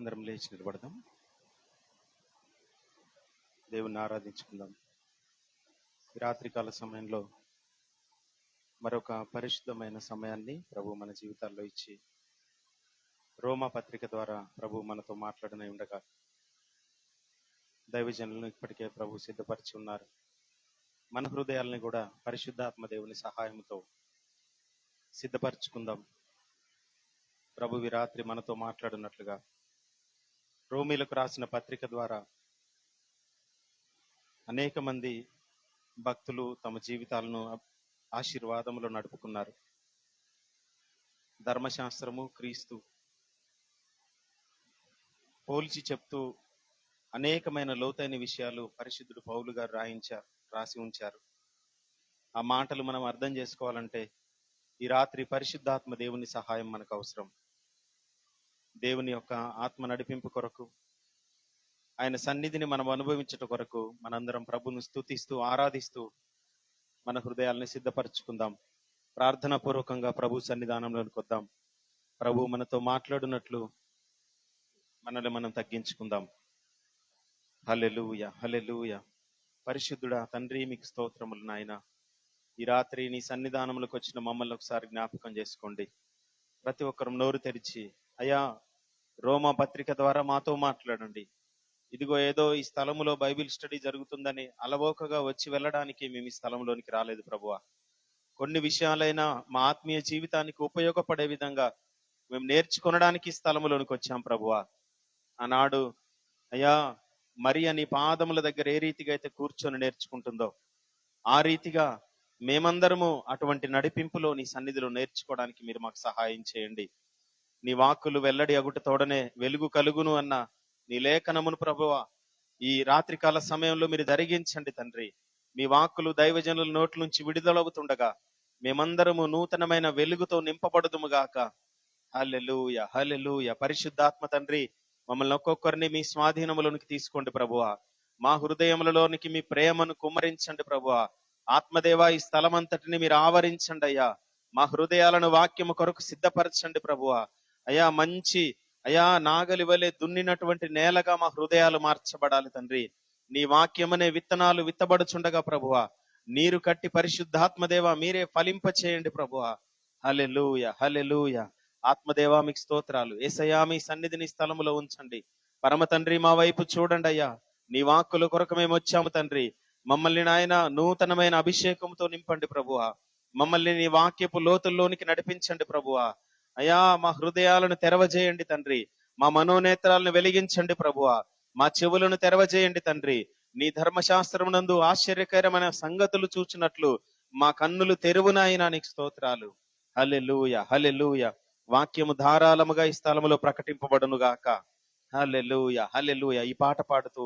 అందరం లేచి నిలబడదాం, దేవుణ్ణి ఆరాధించుకుందాం. ఈ రాత్రికాల సమయంలో మరొక పరిశుద్ధమైన సమయాన్ని ప్రభు మన జీవితాల్లో ఇచ్చి రోమా పత్రిక ద్వారా ప్రభు మనతో మాట్లాడనై ఉండగా దైవజనులను ఇప్పటికే ప్రభు సిద్ధపరిచి ఉన్నారు. మన హృదయాలని కూడా పరిశుద్ధాత్మ దేవుని సహాయంతో సిద్ధపరచుకుందాం. ప్రభు ఈ రాత్రి మనతో మాట్లాడినట్లుగా రోమీలకు రాసిన పత్రిక ద్వారా అనేక మంది భక్తులు తమ జీవితాలను ఆశీర్వాదంలో నడుపుకున్నారు. ధర్మశాస్త్రము, క్రీస్తు పోల్చి చెప్తూ అనేకమైన లోతైన విషయాలు పరిశుద్ధుడు పౌలు గారు రాసి ఉంచారు. ఆ మాటలు మనం అర్థం చేసుకోవాలంటే ఈ రాత్రి పరిశుద్ధాత్మ దేవుని సహాయం మనకు అవసరం. దేవుని యొక్క ఆత్మ నడిపింపు కొరకు, ఆయన సన్నిధిని మనం అనుభవించట కొరకు మనందరం ప్రభును స్తుతిస్తూ ఆరాధిస్తూ మన హృదయాల్ని సిద్ధపరచుకుందాం. ప్రార్థనా పూర్వకంగా ప్రభు సన్నిధానంలోకి వద్దాం. ప్రభు మనతో మాట్లాడునట్లు మనల్ని మనం తగ్గించుకుందాం. హల్లెలూయా, హల్లెలూయా. పరిశుద్ధుడా తండ్రి, మీకు స్తోత్రములు నాయన. ఈ రాత్రి నీ సన్నిధానంలోకి వచ్చిన మమ్మల్ని ఒకసారి జ్ఞాపకం చేసుకోండి. ప్రతి ఒక్కరు నోరు తెరిచి, అయ్యా రోమా పత్రిక ద్వారా మాతో మాట్లాడండి. ఇదిగో ఏదో ఈ స్థలములో బైబిల్ స్టడీ జరుగుతుందని అలవోకగా వచ్చి వెళ్ళడానికి మేము ఈ స్థలంలోనికి రాలేదు ప్రభువా. కొన్ని విషయాలైనా మా ఆత్మీయ జీవితానికి ఉపయోగపడే విధంగా మేము నేర్చుకొనడానికి ఈ స్థలంలోనికి వచ్చాం ప్రభువా. ఆనాడు అయ్యా మరియ నీ పాదముల దగ్గర ఏ రీతిగా అయితే కూర్చొని నేర్చుకుంటుందో ఆ రీతిగా మేమందరము అటువంటి నడిపింపులో నీ సన్నిధిలో నేర్చుకోవడానికి మీరు మాకు సహాయం చేయండి. నీ వాక్కులు వెల్లడి అగుట తోడనే వెలుగు కలుగును అన్న నీ లేఖనమును ప్రభువా ఈ రాత్రికాల సమయంలో మీరు జరిగించండి తండ్రి. మీ వాక్కులు దైవజనుల నోట్ల నుంచి విడుదలవుతుండగా మేమందరము నూతనమైన వెలుగుతో నింపబడుదుము గాక. హల్లెలూయా, హల్లెలూయా. పరిశుద్ధాత్మ తండ్రి, మమ్మల్ని ఒక్కొక్కరిని మీ స్వాధీనములోనికి తీసుకోండి ప్రభువా. మా హృదయములలోనికి మీ ప్రేమను కుమ్మరించండి ప్రభువా. ఆత్మదేవా ఈ స్థలమంతటిని మీరు ఆవరించండి అయ్యా. మా హృదయాలను వాక్యము కొరకు సిద్ధపరచండి ప్రభువా. అయ్యా మంచి అయ్యా నాగలి వలె దున్నినటువంటి నేలగా మా హృదయాలు మార్చబడాలి తండ్రి. నీ వాక్యమనే విత్తనాలు విత్తబడుచుండగా ప్రభువా నీరు కట్టి పరిశుద్ధాత్మదేవా మీరే ఫలింప చేయండి ప్రభువా. హల్లెలూయా, హల్లెలూయా. ఆత్మదేవా మీకు స్తోత్రాలు. యేసయ్యా మీ సన్నిధిని స్థలములో ఉంచండి. పరమ తండ్రి మా వైపు చూడండి అయ్యా. నీ వాక్కుల కొరకు మేము వచ్చాము తండ్రి. మమ్మల్ని నాయన నూతనమైన అభిషేకంతో నింపండి ప్రభువా. మమ్మల్ని నీ వాక్యపు లోతుల్లోనికి నడిపించండి ప్రభువా. అయ్యా మా హృదయాలను తెరవజేయండి తండ్రి. మా మనోనేత్రాలను వెలిగించండి ప్రభువా. మా చెవులను తెరవజేయండి తండ్రి. నీ ధర్మశాస్త్రమునందు ఆశ్చర్యకరమైన సంగతులు చూచినట్లు మా కన్నులు తెరువునాయినా నీకు స్తోత్రాలు. హల్లెలూయా, హల్లెలూయా. వాక్యము ధారాళముగా ఈ స్థలములో ప్రకటింపబడును గాక. హల్లెలూయా, హల్లెలూయా. ఈ పాట పాడుతూ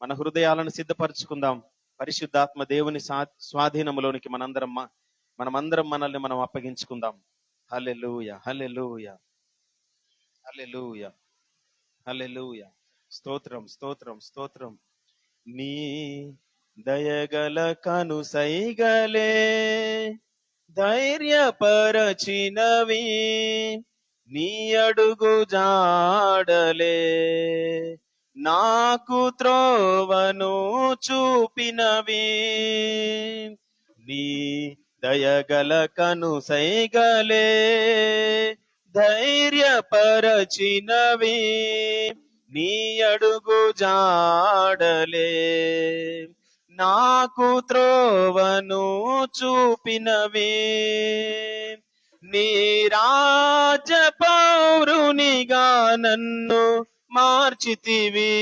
మన హృదయాలను సిద్ధపరచుకుందాం. పరిశుద్ధాత్మ దేవుని స్వాధీనములోనికి మనమందరం మనల్ని మనం అప్పగించుకుందాం. హల్లెలూయా, హల్లెలూయా, హల్లెలూయా, హల్లెలూయా. స్తోత్రం, స్తోత్రం, స్తోత్రం. నీ దయగల కను సైగలే ధైర్యపరచినవి, నీ అడుగు జాడలే నాకు త్రోవను చూపినవి. నీ దయగల కను సైగలే ధైర్యపరచినవి, నీ అడుగు జాడలే నాకు త్రోవను చూపినవి. నీ రాజ్య పౌరునిగా నన్ను మార్చితివి,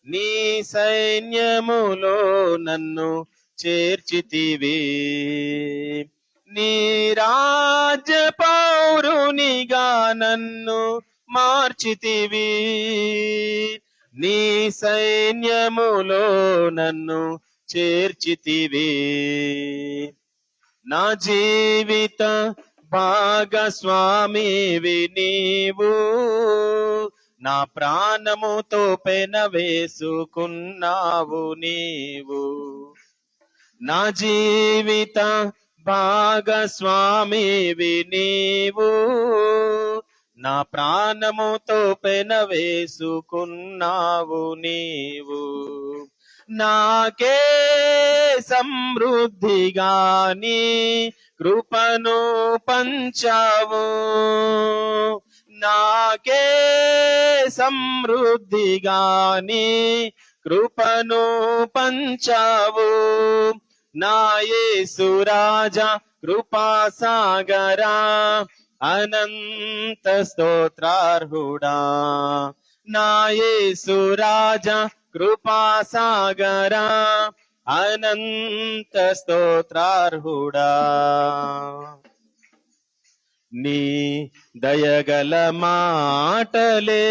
నీ సైన్యములో నన్ను చేర్చితివి. నీ రాజ్య పౌరునిగా నన్ను మార్చితివి, నీ సైన్యములో నన్ను చేర్చితివి. నా జీవిత భాగస్వామివి నీవు, నా ప్రాణముతో పెన వేసుకున్నావు నీవు. నా జీవిత భాగస్వామివి నీవు, నా ప్రాణముతో పెనవేసుకున్నావు నీవు. నాకే సమృద్ధిగాని కృపను పంచావు. నాకే సమృద్ధిగాని కృపను పంచావు. నా యేసు రాజా కృపాసాగరా అనంత స్తోత్రార్హుడా. నా యేసు రాజా కృపాసాగరా అనంత స్తోత్రార్హుడా. నీ దయగల మాటలే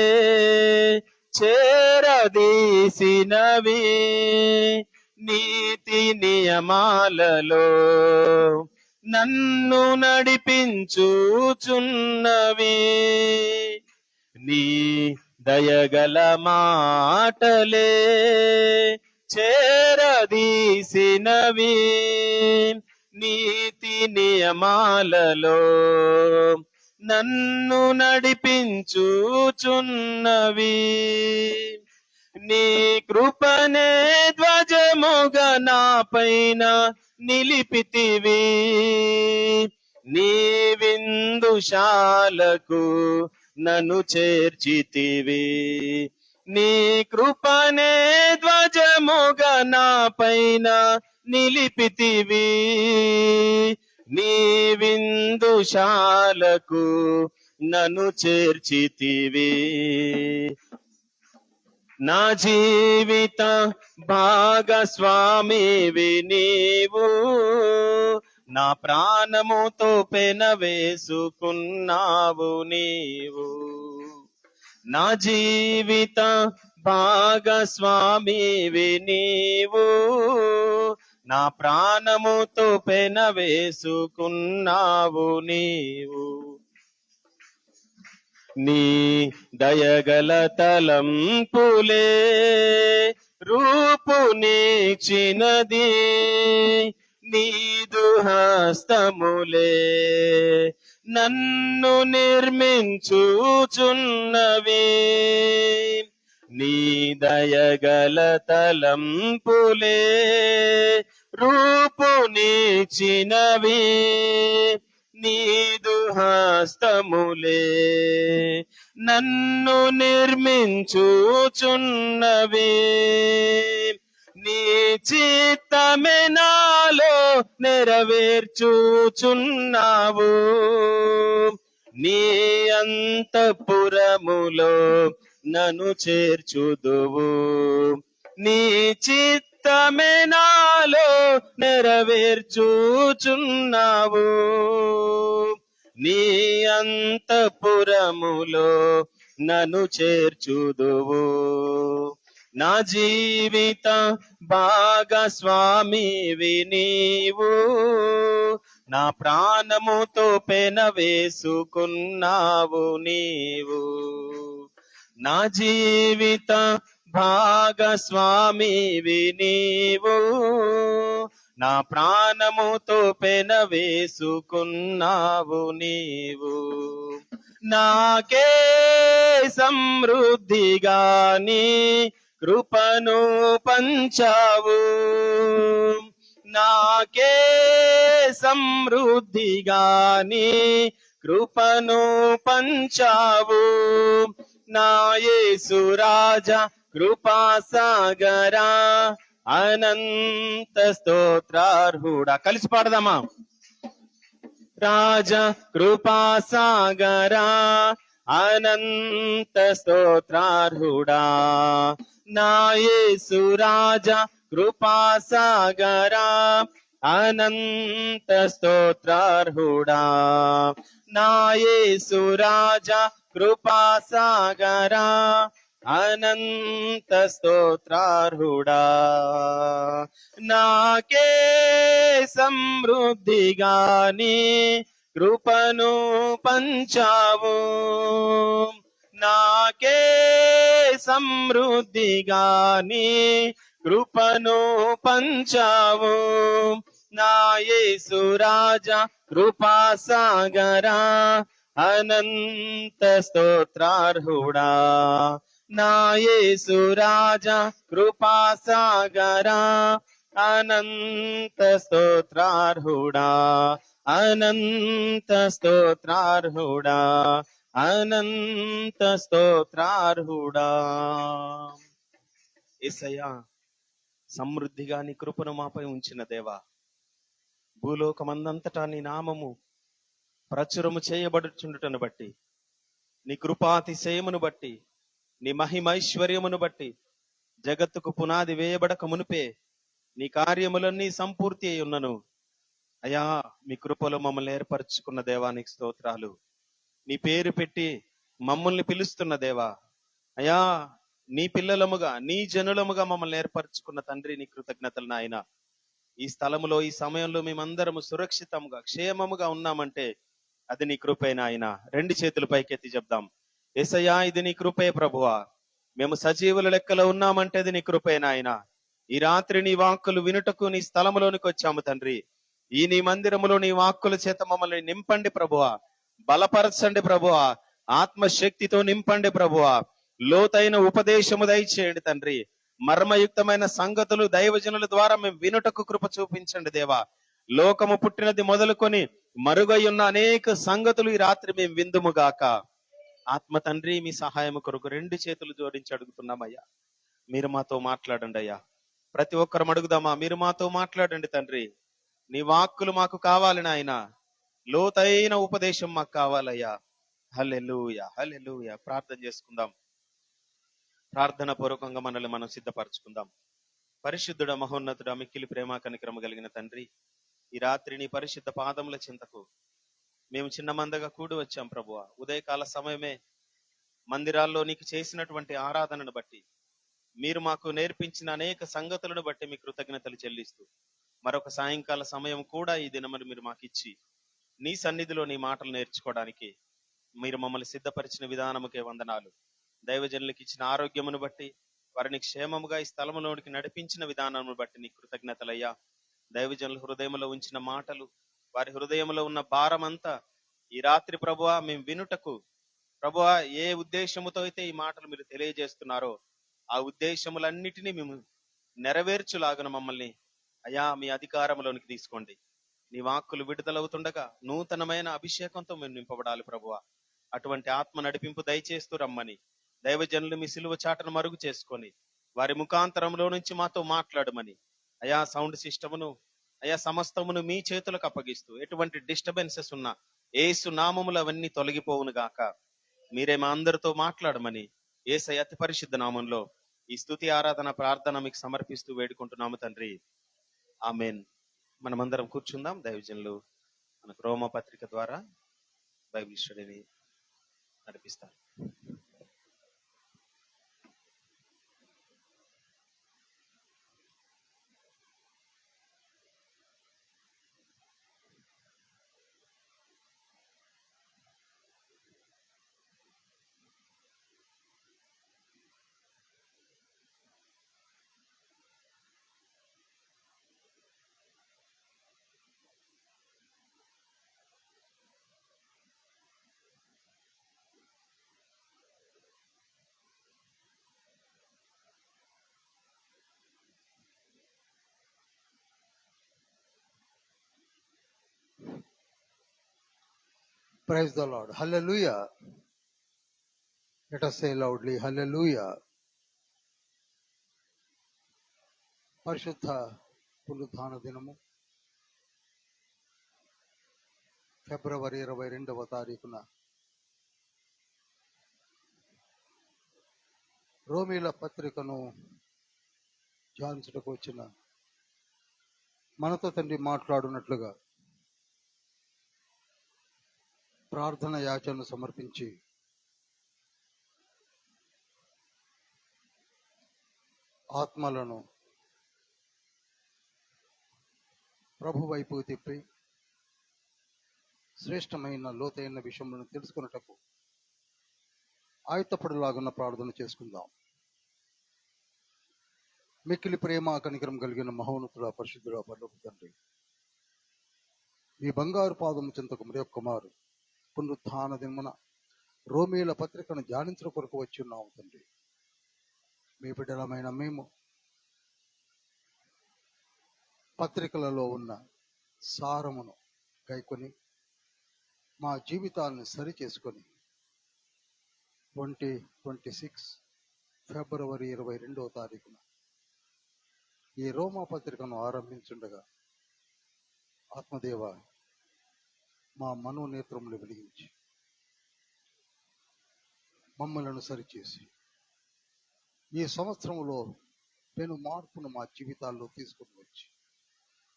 చేరదీసినవి, నీతి నియమాలలో నన్ను నడిపించుచున్నవి. నీ దయగల మాటలే చేరదీసినవి, నీతి నియమాలలో నన్ను నడిపించుచున్నవి. నీ కృపనే ధ్వజముగా నా పైన నిలిపితివి, నీ విందుశాలకు నన్ను చేర్చితివి. నీ కృపనే ధ్వజముగా నా పైన నిలిపితివి, నీ విందుశాలకు నన్ను చేర్చితివి. నా జీవిత భాగస్వామివి నీవు, నా ప్రాణముతో పెనవేసుకున్నావు నీవు. నా జీవిత భాగస్వామివి నీవు, నా ప్రాణముతో పెనవేసుకున్నావు నీవు. నీ దయగల తలంపులే రూపునిచ్చినది, నీదు హస్తములే నన్ను నిర్మించుచున్నవి. నీ దయగల తలంపులే రూపునిచ్చినవి, నీదు హస్తములే నన్ను నిర్మించుచున్నవి. నీ చిత్తమే నాలో నెరవేర్చుచున్నావు, నీ అంతఃపురములో నన్ను చేర్చుదువు. నీ చిత్తమే నాలో నెరవేర్చుచున్నావు, నీ అంతఃపురములో నన్ను చేర్చుదువు. నా జీవిత భాగస్వామివి నీవు, నా ప్రాణముతో పెనవేసుకున్నావు నీవు. నా జీవిత భాగస్వామివి నీవు, నా ప్రాణముతో పెనవేసుకున్నావు నీవు. నాకే సమృద్ధిగాని కృపను పంచావు, నాకే సమృద్ధిగాని కృపను పంచావు. నా యేసు రాజా కృపాసాగరా అనంత స్తోత్రార్హుడా. కలిసి పాడదామా. రాజా కృపాసాగరా అనంత స్తోత్రార్హుడా. నా యేసు రాజా కృపాసాగరా అనంత స్తోత్రార్హుడా. నా యేసు రాజా కృపాసాగరా అనంత స్తోత్రార్హుడా. నాకే సమృద్ధిగాని కృపను పంచావు, నాకే సమృద్ధిగాని కృపను పంచావు. నా యేసు రాజా కృపాసాగరా అనంత స్తోత్రార్హుడా నా యేసు రాజా కృపాసాగరా అనంత స్తోత్రార్హుడా అనంత స్తోత్రార్హుడా అనంత స్తోత్రార్హుడా. యేసయ్యా, సమృద్ధిగా నీ కృపను మాపై ఉంచిన దేవా, భూలోకమందంతటా నీ నామము ప్రచురము చేయబడుచుండుటను బట్టి, నీ కృపాతిశయమును బట్టి, నీ మహిమైశ్వర్యమును బట్టి, జగత్తుకు పునాది వేయబడక మునిపే నీ కార్యములన్నీ సంపూర్తి అయి ఉన్నను. అయ్యా, మీ కృపలో మమ్మల్ని ఏర్పరచుకున్న దేవానికి స్తోత్రాలు. నీ పేరు పెట్టి మమ్మల్ని పిలుస్తున్న దేవా, అయ్యా, నీ పిల్లలముగా నీ జనులముగా మమ్మల్ని ఏర్పరచుకున్న తండ్రి, నీ కృతజ్ఞతలు నాయన. ఈ స్థలములో ఈ సమయంలో మేమందరము సురక్షితంగా క్షేమముగా ఉన్నామంటే అది నీ కృపే నాయన. రెండు చేతులు పైకెత్తి చెప్దాం, యేసయ్యా ఇది నీ కృపే ప్రభువా. మేము సజీవుల లెక్కలో ఉన్నామంటే అది నీ కృపే నాయన. ఈ రాత్రి నీ వాక్కులు వినుటకు నీ స్థలములోనికి వచ్చాము తండ్రి. ఈ నీ మందిరములో నీ వాక్కుల చేత మమ్మల్ని నింపండి ప్రభువా, బలపరచండి ప్రభువా, ఆత్మశక్తితో నింపండి ప్రభువా, లోతైన ఉపదేశము దయచేయండి తండ్రి. మర్మయుక్తమైన సంగతులు దైవజనుల ద్వారా మేము వినుటకు కృప చూపించండి దేవా. లోకము పుట్టినది మొదలుకొని మరుగై ఉన్న అనేక సంగతులు ఈ రాత్రి మేము విందుముగాక. ఆత్మ తండ్రి, మీ సహాయము కొరకు రెండు చేతులు జోడించి అడుగుతున్నామయ్యా. మీరు మాతో మాట్లాడండి అయ్యా. ప్రతి ఒక్కరం అడుగుదామా, మీరు మాతో మాట్లాడండి తండ్రి. నీ వాక్కులు మాకు కావాలి నాయన, లోతైన ఉపదేశం మాకు కావాలయ్యా. హల్లెలూయా, హల్లెలూయా. ప్రార్థన చేసుకుందాం. ప్రార్థన పూర్వకంగా మనల్ని మనం సిద్ధపరచుకుందాం. పరిశుద్ధుడ, మహోన్నతుడ, మిక్కిలి ప్రేమ కనికరమ కలిగిన తండ్రి, ఈ రాత్రి నీ పరిశుద్ధ పాదముల చింతకు మేము చిన్న మందగా కూడి వచ్చాం ప్రభువా. ఉదయకాల సమయమే మందిరాల్లో నీకు చేసినటువంటి ఆరాధనను బట్టి, మీరు మాకు నేర్పించిన అనేక సంగతులను బట్టి మీ కృతజ్ఞతలు చెల్లిస్తూ, మరొక సాయంకాల సమయం కూడా ఈ దినమని మీరు మాకు ఇచ్చి నీ సన్నిధిలో నీ మాటలు నేర్చుకోవడానికి మీరు మమ్మల్ని సిద్ధపరిచిన విధానముకే వందనాలు. దైవజనులకు ఇచ్చిన ఆరోగ్యమును బట్టి, వారిని క్షేమముగా ఈ స్థలములోనికి నడిపించిన విధానమును బట్టి నీ కృతజ్ఞతలయ్యా. దైవజనుల హృదయంలో ఉంచిన మాటలు, వారి హృదయంలో ఉన్న భారమంతా ఈ రాత్రి ప్రభువా మేము వినుటకు, ప్రభువా ఏ ఉద్దేశముతో అయితే ఈ మాటలు మీరు తెలియజేస్తున్నారో ఆ ఉద్దేశములన్నిటినీ మేము నెరవేర్చులాగున మమ్మల్ని అయ్యా మీ అధికారంలోనికి తీసుకోండి. నీ వాక్కులు విడుదలవుతుండగా నూతనమైన అభిషేకంతో మేము నింపబడాలి ప్రభువా. అటువంటి ఆత్మ నడిపింపు దయచేస్తూ రమ్మని, దైవజనులు మీ సిలువ చాటను మరుగు చేసుకొని వారి ముఖాంతరంలో నుంచి మాతో మాట్లాడమని, అయా సౌండ్ సిస్టమును, అయా సమస్తమును మీ చేతులకు అప్పగిస్తూ, ఎటువంటి డిస్టర్బెన్సెస్ ఉన్నా యేసు నామములు అవన్నీ తొలగిపోవును గాక. మీరే మా అందరితో మాట్లాడమని యేసయ్య అతి పరిశుద్ధ నామంలో ఈ స్తుతి ఆరాధన ప్రార్థన మీకు సమర్పిస్తూ వేడుకుంటున్నాము తండ్రి, ఆమేన్. మనమందరం కూర్చుందాం. దైవజనులు మనకు రోమా పత్రిక ద్వారా బైబిల్ స్టడీని నడిపిస్తారు. Praise the Lord. Hallelujah. Let us say loudly, Hallelujah. పరిశుద్ధ పునరుద్ధాన దినము ఫిబ్రవరి 22వ తారీఖున రోమీల పత్రికను ధ్యానించుటకు వచ్చిన మనతో తండ్రి మాట్లాడునట్లుగా ప్రార్థన యాచనను సమర్పించి ఆత్మలను ప్రభు వైపు తిప్పి శ్రేష్టమైన లోతైన విషయములను తెలుసుకున్నటకు ఆయత్తపడులాగున్న ప్రార్థన చేసుకుందాం. మిక్కిలి ప్రేమ కనికరం కలిగిన మహోన్నతుడ, పరిశుద్ధుడ, పరలోక తండ్రి, మీ బంగారు పాదము చింతకు మరి ఒక్క మారు పునరుత్థాన దినమున రోమీల పత్రికను ధ్యానించడం కొరకు వచ్చి ఉన్నాము తండ్రి. మీ బిడ్డలమైన మేము పత్రికలలో ఉన్న సారమును గైకొని మా జీవితాలను సరి చేసుకొని 2026 ఫిబ్రవరి 22వ తారీఖున ఈ రోమా పత్రికను ఆరంభించుండగా ఆత్మదేవ మా మనోనేత్రములు వెలిగించి మమ్మలను సరిచేసి ఈ సంవత్సరంలో పెను మార్పును మా జీవితాల్లో తీసుకుని వచ్చి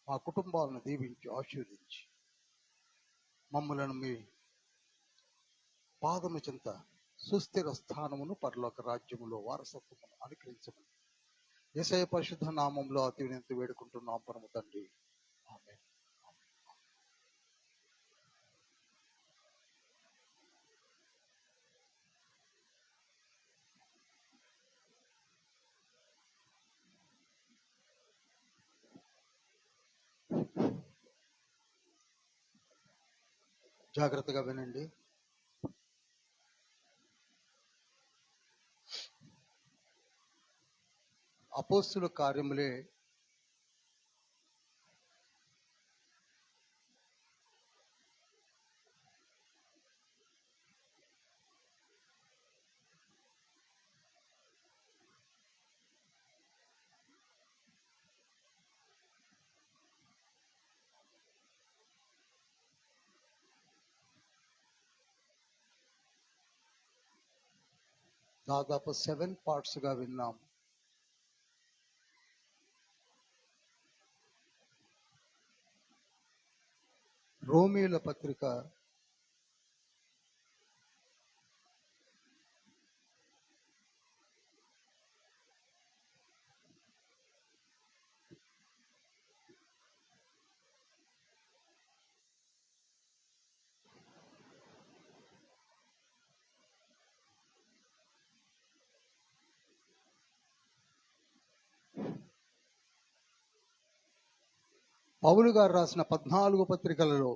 మా కుటుంబాలను దీవించి ఆశీర్వదించి మమ్మలను మీ పాదము చెంత సుస్థిర స్థానమును పరలోక రాజ్యములో వారసత్వమును అనుగ్రహించమని యేసయ్య పరిశుద్ధ నామంలో అతి వినతి వేడుకుంటున్నాం పరమ తండ్రి. ఆమేన్. జాగ్రత్తగా వినండి. అపోస్తుల కార్యములే దాదాపు 7 పార్ట్స్గా విన్నాం. రోమీల పత్రిక పౌలు గారు రాసిన 14 పత్రికలలో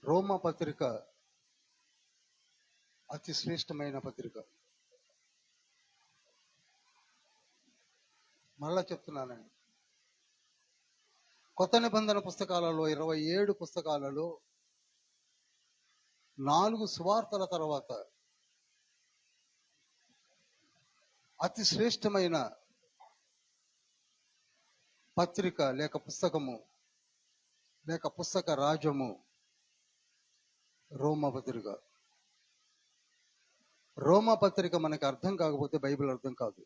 రోమా పత్రిక అతి శ్రేష్టమైన పత్రిక. మళ్ళా చెప్తున్నానండి, కొత్త నిబంధన పుస్తకాలలో 27 పుస్తకాలలో 4 సువార్తల తర్వాత అతి శ్రేష్టమైన పత్రిక లేక పుస్తకము లేక పుస్తక రాజము రోమా పత్రిక. రోమా పత్రిక మనకి అర్థం కాకపోతే బైబిల్ అర్థం కాదు.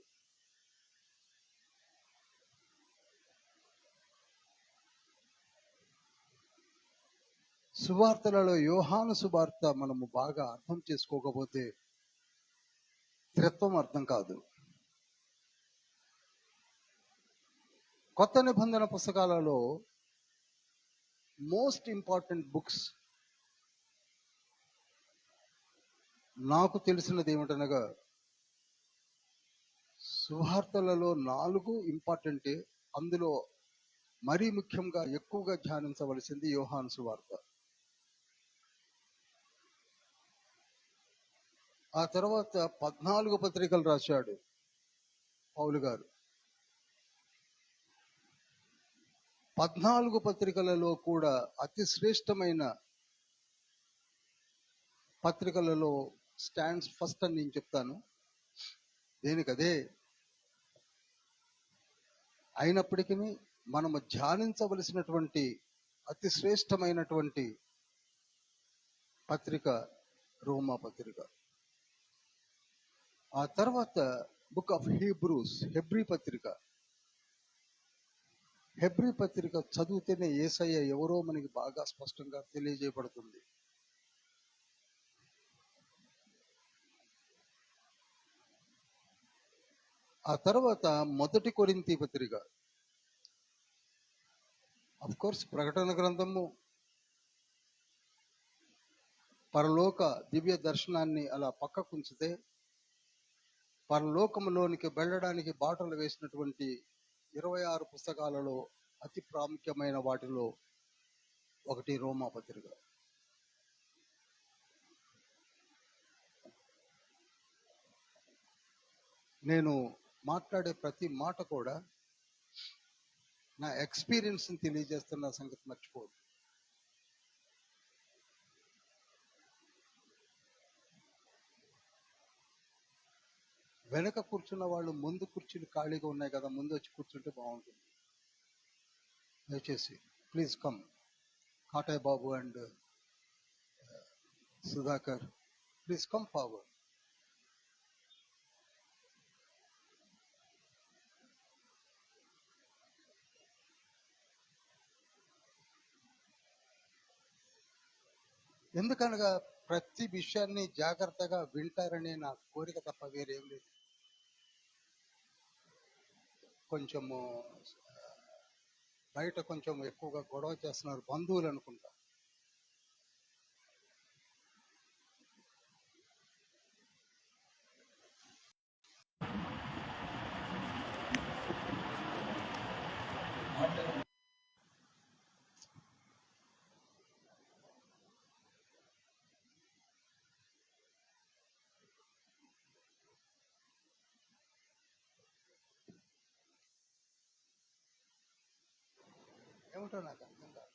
సువార్తలలో యోహాను సువార్త మనము బాగా అర్థం చేసుకోకపోతే త్రిత్వం అర్థం కాదు. కొత్త నిబంధన పుస్తకాలలో మోస్ట్ ఇంపార్టెంట్ బుక్స్ నాకు తెలిసినది ఏమిటనగా సువార్తలలో 4 ఇంపార్టెంటే. అందులో మరీ ముఖ్యంగా ఎక్కువగా ధ్యానించవలసింది యోహాను సువార్త. ఆ తర్వాత 14 పత్రికలు రాశాడు పౌలు గారు. 14 పత్రికలలో కూడా అతి శ్రేష్టమైన పత్రికలలో స్టాండ్స్ ఫస్ట్ అని నేను చెప్తాను. దేనికదే అయినప్పటికీ మనము ధ్యానించవలసినటువంటి అతి శ్రేష్టమైనటువంటి పత్రిక రోమా పత్రిక. ఆ తర్వాత బుక్ ఆఫ్ హీబ్రూస్, హెబ్రీ పత్రిక. హెబ్రీ పత్రిక చదివితేనే యేసయ్య ఎవరో మనకి బాగా స్పష్టంగా తెలియజేయబడుతుంది. ఆ తర్వాత మొదటి కొరింథీ పత్రిక. అఫ్ కోర్స్ ప్రకటన గ్రంథము పరలోక దివ్య దర్శనాన్ని అలా పక్కకు ఉంచితే పరలోకములోనికి వెళ్ళడానికి బాటలు వేసినటువంటి 26 పుస్తకాలలో అతి ప్రాముఖ్యమైన వాటిలో ఒకటి రోమా పత్రిక. నేను మాట్లాడే ప్రతి మాట కూడా నా ఎక్స్పీరియన్స్ని తెలియజేస్తున్న సంగతి మర్చిపోదు. వెనక కూర్చున్న వాళ్ళు ముందు కూర్చుని ఖాళీగా ఉన్నాయి కదా, ముందు వచ్చి కూర్చుంటే బాగుంటుంది. దయచేసి ప్లీజ్ కమ్. కాటాయ్ బాబు and Sudhakar, please come forward. ఎందుకనగా ప్రతి విషయాన్ని జాగ్రత్తగా వింటారనే నా కోరిక తప్ప వేరేం లేదు. కొంచెము బయట కొంచెం ఎక్కువగా గొడవ చేస్తున్నారు, బంధువులు అనుకుంటా. ఏమిటో నాకు అర్థం కాదు.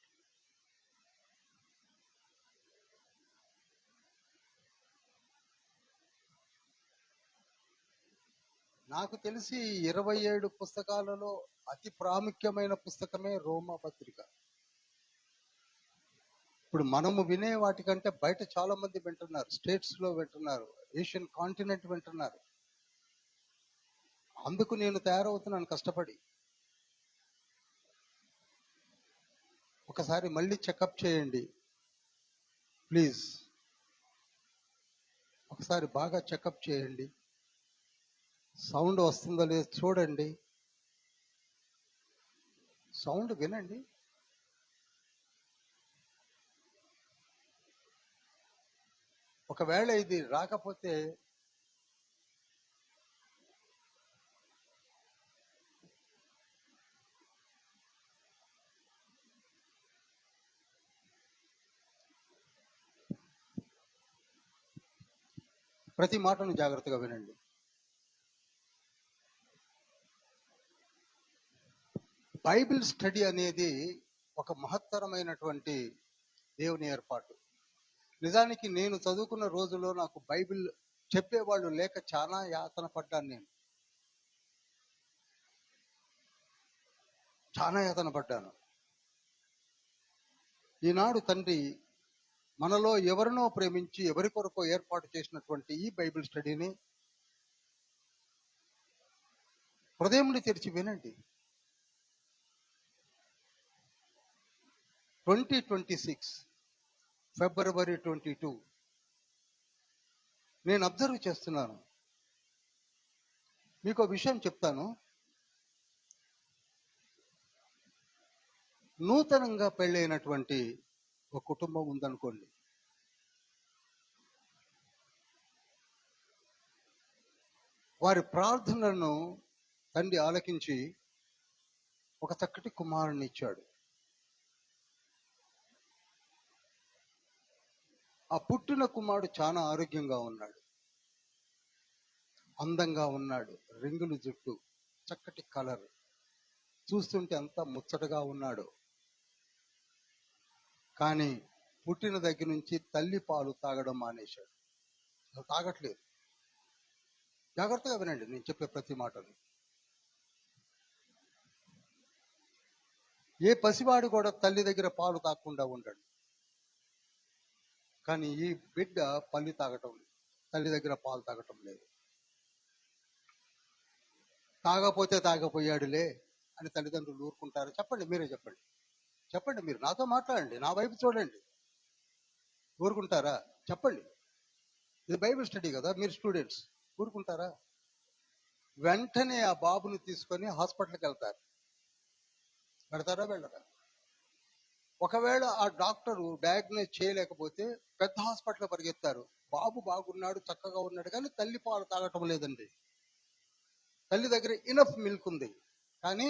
నాకు తెలిసి 27 పుస్తకాలలో అతి ప్రాముఖ్యమైన పుస్తకమే రోమా పత్రిక. ఇప్పుడు మనము వినే వాటికంటే బయట చాలా మంది వింటున్నారు, స్టేట్స్ లో వింటున్నారు, ఏషియన్ కాంటినెంట్ వింటున్నారు. అందుకు నేను తయారవుతున్నాను కష్టపడి. ఒకసారి మళ్ళీ చెకప్ చేయండి ప్లీజ్. ఒకసారి బాగా చెకప్ చేయండి, సౌండ్ వస్తుందో లేదో చూడండి, సౌండ్ వినండి. ఒకవేళ ఇది రాకపోతే ప్రతి మాటను జాగ్రత్తగా వినండి. బైబిల్ స్టడీ అనేది ఒక మహత్తరమైనటువంటి దేవుని ఏర్పాటు. నిజానికి నేను చదువుకున్న రోజుల్లో నాకు బైబిల్ చెప్పేవాళ్ళు లేక చాలా యాతన పడ్డాను. నేను చాలా యాతన పడ్డాను. ఈనాడు తండ్రి మనలో ఎవరినో ప్రేమించి ఎవరి కొరకు ఏర్పాటు చేసినటువంటి ఈ బైబిల్ స్టడీని హృదయంని తెరిచి వినండి. 2026 ఫిబ్రవరి 22 నేను అబ్జర్వ్ చేస్తున్నాను. మీకు విషయం చెప్తాను. నూతనంగా పెళ్ళైనటువంటి ఒక కుటుంబం ఉందనుకోండి. వారి ప్రార్థనలను తండ్రి ఆలకించి ఒక చక్కటి కుమారుని ఇచ్చాడు. ఆ పుట్టిన కుమారుడు చాలా ఆరోగ్యంగా ఉన్నాడు, అందంగా ఉన్నాడు, రింగులు జుట్టు, చక్కటి కలర్, చూస్తుంటే అంత ముచ్చటగా ఉన్నాడు. కానీ పుట్టిన దగ్గర నుంచి తల్లి పాలు తాగడం మానేశాడు. తాగట్లేదు. జాగ్రత్తగా వినండి నేను చెప్పే ప్రతి మాటని. ఏ పసివాడు కూడా తల్లి దగ్గర పాలు తాగకుండా ఉంటాడు. కానీ ఈ బిడ్డ పల్లి తాగటం, తల్లి దగ్గర పాలు తాగటం లేదు. తాగపోతే తాగపోయాడులే అని తల్లిదండ్రులు ఊరుకుంటారు? చెప్పండి, మీరే చెప్పండి. చెప్పండి, మీరు నాతో మాట్లాడండి, నా వైపు చూడండి. ఊరుకుంటారా? చెప్పండి. ఇది బైబిల్ స్టడీ కదా, మీరు స్టూడెంట్స్. ఊరుకుంటారా? వెంటనే ఆ బాబుని తీసుకొని హాస్పిటల్కి వెళ్తారు. వెళ్తారా వెళ్ళరా? ఒకవేళ ఆ డాక్టరు డయాగ్నోజ్ చేయలేకపోతే పెద్ద హాస్పిటల్ పరిగెత్తారు. బాబు బాగున్నాడు, చక్కగా ఉన్నాడు, కానీ తల్లి పాలు తాగటం లేదండి. తల్లి దగ్గర ఇనఫ్ మిల్క్ ఉంది కానీ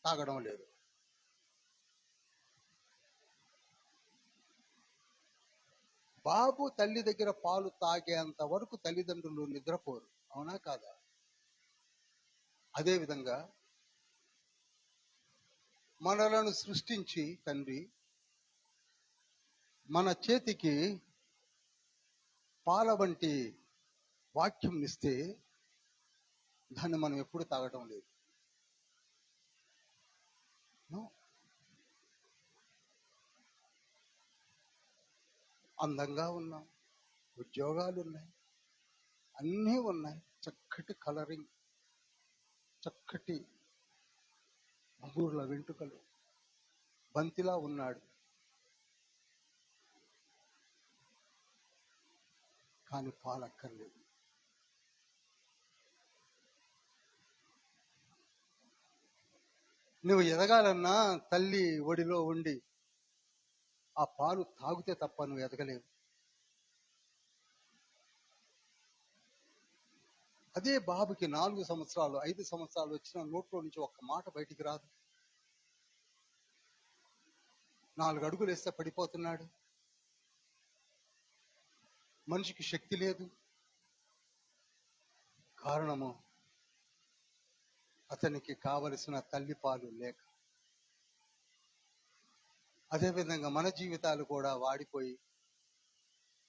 తాగడం లేదు. బాబు తల్లి దగ్గర పాలు తాగేంత వరకు తల్లిదండ్రులు నిద్రపోరు, అవునా కాదా? అదేవిధంగా మనలను సృష్టించి తండ్రి మన చేతికి పాల వంటి వాక్యం ఇస్తే దాన్ని మనం ఎప్పుడు తాగడం లేదు. No. అందంగా ఉన్నాం, ఉద్యోగాలు ఉన్నాయి, అన్నీ ఉన్నాయి, చక్కటి కలరింగ్, చక్కటి అంగూర్ల వెంట్రుకలు, బంతిలా ఉన్నాడు. కానీ పాలక్కర్లేదు. నువ్వు ఎదగాలన్నా తల్లి ఒడిలో ఉండి ఆ పాలు తాగితే తప్ప నువ్వు ఎదగలేవు. అదే బాబుకి 4 సంవత్సరాలు 5 సంవత్సరాలు వచ్చిన నోట్లో నుంచి ఒక్క మాట బయటికి రాదు. 4 అడుగులు వేస్తే పడిపోతున్నాడు. మనిషికి శక్తి లేదు. కారణము అతనికి కావలసిన తల్లి పాలు లేక. అదేవిధంగా మన జీవితాలు కూడా వాడిపోయి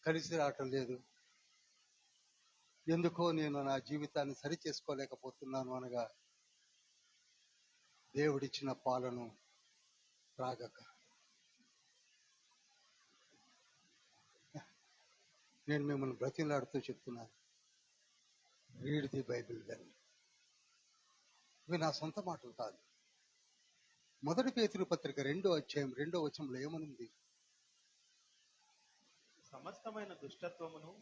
కలిసి రావటం లేదు. ఎందుకో నేను నా జీవితాన్ని సరి చేసుకోలేకపోతున్నాను అనగా దేవుడిచ్చిన పాలను త్రాగక. నేను మిమ్మల్ని బ్రతిలాడుతూ చెప్తున్నాను, రీడ్ ది బైబిల్ దెన్. ఇవి నా సొంత మాటలు కాదు. 1 పేతురు పత్రిక 2వ అధ్యాయం 2వ వచనంలో ఏమనుంది? సమస్తమైన దుష్టత్వమును,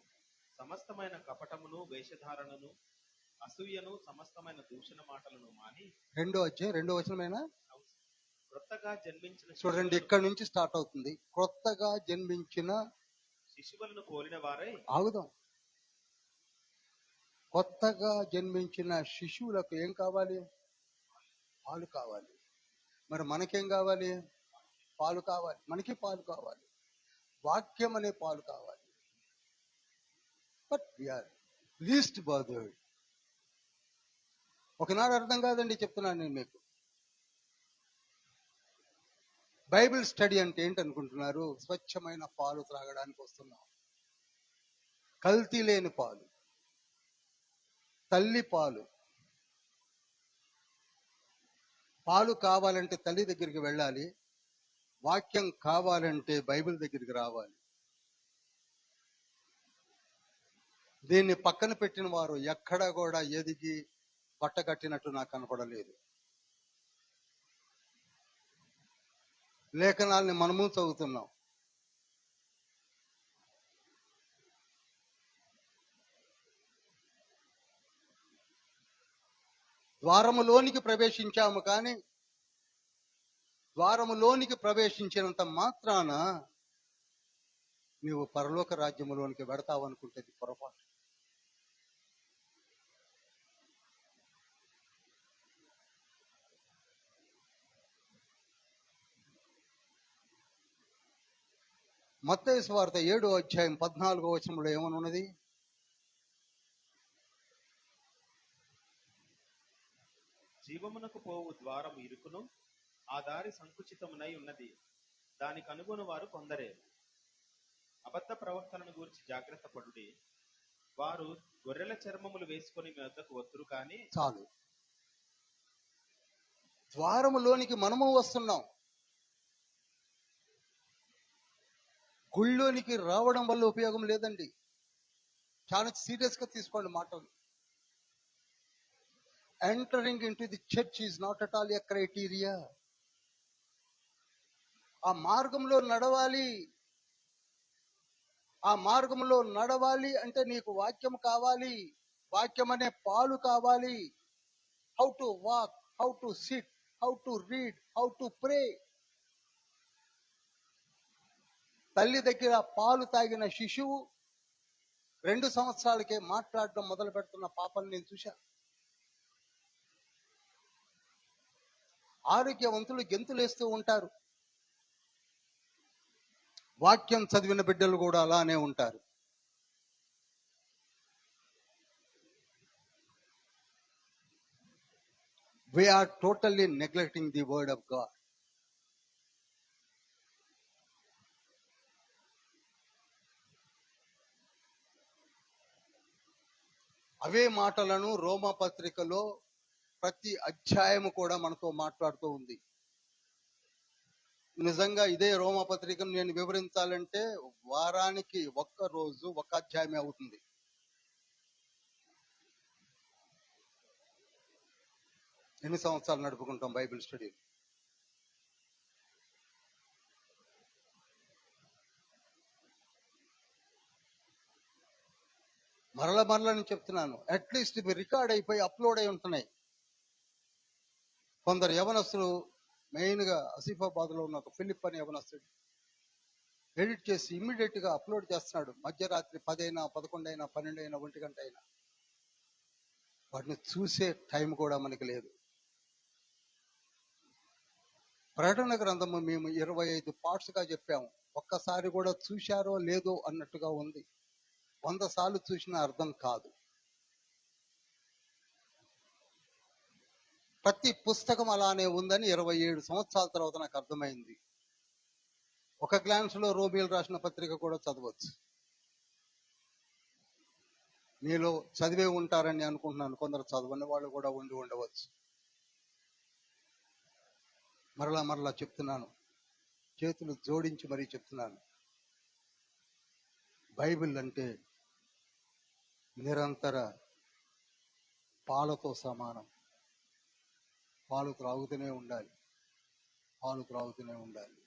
సమస్తమైన కపటమును, వేషధారణను, అసూయను, సమస్తమైన దూషణ మాటలను మాని 2వ అధ్యాయం 2వ వచనమేనా? క్రొత్తగా జన్మించిన చూడండి, ఇక్కడి నుంచి స్టార్ట్ అవుతుంది. క్రొత్తగా జన్మించిన శిశువులను పోలిన వారై. ఆగుదాం. కొత్తగా జన్మించిన శిశువులకు ఏం కావాలి? పాలు కావాలి. మరి మనకేం కావాలి? పాలు కావాలి. మనకి పాలు కావాలి, వాక్యం అనే పాలు కావాలి. But we are least bothered. ఒకనాడు అర్థం కాదండి, చెప్తున్నాను నేను మీకు. బైబిల్ స్టడీ అంటే ఏంటనుకుంటున్నారు? స్వచ్ఛమైన పాలు త్రాగడానికి వస్తున్నాం. కల్తీ లేని పాలు, తల్లి పాలు. పాలు కావాలంటే తల్లి దగ్గరికి వెళ్ళాలి, వాక్యం కావాలంటే బైబిల్ దగ్గరికి రావాలి. దీన్ని పక్కన పెట్టిన వారు ఎక్కడా కూడా ఎదిగి పట్టకట్టినట్టు నాకు కనపడలేదు. లేఖనాల్ని మనము చదువుతున్నాం. ద్వారములోనికి ప్రవేశించాము, కానీ ద్వారములోనికి ప్రవేశించినంత మాత్రాన నీవు పరలోక రాజ్యములోనికి వెడతావు అనుకుంటే పొరపాటు. మత్తయి సువార్త 7వ అధ్యాయం 14వ వచనంలో ఏమనున్నది? జీవమునకు పోవు ద్వారము ఇరుకును, ఆ దారి సంకుచితమునై ఉన్నది, దానికి అనుగుణ వారు కొందరే. అబద్ధ ప్రవక్తలను గురించి జాగ్రత్త పడుడి. వారు గొర్రెల చర్మములు వేసుకొని మీ వద్దకు వస్తురు, కానీ. చాలు. ద్వారములోనికి మనము వస్తున్నాం. గుళ్ళోనికి రావడం వల్ల ఉపయోగం లేదండి. చాలా సీరియస్ గా తీసుకోండి మాటలు. Entering in to the church is not at all a criteria. ఆ మార్గంలో నడవాలి. ఆ మార్గంలో నడవాలి అంటే నీకు వాక్యం కావాలి, వాక్యం అనే పాలు కావాలి. How to walk, how to SIT, how to read, how to pray. తల్లి దగ్గర పాలు తాగిన శిశువు 2 సంవత్సరాలకే మాట్లాడడం మొదలు పెడుతున్న పాపని నేను చూశా. ఆరోగ్యవంతులు గెంతులేస్తూ ఉంటారు. వాక్యం చదివిన బిడ్డలు కూడా అలానే ఉంటారు. We are totally neglecting the word of God. అవే మాటలను రోమా పత్రికలో ప్రతి అధ్యాయము కూడా మనతో మాట్లాడుతూ ఉంది. నిజంగా ఇదే రోమా పత్రికను నేను వివరించాలంటే వారానికి ఒక్క రోజు ఒక అధ్యాయమే అవుతుంది. ఎన్ని సంవత్సరాలు నడుపుకుంటాం బైబిల్ స్టడీ? మరలని చెప్తున్నాను, అట్లీస్ట్ ఇవి రికార్డ్ అయిపోయి అప్లోడ్ అయి ఉంటున్నాయి. కొందరు యవనస్తులు, మెయిన్ గా ఆసిఫాబాద్ లో ఉన్న ఒక ఫిలిప్ అనే యవనస్తుడు ఎడిట్ చేసి ఇమ్మీడియట్ గా అప్లోడ్ చేస్తున్నాడు. మధ్యరాత్రి 10 అయినా 11 అయినా 12 అయినా 1 గంట అయినా వాటిని చూసే టైం కూడా మనకి లేదు. ప్రకటన గ్రంథము మేము 25 పార్ట్స్ గా చెప్పాము. ఒక్కసారి కూడా చూశారో లేదో అన్నట్టుగా ఉంది. 100 సార్లు చూసినా అర్థం కాదు. ప్రతి పుస్తకం అలానే ఉందని 27 సంవత్సరాల తర్వాత నాకు అర్థమైంది. ఒక గ్లాన్స్ లో రోమియోలు రాసిన పత్రిక కూడా చదవచ్చు. మీలో చదివే ఉంటారని అనుకుంటున్నాను. కొందరు చదవని వాళ్ళు కూడా ఉండి ఉండవచ్చు. మరలా చెప్తున్నాను, చేతులు జోడించి మరీ చెప్తున్నాను, బైబిల్ అంటే నిరంతర పాలతో సమానం. పాలు త్రాగుతూనే ఉండాలి, పాలు త్రాగుతూనే ఉండాలి.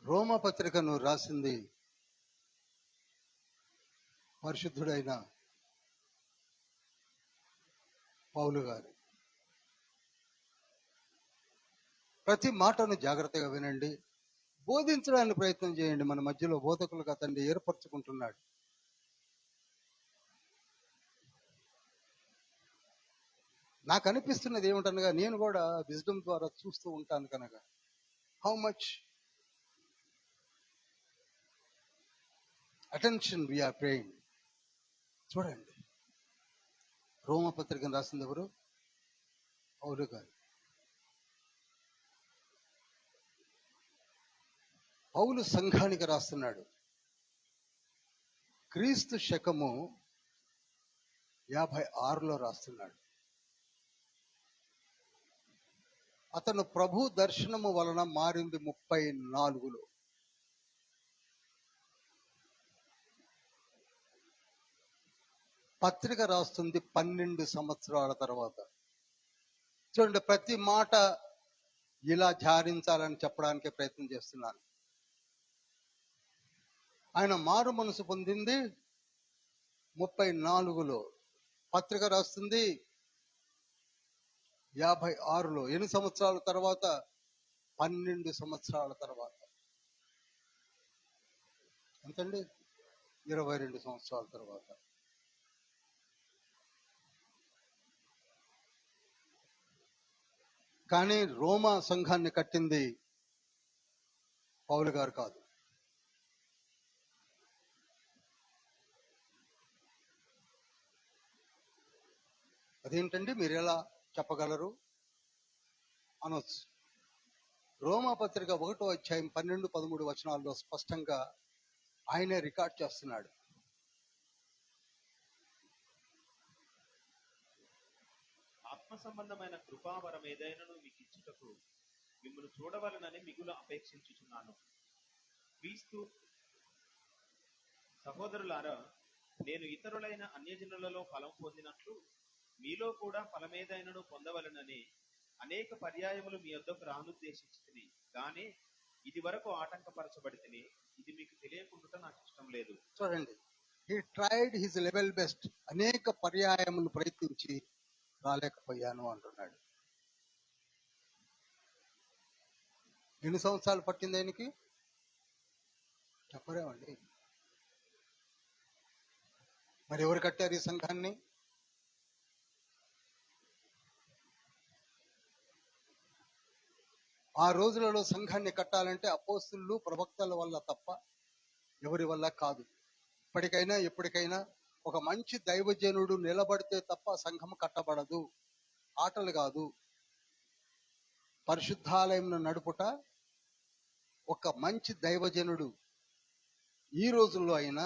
రోమా పత్రికను రాసింది పరిశుద్ధుడైన పౌలు గారు. ప్రతి మాటను జాగ్రత్తగా వినండి, బోధించడానికి ప్రయత్నం చేయండి. మన మధ్యలో బోధకులుగా తండ్రి ఏర్పరచుకుంటున్నాడు. నాకు అనిపిస్తున్నది ఏమిటనగా, నేను కూడా విజ్డమ్ ద్వారా చూస్తూ ఉంటాను కనుక, how much attention we are paying. చూడండి, రోమా పత్రికను రాసింది ఎవరు? పౌలు గారు. పౌలు సంఘానికి రాస్తున్నాడు. క్రీస్తు శకము 56లో రాస్తున్నాడు. అతను ప్రభు దర్శనము వలన మారింది 34లో. పత్రిక రాస్తుంది 12 సంవత్సరాల తర్వాత. చూడండి, ప్రతి మాట ఇలా ఝారించాలని చెప్పడానికి ప్రయత్నం చేస్తున్నాను. ఆయన మారు మనసు పొందింది 34లో, పత్రిక రాస్తుంది 56లో. ఎన్ని సంవత్సరాల తర్వాత? 12 సంవత్సరాల తర్వాత. ఎంతండి? 22 సంవత్సరాల తర్వాత. కానీ రోమా సంఘాన్ని కట్టింది పౌలు గారు కాదు. అదేంటండి మీరు ఎలా చెప్పగలరు అనొచ్చు. రోమా పత్రిక 1వ అధ్యాయం 12-13 వచనాల్లో స్పష్టంగా ఆయనే రికార్డ్ చేస్తున్నాడు. ఆత్మ సంబంధమైన కృపావరం ఏదైనను మీకు ఇచ్చుటకు మిమ్మల్ని చూడవలనని మిగులు అపేక్షించుచున్నాను. క్రీస్తు సహోదరులారా, నేను ఇతరులైన అన్యజనులలో ఫలం పొందినట్లు మీలో కూడా ఫలమేదైనను పొందవలనని అనేక పర్యాయములు మీ యొద్దకు రానుద్దేశించితిని, గాని ఇది వరకు ఆటంకపరచబడితిని. ఇది మీకు తెలియకుండా నాకు ఇష్టం లేదు. చూడండి, he tried his level best. అనేక పర్యాయములు ప్రయత్నించి రాలేకపోయాను అంటున్నాడు. ఎన్ని సంవత్సరాలు పట్టింది ఆయనకి? చెప్పరేమండి. మరి ఎవరు కట్టారు ఈ సంఘాన్ని? ఆ రోజులలో సంఘాన్ని కట్టాలంటే అపోస్తులు ప్రవక్తల వల్ల తప్ప ఎవరి వల్ల కాదు. ఇప్పటికైనా ఎప్పటికైనా ఒక మంచి దైవజనుడు నిలబడితే తప్ప సంఘం కట్టబడదు. ఆటలు కాదు. పరిశుద్ధాలయం నడుపుట ఒక మంచి దైవజనుడు ఈ రోజుల్లో అయినా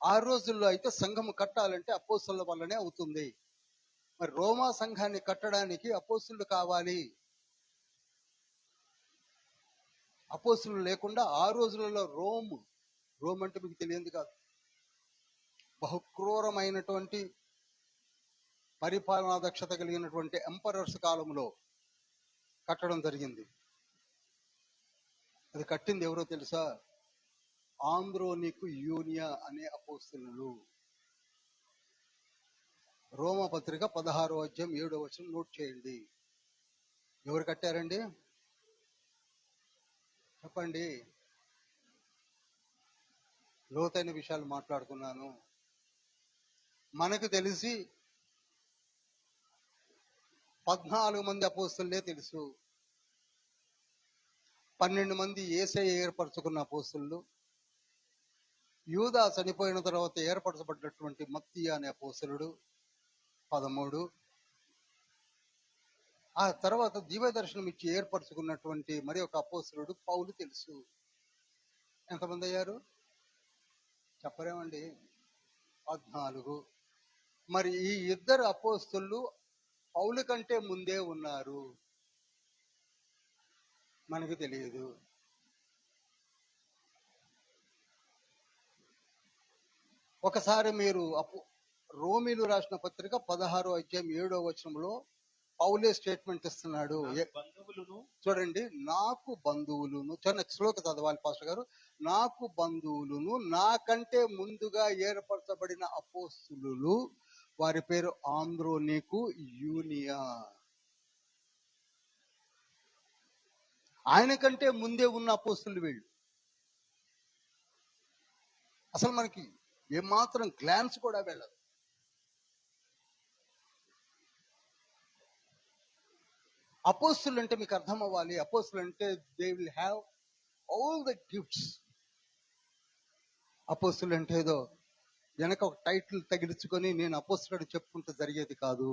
ఆ రోజుల్లో అయితే సంఘం కట్టాలంటే అపోస్తుల వల్లనే అవుతుంది. మరి రోమా సంఘాన్ని కట్టడానికి అపోస్తులు కావాలి. అపోస్తులు లేకుండా ఆ రోజులలో రోమ్ అంటే మీకు తెలియదు కాదు, బహుక్రూరమైనటువంటి పరిపాలనా దక్షత కలిగినటువంటి ఎంపరర్స్ కాలంలో కట్టడం జరిగింది. అది కట్టింది ఎవరో తెలుసా? ఆంద్రోనికు యూనియా అనే అపోస్తులు. రోమా పత్రిక 16వ అధ్యాయం 7వ వచనం నోట్ చేయండి. ఎవరు కట్టారండి? చెప్పండి. లోతైన విషయాలు మాట్లాడుతున్నాను. మనకు తెలిసి 14 మంది అపోస్తులే తెలుసు. 12 మంది యేసయ్య ఏర్పరచుకున్న అపోస్తులు, యూదా చనిపోయిన తర్వాత ఏర్పరచబడ్డటువంటి మత్తయి అనే అపోస్తులుడు 13, ఆ తర్వాత దివ్య దర్శనం ఇచ్చి ఏర్పరచుకున్నటువంటి మరి ఒక అపోస్తులుడు పౌలు తెలుసు. ఎంతమంది అయ్యారు చెప్పరేమండి? 14. మరి ఈ ఇద్దరు అపోస్తులు పౌలు కంటే ముందే ఉన్నారు, మనకు తెలియదు. ఒకసారి మీరు రోమీలు రాసిన పత్రిక 16వ అధ్యాయం 7వ వచనంలో పౌలే స్టేట్మెంట్ ఇస్తున్నాడు. చూడండి, నాకు బంధువులును, శ్లోక చదవాలి పాస్టర్ గారు. నాకు బంధువులును నాకంటే ముందుగా ఏర్పరచబడిన అపోస్తులు, వారి పేరు ఆంద్రోనికు యూనియా. ఆయన కంటే ముందే ఉన్న అపోస్తులు వీళ్ళు. అసలు మనకి ఏమాత్రం గ్లాన్స్ కూడా వెళ్ళదు. అపోస్తులు అంటే మీకు అర్థం అవ్వాలి. అపోస్తులు అంటే they will have all the gifts. అపోస్తులు అంటే ఏదో వెనక ఒక టైటిల్ తగిలించుకొని నేను అపోస్తులు చెప్పుకుంటూ జరిగేది కాదు.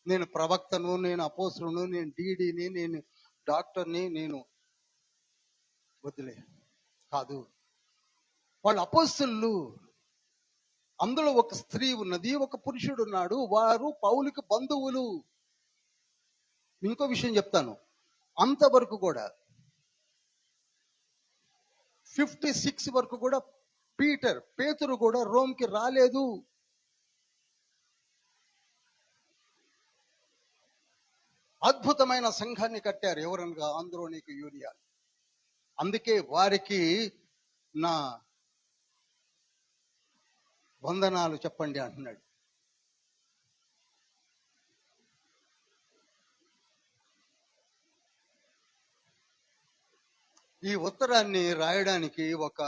నేను ప్రవక్తను, నేను అపోస్తులను, నేను డీడీని, నేను డాక్టర్ని, నేను వదిలే కాదు. వాళ్ళు అపోస్తులు. అందులో ఒక స్త్రీ ఉన్నది, ఒక పురుషుడు ఉన్నాడు. వారు పౌలుకి బంధువులు. ఇంకో విషయం చెప్తాను. అంతవరకు కూడా 56 వరకు కూడా పేతురు కూడా రోమ్కి రాలేదు. అద్భుతమైన సంఘాన్ని కట్టారు. ఎవరనగా ఆంద్రోనికు యూనియా. అందుకే వారికి నా వందనాలు చెప్పండి అంటున్నాడు. ఈ ఉత్తరాన్ని రాయడానికి ఒక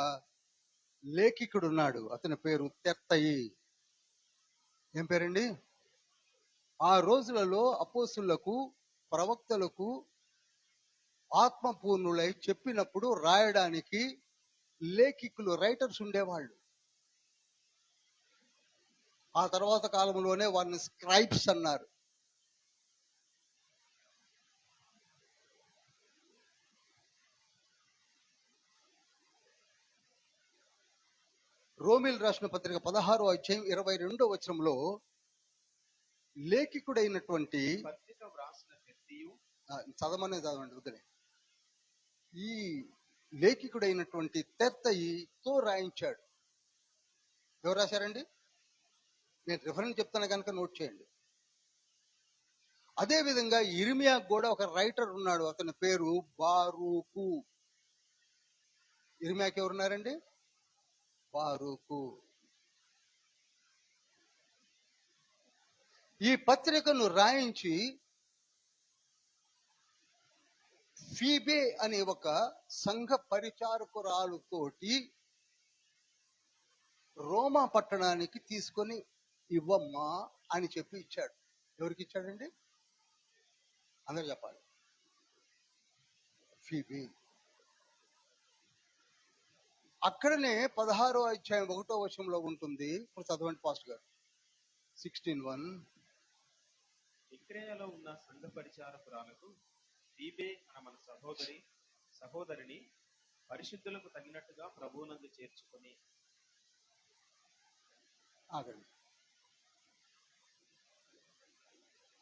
లేఖికుడు ఉన్నాడు. అతని పేరు తెర్తయి. ఏం పేరండి? ఆ రోజులలో అపోస్తులకు, ప్రవక్తలకు ఆత్మపూర్ణులై చెప్పినప్పుడు రాయడానికి లేఖికులు, రైటర్స్ ఉండేవాళ్ళు. ఆ తర్వాత కాలంలోనే వారిని స్క్రైబ్స్ అన్నారు. రోమిల్ రాసిన పత్రిక 16వ అధ్యాయం 22వ వచనంలో లేఖికుడైనటువంటి చదవండి వదిలే. ఈ లేఖికుడైనటువంటి తెర్తయితో రాయించాడు. ఎవరు రాశారండి? నేను రిఫరెన్స్ చెప్తాను కనుక నోట్ చేయండి. అదే విధంగా ఇర్మియా కూడా ఒక రైటర్ ఉన్నాడు. అతని పేరు బారూకు. ఇర్మియాకి ఎవరున్నారండి? బారూకు. ఈ పత్రికను రాయించి ఫీబే అనే ఒక సంఘ పరిచారకురాలుతోటి రోమా పట్టణానికి తీసుకొని ఇవ్వమ్మా అని చెప్పి ఇచ్చాడు. ఎవరికి ఇచ్చాడండి? అందరు చెప్పాలి. ఫీబీ. అక్కడనే 16వ అధ్యాయం 1వ వచనంలో ఉంటుంది. ఇప్పుడు చదవండి పాస్టర్ గారు. 16:1. విక్రయాలో ఉన్న సంఘ పరిచారకురాలకు ఫీబే అన్న మన సహోదరిని పరిశుద్ధులకు తగినట్టుగా ప్రభువునందు చేర్చుకొని. ఆగండి.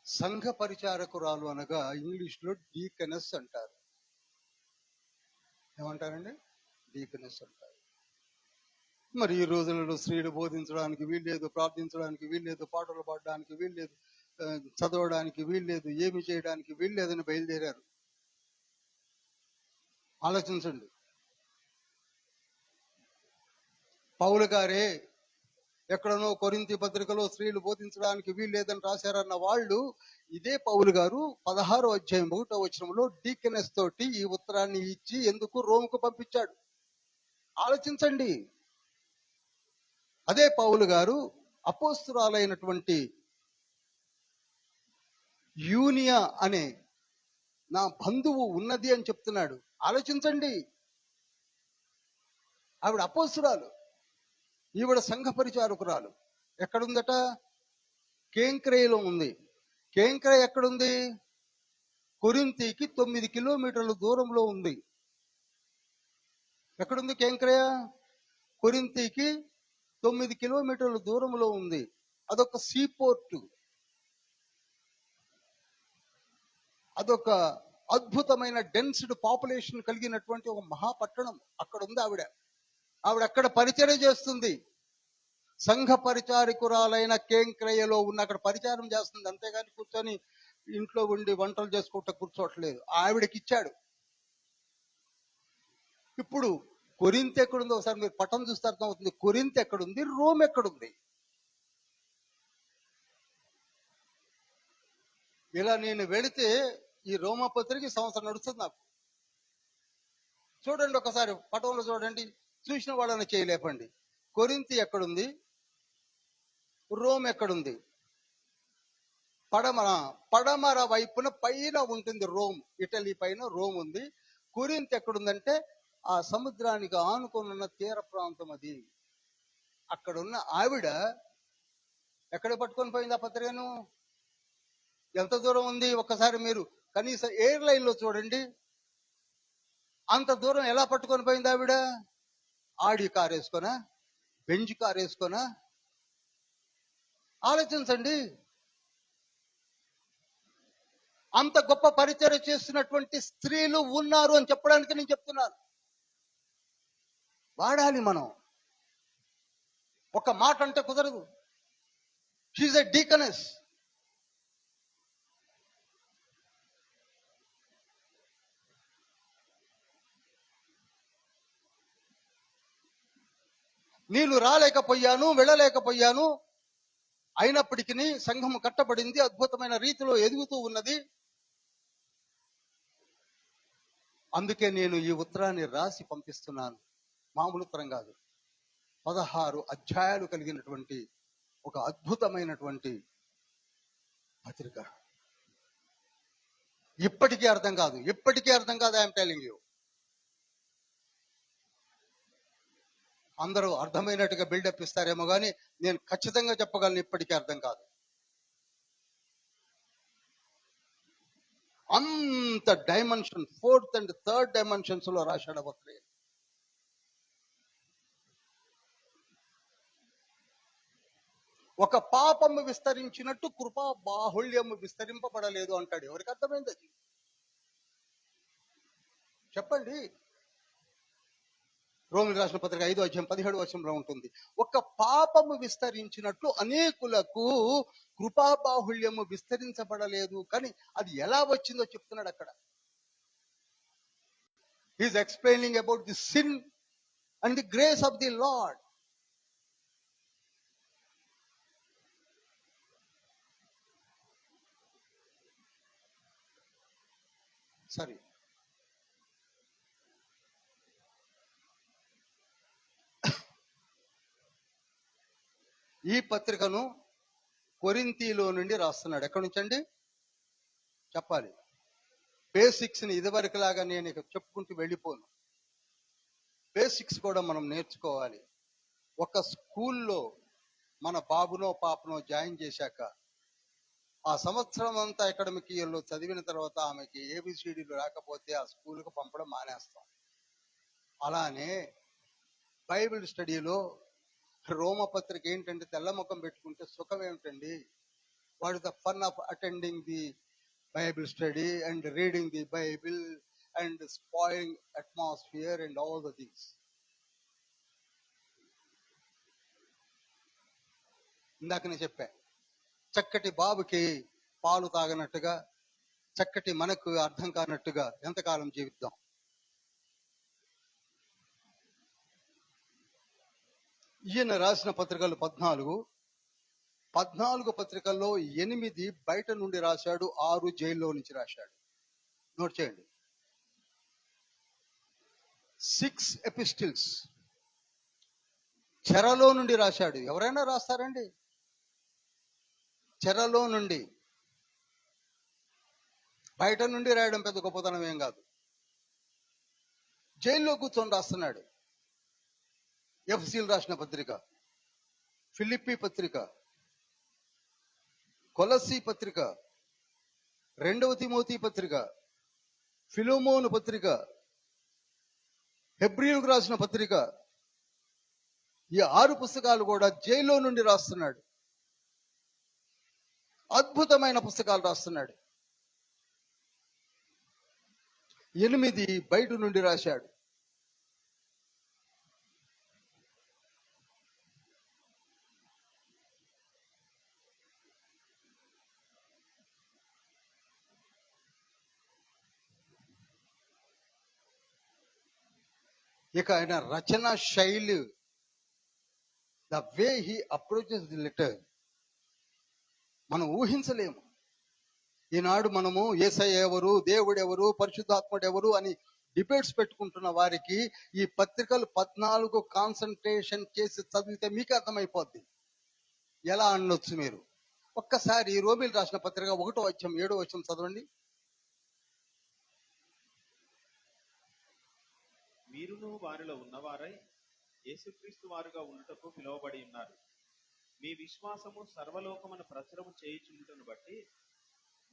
సంఘ పరిచారకురాలు అనగా ఇంగ్లీష్లో డీకనెస్ అంటారు. ఏమంటారండి? డీకనెస్ అంటారు. మరి ఈ రోజులలో స్త్రీలు బోధించడానికి వీల్లేదు, ప్రార్థించడానికి వీల్లేదు, పాటలు పాడడానికి వీల్లేదు, చదవడానికి వీల్లేదు, ఏమి చేయడానికి వీల్లేదని బయలుదేరారు. ఆలోచించండి. పౌలు గారే ఎక్కడనో కొరింథీ పత్రికలో స్త్రీలు బోధించడానికి వీల్లేదని రాశారన్న వాళ్ళు ఇదే పౌలు గారు 16వ అధ్యాయం 1వ వచనంలో డీకనెస్ తోటి ఈ ఉత్తరాన్ని ఇచ్చి ఎందుకు రోముకు పంపించాడు. ఆలోచించండి. అదే పౌలు గారు అపోస్తురాలైనటువంటి యూనియా అనే నా బంధువు ఉన్నది అని చెప్తున్నాడు. ఆలోచించండి. ఆవిడ అపోస్తురాలు, ఈవిడ సంఘ పరిచారకురాలు. ఎక్కడుందట? కేంక్రేయలో ఉంది. కేంక్రేయ ఎక్కడుంది? కొరింథీకి 9 కిలోమీటర్ల దూరంలో ఉంది. ఎక్కడుంది కేంక్రేయ? కొరింథీకి 9 కిలోమీటర్ల దూరంలో ఉంది. అదొక సీపోర్టు, అదొక అద్భుతమైన డెన్స్డ్ పాపులేషన్ కలిగినటువంటి ఒక మహాపట్టణం. అక్కడ ఉంది ఆవిడ. అక్కడ పరిచర్య చేస్తుంది. సంఘ పరిచారకురాలైన కేంక్రేయలో ఉన్న అక్కడ పరిచారం చేస్తుంది. అంతేగాని కూర్చొని ఇంట్లో ఉండి వంటలు చేసుకుంటూ కూర్చోట్లేదు. ఆవిడకి ఇచ్చాడు. ఇప్పుడు కొరింథీ ఎక్కడుంది? ఒకసారి మీరు పట్టణం చూస్తే అర్థం అవుతుంది. కొరింథీ ఎక్కడుంది? రోమ్ ఎక్కడుంది? ఇలా నేను వెళితే ఈ రోమా పత్రిక సంవత్సరం నడుస్తుంది నాకు. చూడండి, ఒకసారి పటంలో చూడండి. చూసిన వాళ్ళని చేయలేపండి. కొరింథీ ఎక్కడుంది? రోమ్ ఎక్కడుంది? పడమర వైపున పైన ఉంటుంది రోమ్. ఇటలీ పైన రోమ్ ఉంది. కొరింథీ ఎక్కడుందంటే ఆ సముద్రానికి ఆనుకున్న తీర ప్రాంతం అది. అక్కడున్న ఆవిడ ఎక్కడ పట్టుకొని పోయింది ఆ పత్రికను? ఎంత దూరం ఉంది? ఒక్కసారి మీరు కనీసం ఎయిర్లైన్ లో చూడండి. అంత దూరం ఎలా పట్టుకొని పోయింది ఆవిడ? ఆడి కారు వేసుకొనా? బెంజ్ కారు వేసుకొనా? ఆలోచించండి. అంత గొప్ప పరిచర్య చేస్తున్నటువంటి స్త్రీలు ఉన్నారు అని చెప్పడానికి నేను చెప్తున్నాను. వాడాలి మనం. ఒక మాట అంటే కుదరదు. She's a deaconess. నీళ్లు రాలేకపోయాను, వెళ్ళలేకపోయాను, అయినప్పటికీ సంఘం కట్టబడింది, అద్భుతమైన రీతిలో ఎదుగుతూ ఉన్నది. అందుకే నేను ఈ ఉత్తరాన్ని రాసి పంపిస్తున్నాను. మామూలు ఉత్తరం కాదు. 16 అధ్యాయాలు కలిగినటువంటి ఒక అద్భుతమైనటువంటి పత్రిక. ఇప్పటికీ అర్థం కాదు. I'm telling you. అందరూ అర్థమైనట్టుగా బిల్డప్ ఇస్తారేమో కానీ నేను ఖచ్చితంగా చెప్పగలను, ఇప్పటికీ అర్థం కాదు. అంత dimension, 4th and 3rd dimensions లో రాశాడు పత్రిక. ఒక పాపము విస్తరించినట్టు కృపా బాహుళ్యము విస్తరింపబడలేదు అంటాడు. ఎవరికి అర్థమైంది అది? చెప్పండి. రోమిలకు రాసిన పత్రిక 5వ అధ్యాయం 17వ వచనంలో ఉంటుంది. ఒక పాపము విస్తరించినట్లు అనేకులకు కృపా బాహుళ్యము విస్తరించబడలేదు. కానీ అది ఎలా వచ్చిందో చెప్తున్నాడు అక్కడ. He's explaining about the sin and the grace of the Lord. సరే, ఈ పత్రికను కొరింథీలో నుండి రాస్తున్నాడు. ఎక్కడి నుంచి అండి చెప్పాలి? బేసిక్స్ ని ఇదివరకు లాగా నేను ఇక చెప్పుకుంటూ వెళ్ళిపోను. బేసిక్స్ కూడా మనం నేర్చుకోవాలి. ఒక స్కూల్లో మన బాబునో పాపనో జాయిన్ చేశాక ఆ సంవత్సరం అంతా అకాడమిక్ ఇయర్లో చదివిన తర్వాత ఆమెకి ఏబిసిడీలు రాకపోతే ఆ స్కూల్కి పంపడం మానేస్తాం. అలానే బైబిల్ స్టడీలో రోమపత్రిక ఏంటంటే తెల్ల ముఖం పెట్టుకుంటే సుఖం ఏమిటండి? What is the fun of attending the Bible study and reading the Bible and spoiling atmosphere and all the things. ఇందాక నేను చెప్పా, చక్కటి బాబుకి పాలు తాగనట్టుగా, చక్కటి మనకు అర్థం కానట్టుగా ఎంతకాలం జీవిద్దాం? ఈయన రాసిన పత్రికలు 14 పత్రికల్లో 8 బయట నుండి రాశాడు, 6 జైల్లో నుంచి రాశాడు. నోట్ చేయండి. 6 ఎపిస్టిల్స్ చెరలో నుండి రాశాడు. ఎవరైనా రాస్తారండి? చెరలో నుండి. బయట నుండి రాయడం పెద్ద గొప్పతనం ఏం కాదు. జైల్లో కూర్చొని రాస్తున్నాడు. ఎఫ్సీలు రాసిన పత్రిక, ఫిలిప్పీ పత్రిక, కొలస్సీ పత్రిక, 2వ తిమోతి పత్రిక, ఫిలోమోను పత్రిక, హెబ్రీయులకు రాసిన పత్రిక, ఈ 6 పుస్తకాలు కూడా జైల్లో నుండి రాస్తున్నాడు. అద్భుతమైన పుస్తకాలు రాస్తున్నాడు. 8 బయట నుండి రాశాడు. ఇక ఆయన రచన శైలి, the way he approaches the letter, మనం ఊహించలేము. ఈనాడు మనము యేసయ్య ఎవరు, దేవుడు ఎవరు, పరిశుద్ధాత్ముడు ఎవరు అని డిబేట్స్ పెట్టుకుంటున్న వారికి ఈ పత్రికలు 14 కాన్సన్ట్రేషన్ చేసి చదివితే మీకు అర్థమైపోద్ది. ఎలా అనొచ్చు మీరు? ఒక్కసారి రోమిలు రాసిన పత్రిక 1వ అధ్యాయం 7వ వచనం చదవండి. మీరును వారిలో ఉన్నవారై యేసుక్రీస్తు వారుగా ఉండుటకు పిలువబడి ఉన్నారు. మీ విశ్వాసము సర్వలోకమును ప్రచురము చేయుచుండుటను బట్టి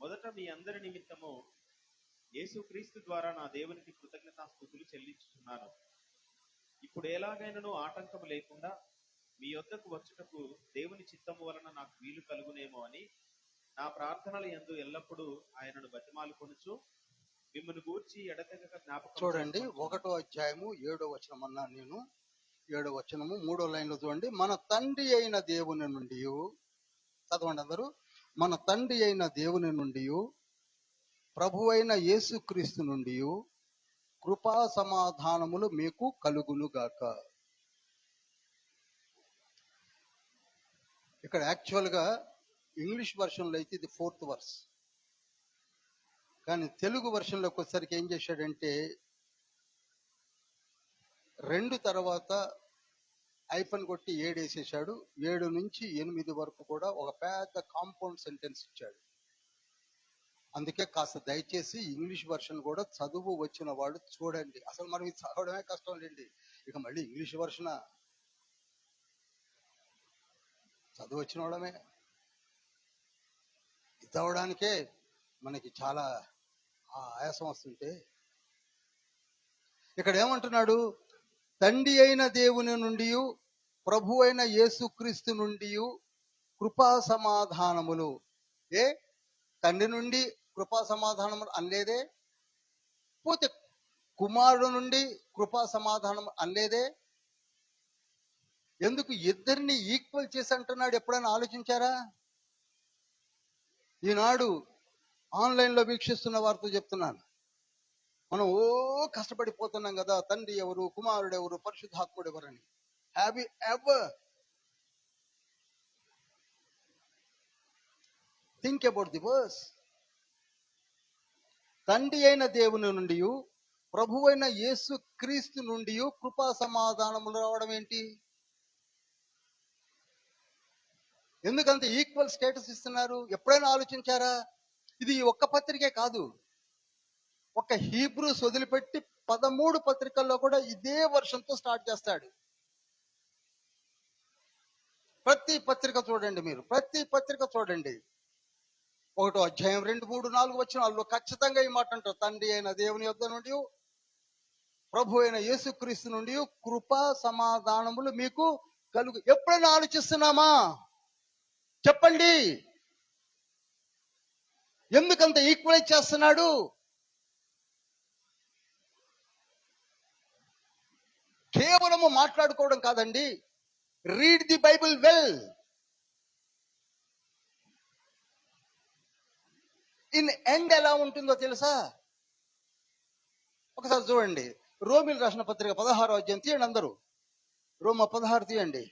మొదట మీ అందరి నిమిత్తము యేసుక్రీస్తు ద్వారా నా దేవునికి కృతజ్ఞతాస్తుతులు చెల్లించుచున్నాను. ఇప్పుడు ఎలాగైనను ఆటంకము లేకుండా మీ యొద్దకు వచ్చుటకు దేవుని చిత్తము వలన నాకు వీలు కలుగునేమో అని నా ప్రార్థనల యందు ఎల్లప్పుడూ ఆయనను బతిమాలుకొనుచు మిమ్మల్ని గూర్చి ఎడతెగక జ్ఞాపకం చూడండి, 1వ అధ్యాయము 7వ వచనం అన్నాను నేను. 7వ వచనము 3వ లైన్లో చూడండి. మన తండ్రి అయిన దేవుని నుండి, చదవండి అందరూ, మన తండ్రి అయిన దేవుని నుండి, ప్రభువైన యేసుక్రీస్తు నుండి కృపా సమాధానములు మీకు కలుగునుగాక. ఇక్కడ యాక్చువల్గా ఇంగ్లీష్ వర్షన్లో అయితే ఇది 4th వర్స్, కానీ తెలుగు వర్షన్లోకి వచ్చేసరికి ఏం చేశాడంటే 2 తర్వాత ఐపన్ కొట్టి 7 వేసేసాడు. 7 నుంచి 8 వరకు కూడా ఒక పెద్ద కాంపౌండ్ సెంటెన్స్ ఇచ్చాడు. అందుకే కాస్త దయచేసి ఇంగ్లీష్ వర్షన్ కూడా చదువు వచ్చిన వాడు చూడండి. అసలు మనం ఇది చదవడమే కష్టం లేండి, ఇక మళ్ళీ ఇంగ్లీష్ వర్షన్ చదువు వచ్చిన వాళ్ళమే. ఇది చదవడానికే మనకి చాలా ఆయాసం వస్తుంటే, ఇక్కడ ఏమంటున్నాడు? తండ్రి అయిన దేవుని నుండి, ప్రభు అయిన యేసుక్రీస్తు నుండి కృపా సమాధానములు. తండ్రి నుండి కృపా సమాధానములు అనలేదే? పోతే కుమారుడు నుండి కృపా సమాధానం అనలేదే? ఎందుకు ఇద్దరిని ఈక్వల్ చేసి అంటున్నాడు? ఎప్పుడైనా ఆలోచించారా? ఈనాడు ఆన్లైన్లో వీక్షిస్తున్న వారితో చెప్తున్నాను, మనం కష్టపడిపోతున్నాం కదా, తండ్రి ఎవరు, కుమారుడు ఎవరు, పరిశుద్ధాత్ముడు ఎవరని. Have you ever think about the verse? తండ్రి అయిన దేవుని నుండి, ప్రభు అయిన యేసు క్రీస్తు నుండి కృపా సమాధానములు రావడం ఏంటి? ఎందుకంత ఈక్వల్ స్టేటస్ ఇస్తున్నారు? ఎప్పుడైనా ఆలోచించారా? ఇది ఒక్క పత్రికే కాదు, ఒక హీబ్రూస్ వదిలిపెట్టి 13 పత్రికల్లో కూడా ఇదే వర్షంతో స్టార్ట్ చేస్తాడు. ప్రతి పత్రిక చూడండి, మీరు ప్రతి పత్రిక చూడండి. 1వ అధ్యాయం 2, 3, 4 వచనాల్లో ఖచ్చితంగా ఈ మాట అంటారు. తండ్రి అయిన దేవుని యొద్ద నుండి, ప్రభు అయిన యేసుక్రీస్తు నుండి కృపా సమాధానములు మీకు కలుగు. ఎప్పుడైనా ఆలోచిస్తున్నామా? చెప్పండి, ఎందుకంత ఈక్వలైజ్ చేస్తున్నాడు? కేవలము మాట్లాడుకోవడం కాదండి. Read the Bible well. In end ఎలా ఉంటుందో తెలుసా? ఒకసారి చూడండి, రోమిల్ రాసిన పత్రిక 16వ అధ్యాయం తీయండి అందరూ. రోమ 16 తీయండి.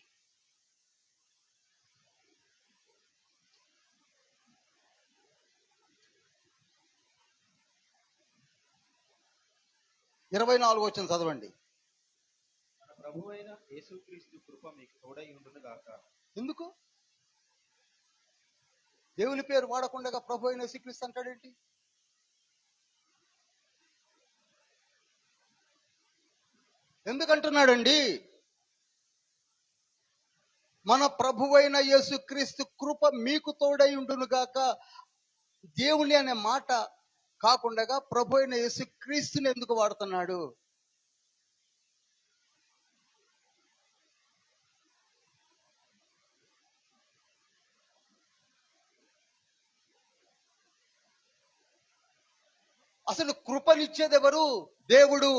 ఇరవై 24 వచ్చిన చదవండి. మన ప్రభు అయిన యేసుక్రీస్తు కృప మీకు తోడై ఉండును గాక. ఎందుకు దేవుని పేరు వాడకుండా ప్రభు అయిన యేసుక్రీస్తు అంటాడేంటి? ఎందుకంటున్నాడండి? మన ప్రభువైన యేసుక్రీస్తు కృప మీకు తోడై ఉండును గాక. దేవుని అనే మాట కాకుండా ప్రభు అయిన యేసుక్రీస్తుని ఎందుకు వాడుతున్నాడు? అసలు కృపనిచ్చేది ఎవరు? దేవుడు.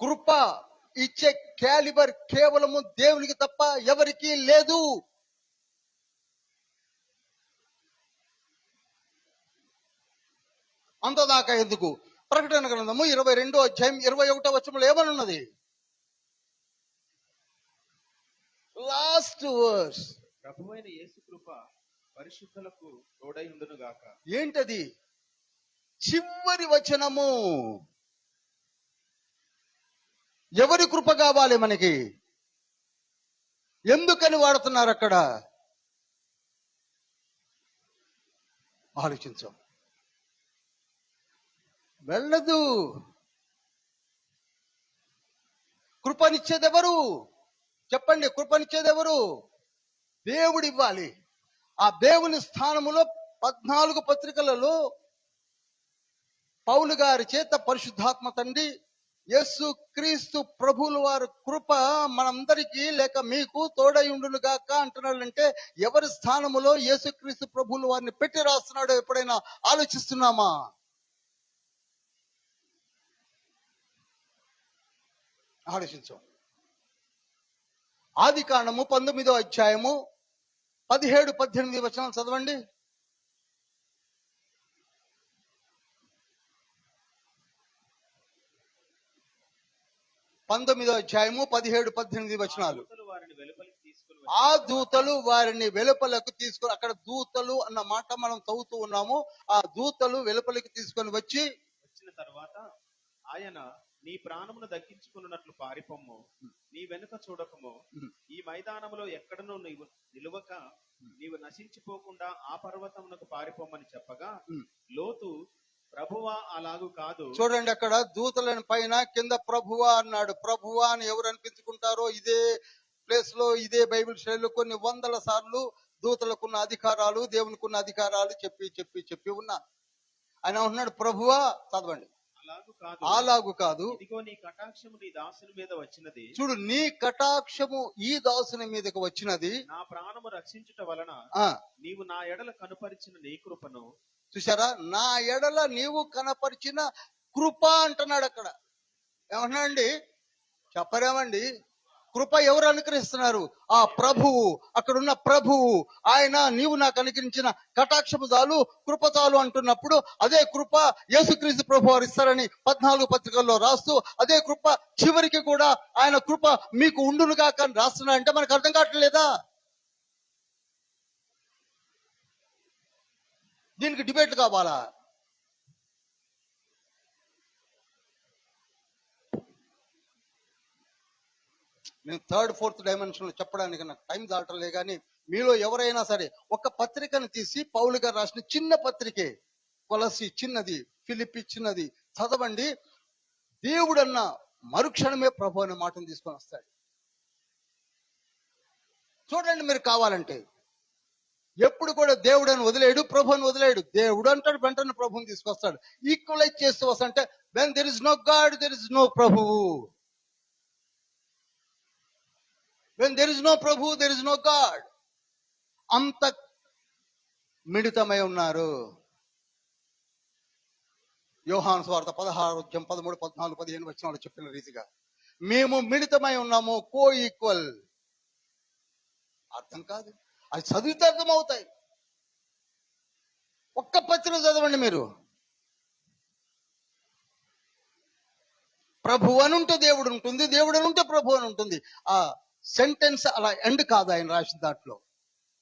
కృప ఇచ్చే క్యాలిబర్ కేవలము దేవునికి తప్ప ఎవరికీ లేదు. అంతదాకా ఎందుకు? ప్రకటన గ్రంథము 22వ అధ్యాయం 21వ వచనంలో ఏమనున్నది? Last verse. ప్రభువైన యేసు కృప పరిశుద్ధులకు తోడై ఉండును గాక. ఏంటది? చివరి వచనము. ఎవరి కృప కావాలి మనకి? ఎందుకని వాడుతున్నారు అక్కడ? ఆలోచించాం. వెళ్ళదు. కృపనిచ్చేది ఎవరు? చెప్పండి, కృపనిచ్చేది ఎవరు? దేవుడు ఇవ్వాలి. ఆ దేవుని స్థానములో 14 పత్రికలలో పౌలు గారి చేత పరిశుద్ధాత్మ తండ్రి యేసు క్రీస్తు ప్రభువుల వారి కృప మనందరికీ లేక మీకు తోడై ఉండును గాక అంటున్నాడంటే ఎవరి స్థానములో యేసుక్రీస్తు ప్రభువుల వారిని పెట్టి రాస్తున్నాడో ఎప్పుడైనా ఆలోచిస్తున్నామా? ఆలోచించాం. ఆదికాండము 19వ అధ్యాయము 17, 18 వచనాలు చదవండి. 19వ అధ్యాయము 17, 18 వచనాలు. ఆ దూతలు వారిని వెలుపలకు తీసుకొని, అక్కడ దూతలు అన్న మాట మనం చదువుతూ ఉన్నాము. ఆ దూతలు వెలుపలికి తీసుకొని వచ్చిన తర్వాత ఆయన నీ ప్రాణమును దక్కించుకున్నట్లు పారిపోము, నీ వెనుక చూడకము, ఈ మైదానములో ఎక్కడనూ నీవు నిలువక నీవు నశించిపోకుండా ఆ పర్వతమునకు పారిపోమని చెప్పగా, లోతు ప్రభువా అలాగూ కాదు. చూడండి, అక్కడ దూతలని పైన కింద ప్రభువా అన్నాడు. ప్రభువా అని ఎవరు అనిపించుకుంటారో ఇదే ప్లేస్ లో ఇదే బైబిల్ శైలిలో కొన్ని వందల సార్లు దూతలకున్న అధికారాలు, దేవునికున్న అధికారాలు చెప్పి చెప్పి చెప్పి ఉన్నా. ఆయన ఉన్నాడు, ప్రభువా చదవండి. అలాగు కాదు. ఇదిగో నీ కటాక్షము నీ దాసుని మీద వచ్చినది. చూడు, నీ కటాక్షము ఈ దాసుని మీదకి వచ్చినది. నా ప్రాణము రక్షించుట వలన నీవు నా ఎడల కనుపరిచిన నీ కృపను చూసారా? నా ఎడల నీవు కనపరిచిన కృప అంటున్నాడు. అక్కడ ఏమన్నాడండి? చెప్పరేమండి? కృప ఎవరు అనుకరిస్తున్నారు? ఆ ప్రభువు. అక్కడున్న ప్రభువు ఆయన నీవు నాకు అనుకరించిన కటాక్షము చాలు, కృప చాలు అంటున్నప్పుడు అదే కృప యేసుక్రీస్తు ప్రభు వారు ఇస్తారని 14 పత్రికల్లో రాస్తూ అదే కృప చివరికి కూడా ఆయన కృప మీకు ఉండునుగా కానీ రాస్తున్నా అంటే మనకు అర్థం కావట్లేదా? దీనికి డిబేట్ కావాలా? నేను 3rd, 4th డైమెన్షన్ లో చెప్పడానికి నాకు టైం దాటలే. కానీ మీలో ఎవరైనా సరే ఒక పత్రికను తీసి, పౌలు గారు రాసిన చిన్న పత్రికే, కొలసి చిన్నది, ఫిలిప్పి చిన్నది. చదవండి. దేవుడన్న మరుక్షణమే ప్రభు అనే మాటను తీసుకొని వస్తాడు. చూడండి మీరు కావాలంటే. ఎప్పుడు కూడా దేవుడని వదిలేడు, ప్రభుని వదిలేడు. దేవుడు అంటాడు, వెంటనే ప్రభుని తీసుకొస్తాడు. ఈక్వలైజ్ చేస్తూ వస్తుంటే when there is no God there is no ప్రభువు. When there is no Prabhu there is no God. అంత మిళితమై ఉన్నారు. యోహాను సువార్త 16:13, 14, 15 వచనాలు చెప్పిన రీతిగా మేము మిళితమై ఉన్నాము. కో ఈక్వల్. అర్థం కాదు, అది చదివితే అర్థం అవుతాయి. ఒక్క పత్రిక చదవండి మీరు. ప్రభు అని ఉంటే దేవుడు ఉంటుంది, దేవుడు అని ఉంటే ప్రభు అని ఉంటుంది. ఆ సెంటెన్స్ అలా ఎండ్ కాదు ఆయన రాసిన దాంట్లో.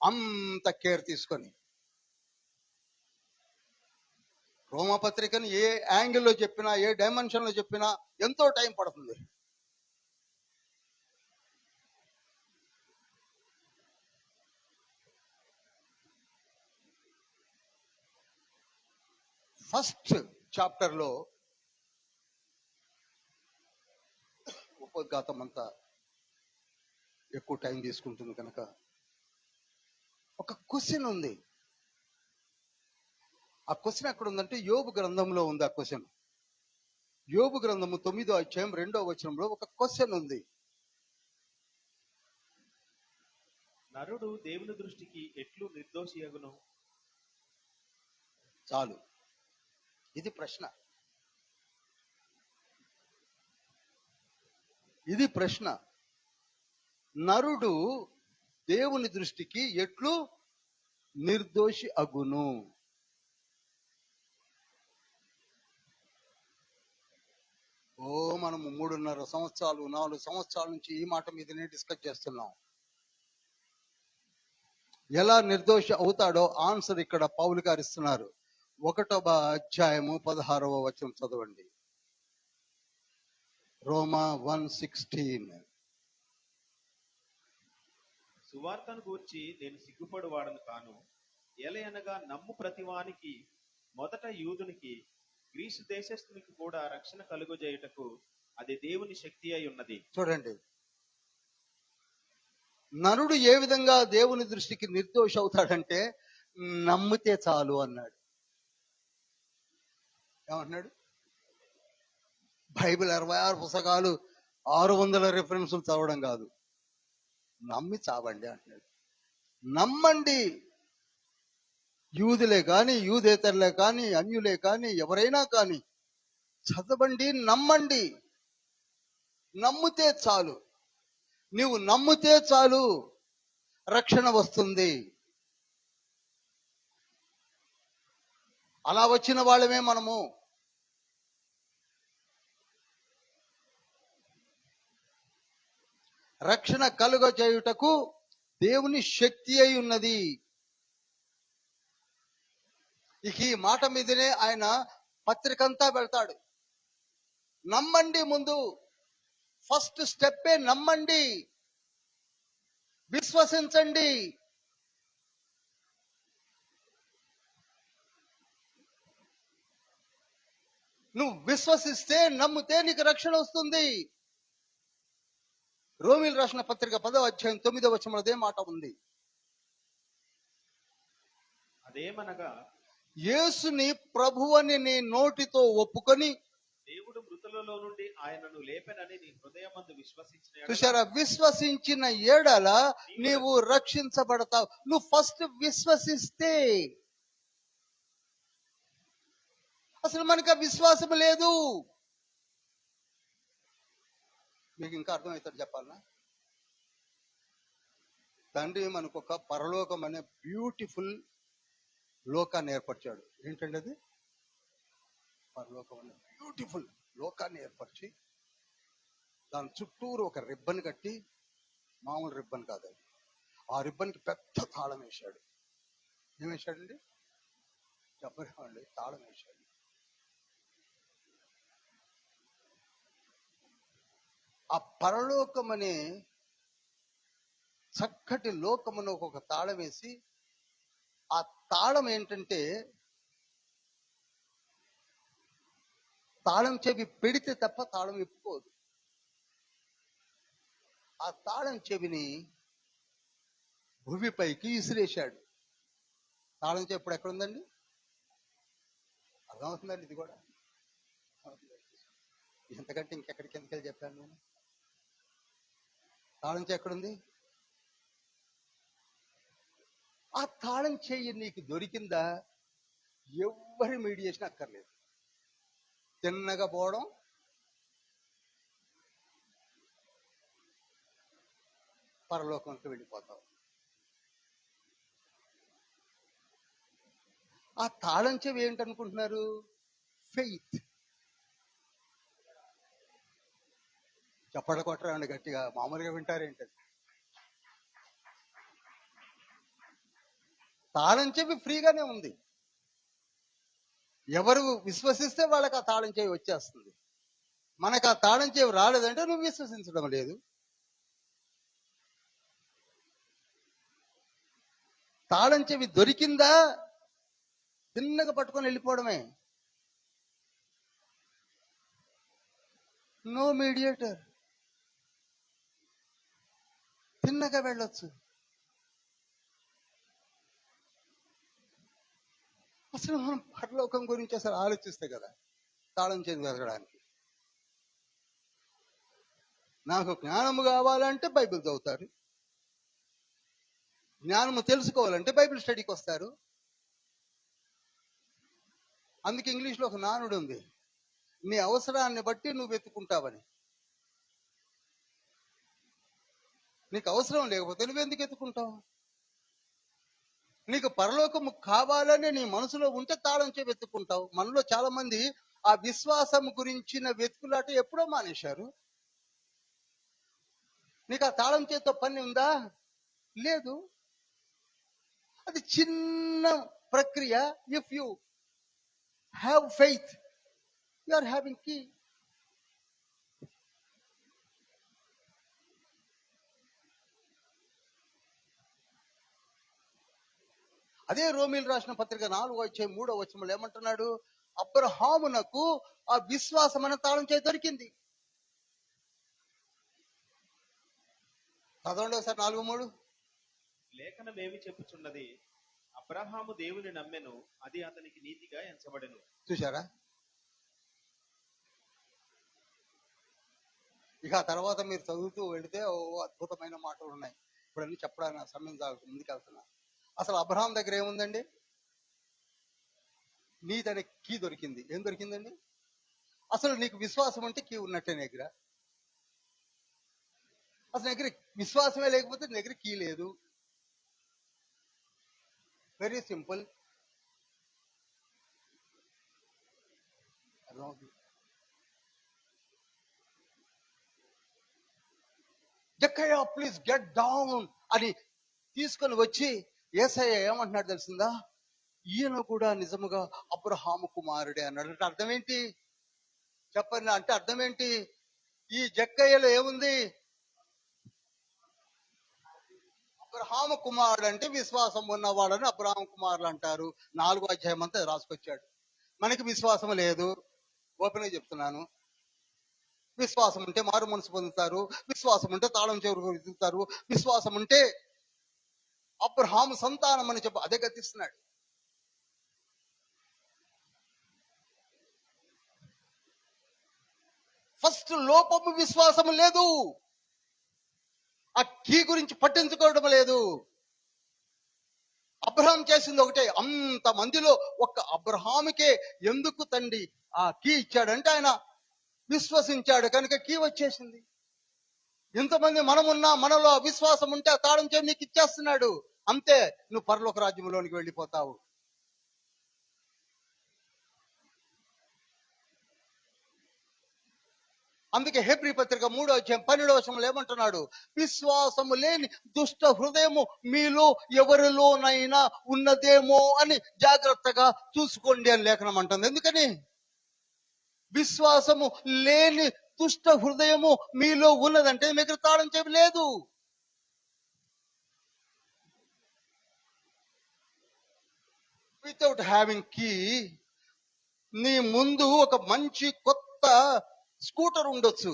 అంత కేర్ తీసుకొని రోమపత్రికను ఏ యాంగిల్లో చెప్పినా, ఏ డైమెన్షన్లో చెప్పినా ఎంతో టైం పడుతుంది. ఫస్ట్ చాప్టర్లో ఉపోద్ఘాతం అంతా ఎక్కువ టైం తీసుకుంటుంది కనుక ఒక క్వశ్చన్ ఉంది. ఆ క్వశ్చన్ ఎక్కడ ఉందంటే యోబు గ్రంథంలో ఉంది. ఆ క్వశ్చన్ యోబు గ్రంథము 9వ అధ్యాయం 2వ వచనంలో ఒక క్వశ్చన్ ఉంది. నరుడు దేవుని దృష్టికి ఎట్లు నిర్దోషియగును? చాలు, ఇది ప్రశ్న. ఇది ప్రశ్న. నరుడు దేవుని దృష్టికి ఎట్లు నిర్దోషి అగును? మనము 3.5 సంవత్సరాలు 4 సంవత్సరాల నుంచి ఈ మాట మీదనే డిస్కస్ చేస్తున్నాం. ఎలా నిర్దోషి అవుతాడో ఆన్సర్ ఇక్కడ పౌలు గారు ఇస్తున్నారు. 1వ అధ్యాయము 16వ వచనం చదవండి. రోమా 1:16. సువార్తను గూర్చి నేను సిగ్గుపడువాడను కాను. ఎలయనగా నమ్ము ప్రతివానికి, మొదట యూదునికి, గ్రీసు దేశస్థునికి కూడా రక్షణ కలుగజేయుటకు అది దేవుని శక్తి అయి ఉన్నది. చూడండి, నరుడు ఏ విధంగా దేవుని దృష్టికి నిర్దోషి అవుతాడంటే నమ్మితే చాలు అన్నాడు. ఏమన్నాడు? బైబిల్ 26 పుస్తకాలు 600 రిఫరెన్సులు చదవడం కాదు, నమ్మి చావండి అంటున్నాడు. నమ్మండి. యూదులే కానీ, యూదేతరులే కానీ, అన్యులే కానీ, ఎవరైనా కానీ చదవండి, నమ్మండి. నమ్మితే చాలు. నీవు నమ్మితే చాలు, రక్షణ వస్తుంది. అలా వచ్చిన వాళ్ళమే మనము. రక్షణ కలుగజేయుటకు దేవుని శక్తి అయి ఉన్నది. ఇక ఈ మాట మీదనే ఆయన పత్రికంతా వెళ్తాడు. నమ్మండి. ముందు ఫస్ట్ స్టెప్పే నమ్మండి, విశ్వసించండి. నువ్వు విశ్వసిస్తే, నమ్మితే నీకు రక్షణ వస్తుంది. రోమీయులు రాసిన పత్రిక 10వ అధ్యాయం 9వ వచనంలో అదే మాట ఉంది. అదేమనగా, యేసుని ప్రభువని నీ నోటితో ఒప్పుకొని దేవుడు మృతులలో నుండి ఆయనను లేపెనని నీ హృదయమందు విశ్వసించిన, చూసారా, విశ్వసించిన ఎడల నీవు రక్షించబడతావు. నువ్వు ఫస్ట్ విశ్వసిస్తే. అసలు మనకు విశ్వాసం లేదు. మీకు ఇంకా అర్థమవుతాడు చెప్పాలనా? తండ్రి మనకు ఒక పరలోకం అనే బ్యూటిఫుల్ లోకాన్ని ఏర్పరిచాడు. ఏంటండి అది? పరలోకం అనే బ్యూటిఫుల్ లోకాన్ని ఏర్పరిచి దాని చుట్టూరు ఒక రిబ్బన్ కట్టి, మామూలు రిబ్బన్ కాదు అది, ఆ రిబ్బన్కి పెద్ద తాళం వేశాడు. ఏం వేశాడండి? చెప్పండి. తాళం వేశాడు. ఆ పరలోకం అనే చక్కటి లోకమును ఒక తాళం వేసి, ఆ తాళం ఏంటంటే తాళం చెవి పెడితే తప్ప తాళం విప్పుకోదు. ఆ తాళం చెవిని భూమిపైకి విసిరేశాడు. తాళం చెవి ఇప్పుడు ఎక్కడుందండి? అర్థమవుతుందండి ఇది కూడా? ఎంతకంటే ఇంకెక్కడికి ఎందుకెళ్ళి చెప్పాను నేను? తాళం చెవి ఎక్కడుంది? ఆ తాళం చెయ్యి నీకు దొరికిందా? ఎవ్వరి మీడియేషన్ అక్కర్లేదు. తిన్నగా పోవడం, పరలోకంకి వెళ్ళిపోతావు. ఆ తాళం చెవి ఏంటనుకుంటున్నారు? ఫెయిత్. చప్పట్లు కొట్టరండి గట్టిగా, మామూలుగా వింటారేంటది? తాళం చెవి ఫ్రీగానే ఉంది. ఎవరు విశ్వసిస్తే వాళ్ళకి ఆ తాళం చెవి వచ్చేస్తుంది. మనకు ఆ తాళం చెవి రాలేదంటే నువ్వు విశ్వసించడం లేదు. తాళం చెవి దొరికిందా తిన్నగా పట్టుకొని వెళ్ళిపోవడమే. నో మీడియేటర్, తిన్నగా వెళ్ళొచ్చు. అసలు మనం పరలోకం గురించి అసలు ఆలోచిస్తే కదా తాళం చెవి వెతకడానికి. నాకు జ్ఞానము కావాలంటే బైబిల్ చదువుతారు, జ్ఞానము తెలుసుకోవాలంటే బైబిల్ స్టడీకి వస్తారు. అందుకే ఇంగ్లీష్లో ఒక నానుడు ఉంది, నీ అవసరాన్ని బట్టి నువ్వు వెతుకుంటావని. నీకు అవసరం లేకపోతే నువ్వు ఎందుకు ఎత్తుకుంటావు? నీకు పరలోకము కావాలని నీ మనసులో ఉంటే తాళం చెవి వెతుక్కుంటావు. మనలో చాలా మంది ఆ విశ్వాసం గురించిన వెతుకులాట ఎప్పుడో మానేశారు. నీకు ఆ తాళం చేతితో పని ఉందా? లేదు. అది చిన్న ప్రక్రియ. If you have faith, you are having key. అదే రోమీలు రాసిన పత్రిక 4:3 ఏమంటున్నాడు? అబ్రహామునకు ఆ విశ్వాసం అనే తాళం చేతి దొరికింది. చదవండి ఒకసారి 4:3. లేఖనం ఏమి చెప్పుచున్నది? అబ్రహాము దేవుని నమ్మెను, అది అతనికి నీతిగా ఎంచబడెను. చూశారా? ఇక ఆ తర్వాత మీరు చదువుతూ వెళితే ఓ అద్భుతమైన మాటలు ఉన్నాయి. ఇప్పుడు అన్ని చెప్పడానికి సమయం ముందుకు వెళ్తున్నా. అసలు అబ్రహాం దగ్గర ఏముందండి? నీతి అనే కీ దొరికింది. ఏం దొరికిందండి? అసలు నీకు విశ్వాసం అంటే కీ ఉన్నట్టే నీ దగ్గర. అసలు దగ్గర విశ్వాసమే లేకపోతే నీ దగ్గర కీ లేదు. Very simple. Jakkayya please get down అని తీసుకొని వచ్చి యేసయ్య ఏమంటున్నాడు తెలిసిందా? ఈయన కూడా నిజముగా అబ్రహాము కుమారుడే అన్నాడు. అంటే అర్థం ఏంటి చెప్పండి? అంటే అర్థం ఏంటి? ఈ జక్కయ్యలో ఏముంది? అబ్రహాము కుమారుడు అంటే విశ్వాసం ఉన్నవాడని అబ్రహాం కుమారులు అంటారు. 4వ అధ్యాయం అంతా రాసుకొచ్చాడు. మనకి విశ్వాసం లేదు. ఓపెన్ గా చెప్తున్నాను. విశ్వాసం ఉంటే మారు మనసు పొందుతారు, విశ్వాసం ఉంటే తాళం చెవులు వెతుకుతారు, విశ్వాసం ఉంటే అబ్రహాము సంతానం అని చెప్పి అదే గతిస్తున్నాడు. ఫస్ట్ లోపము విశ్వాసము లేదు. ఆ కీ గురించి పట్టించుకోవడం లేదు. అబ్రహాం చేసింది ఒకటే. అంత మందిలో ఒక్క అబ్రహాముకే ఎందుకు తండ్రి ఆ కీ ఇచ్చాడంటే ఆయన విశ్వసించాడు కనుక కీ వచ్చేసింది. ఇంతమంది మనమున్నా మనలో విశ్వాసం ఉంటే ఆ తాళం చెవి నీకు ఇచ్చేస్తున్నాడు. అంతే, నువ్వు పరలోక రాజ్యంలోనికి వెళ్ళిపోతావు. అందుకే హెబ్రీ పత్రిక 3:12 ఏమంటున్నాడు? విశ్వాసము లేని దుష్ట హృదయము మీలో ఎవరిలోనైనా ఉన్నదేమో అని జాగ్రత్తగా చూసుకోండి అని లేఖనం అంటుంది. ఎందుకని? విశ్వాసము లేని దుష్ట హృదయము మీలో ఉన్నదంటే మీకు తాళం చెవి లేదు. వితౌట్ హ్యావింగ్ కీ నీ ముందు ఒక మంచి కొత్త స్కూటర్ ఉండొచ్చు,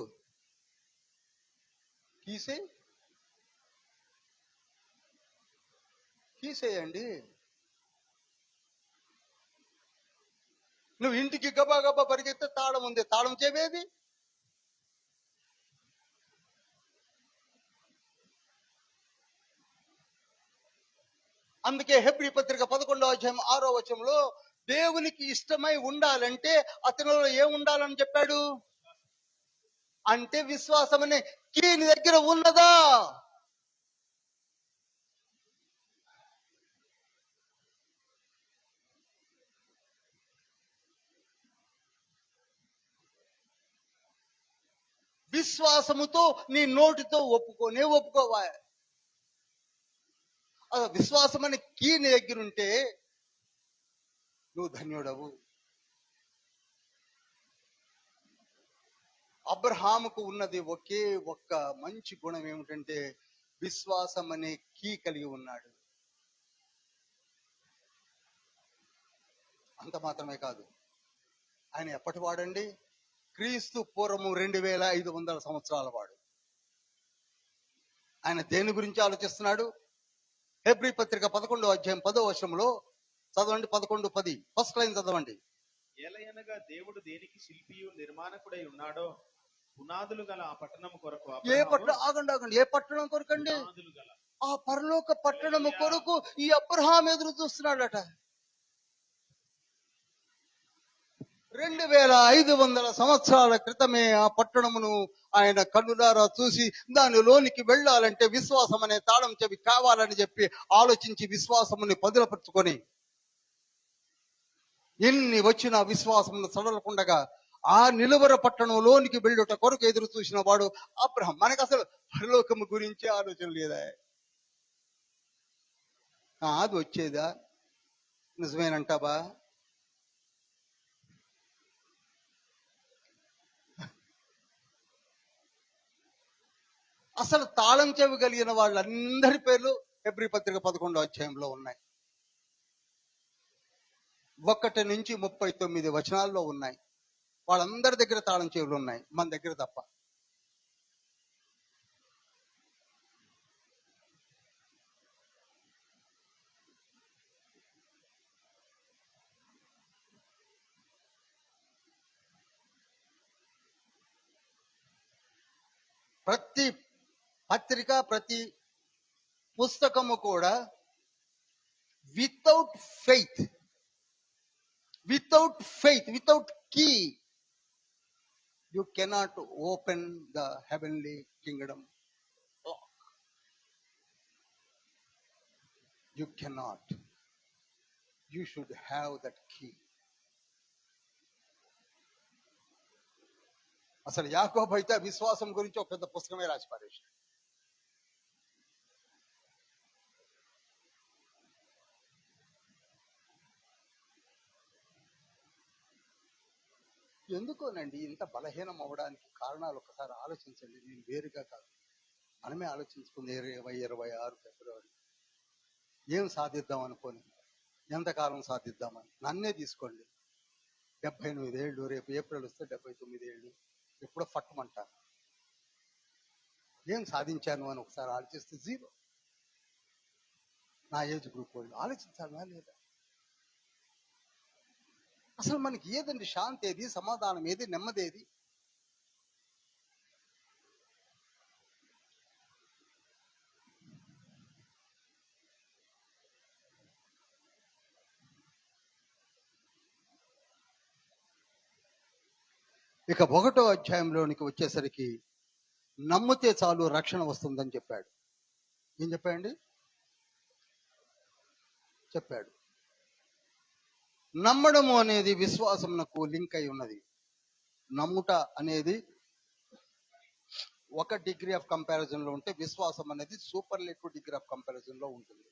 తీసేయండి. నువ్వు ఇంటికి గబా గబా పరిగెత్తే తాళం ఉంది, తాళం చెవేది. అందుకే హెబ్రీ పత్రిక 11వ అధ్యాయం 6వ వచనంలో దేవునికి ఇష్టమై ఉండాలంటే అతనిలో ఏం ఉండాలని చెప్పాడు అంటే విశ్వాసం అనే కీ నీ దగ్గర ఉన్నదా? విశ్వాసముతో నీ నోటితో ఒప్పుకోవా. విశ్వాసం అనే కీ నీ దగ్గర ఉంటే నువ్వు ధన్యుడవు. అబ్రహాముకు ఉన్నది ఒకే ఒక్క మంచి గుణం ఏమిటంటే విశ్వాసం అనే కీ కలిగి ఉన్నాడు. అంత మాత్రమే కాదు, ఆయన ఎప్పటి వాడండి? క్రీస్తు పూర్వము 2500 సంవత్సరాల వాడు. ఆయన దేని గురించి ఆలోచిస్తున్నాడు? హెబ్రీ పత్రిక 11వ అధ్యాయం 10వ వచనంలో చదవండి. 11:10 ఫస్ట్ లైన్ చదవండి. ఏలయనగా దేవుడు దేనికి శిల్పియు నిర్మాణకుడై ఉన్నాడో పునాదులు గల ఆ పట్టణం కొరకు. ఏ పట్టణం? ఆగండి. ఏ పట్టణం కొరకండి? ఆ పరలోక పట్టణము కొరకు ఈ అబ్రహాం ఎదురు చూస్తున్నాడట. 2500 సంవత్సరాల క్రితమే ఆ పట్టణమును ఆయన కన్నులారా చూసి దానిలోనికి వెళ్ళాలంటే విశ్వాసం అనే తాళం చెవి కావాలని చెప్పి ఆలోచించి విశ్వాసముని పదులపరుచుకొని ఎన్ని వచ్చిన విశ్వాసమును సడలకుండగా ఆ నిలువర పట్టణంలోనికి వెళ్ళుట కొరకు ఎదురు చూసిన వాడు అబ్రహాం. మనకు అసలు పరలోకము గురించే ఆలోచన లేదా? అది వచ్చేదా? నిజమేనంటావా? అసలు తాళం చెవి కలిగిన వాళ్ళందరి పేర్లు హెబ్రీ పత్రిక 11వ అధ్యాయంలో ఉన్నాయి. 1 నుంచి 39 వచనాల్లో ఉన్నాయి. వాళ్ళందరి దగ్గర తాళం చెవులు ఉన్నాయి, మన దగ్గర తప్ప. ప్రతి పత్రిక, ప్రతి పుస్తకము కూడా without faith, without key you cannot open the heavenly kingdom. You cannot. You should have that key. అసలు యాకోబు అయితే విశ్వాసం గురించి ఒక పెద్ద పుస్తకమే రాసి పారేశాడు. ఎందుకోనండి ఇంత బలహీనం అవ్వడానికి కారణాలు ఒకసారి ఆలోచించండి. నేను వేరుగా కాదు, మనమే ఆలోచించుకుంది. 2026 ఫిబ్రవరి ఏం సాధిద్దాం అనుకోని, ఎంతకాలం సాధిద్దామని. నన్నే తీసుకోండి, 78 ఏళ్ళు, రేపు ఏప్రిల్ వస్తే 79 ఏళ్ళు, ఎప్పుడో పట్టమంటాను. ఏం సాధించాను అని ఒకసారి ఆలోచిస్తే జీరో. నా ఏజ్ గ్రూప్ వాళ్ళు ఆలోచించాలా లేదా? అసలు మనకి ఏదండి శాంతి ఏది, సమాధానం ఏది, నెమ్మది ఏది? ఇక 1వ అధ్యాయంలోనికి వచ్చేసరికి నమ్మితే చాలు రక్షణ వస్తుందని చెప్పాడు. ఏం చెప్పాడండి? చెప్పాడు నమ్మడము అనేది విశ్వాసమునకు లింక్ అయి ఉన్నది. నమ్ముట అనేది ఒక డిగ్రీ ఆఫ్ కంపారిజన్ లో ఉంటే విశ్వాసం అనేది సూపర్లేటివ్ డిగ్రీ ఆఫ్ కంపారిజన్ లో ఉంటుంది.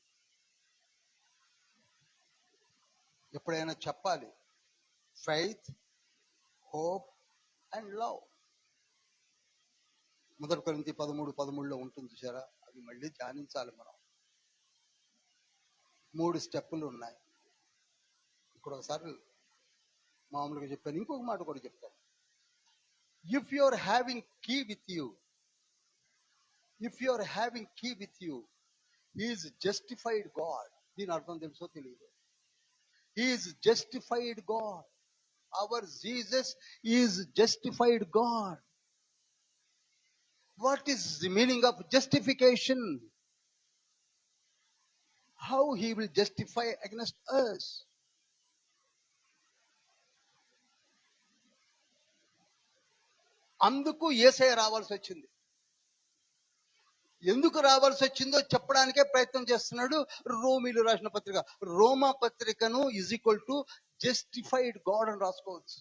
ఎప్పుడైనా చెప్పాలి ఫెయిత్, హోప్ అండ్ లవ్. 1 కొరింథీ 13:13లో ఉంటుంది చూసారా? అవి మళ్ళీ ధ్యానించాలి మనం. 3 స్టెప్పులు ఉన్నాయి. ఇప్పుడు ఒకసారి మామూలుగా చెప్పాను, ఇంకొక మాట కూడా చెప్తాను. If you are having key with you, if you are having key with you, he's justified God. దీని అర్థం తెలుసో తెలియదు. He's justified God. Our Jesus is justified God. What is the meaning of justification? How he will justify against us? అందుకు యేసయ్య రావాల్సి వచ్చింది. ఎందుకు రావాల్సి వచ్చిందో చెప్పడానికే ప్రయత్నం చేస్తున్నాడు. రోమీలు రాసిన పత్రిక, రోమా పత్రికను is equal to justified God అని రాసుకోవచ్చు.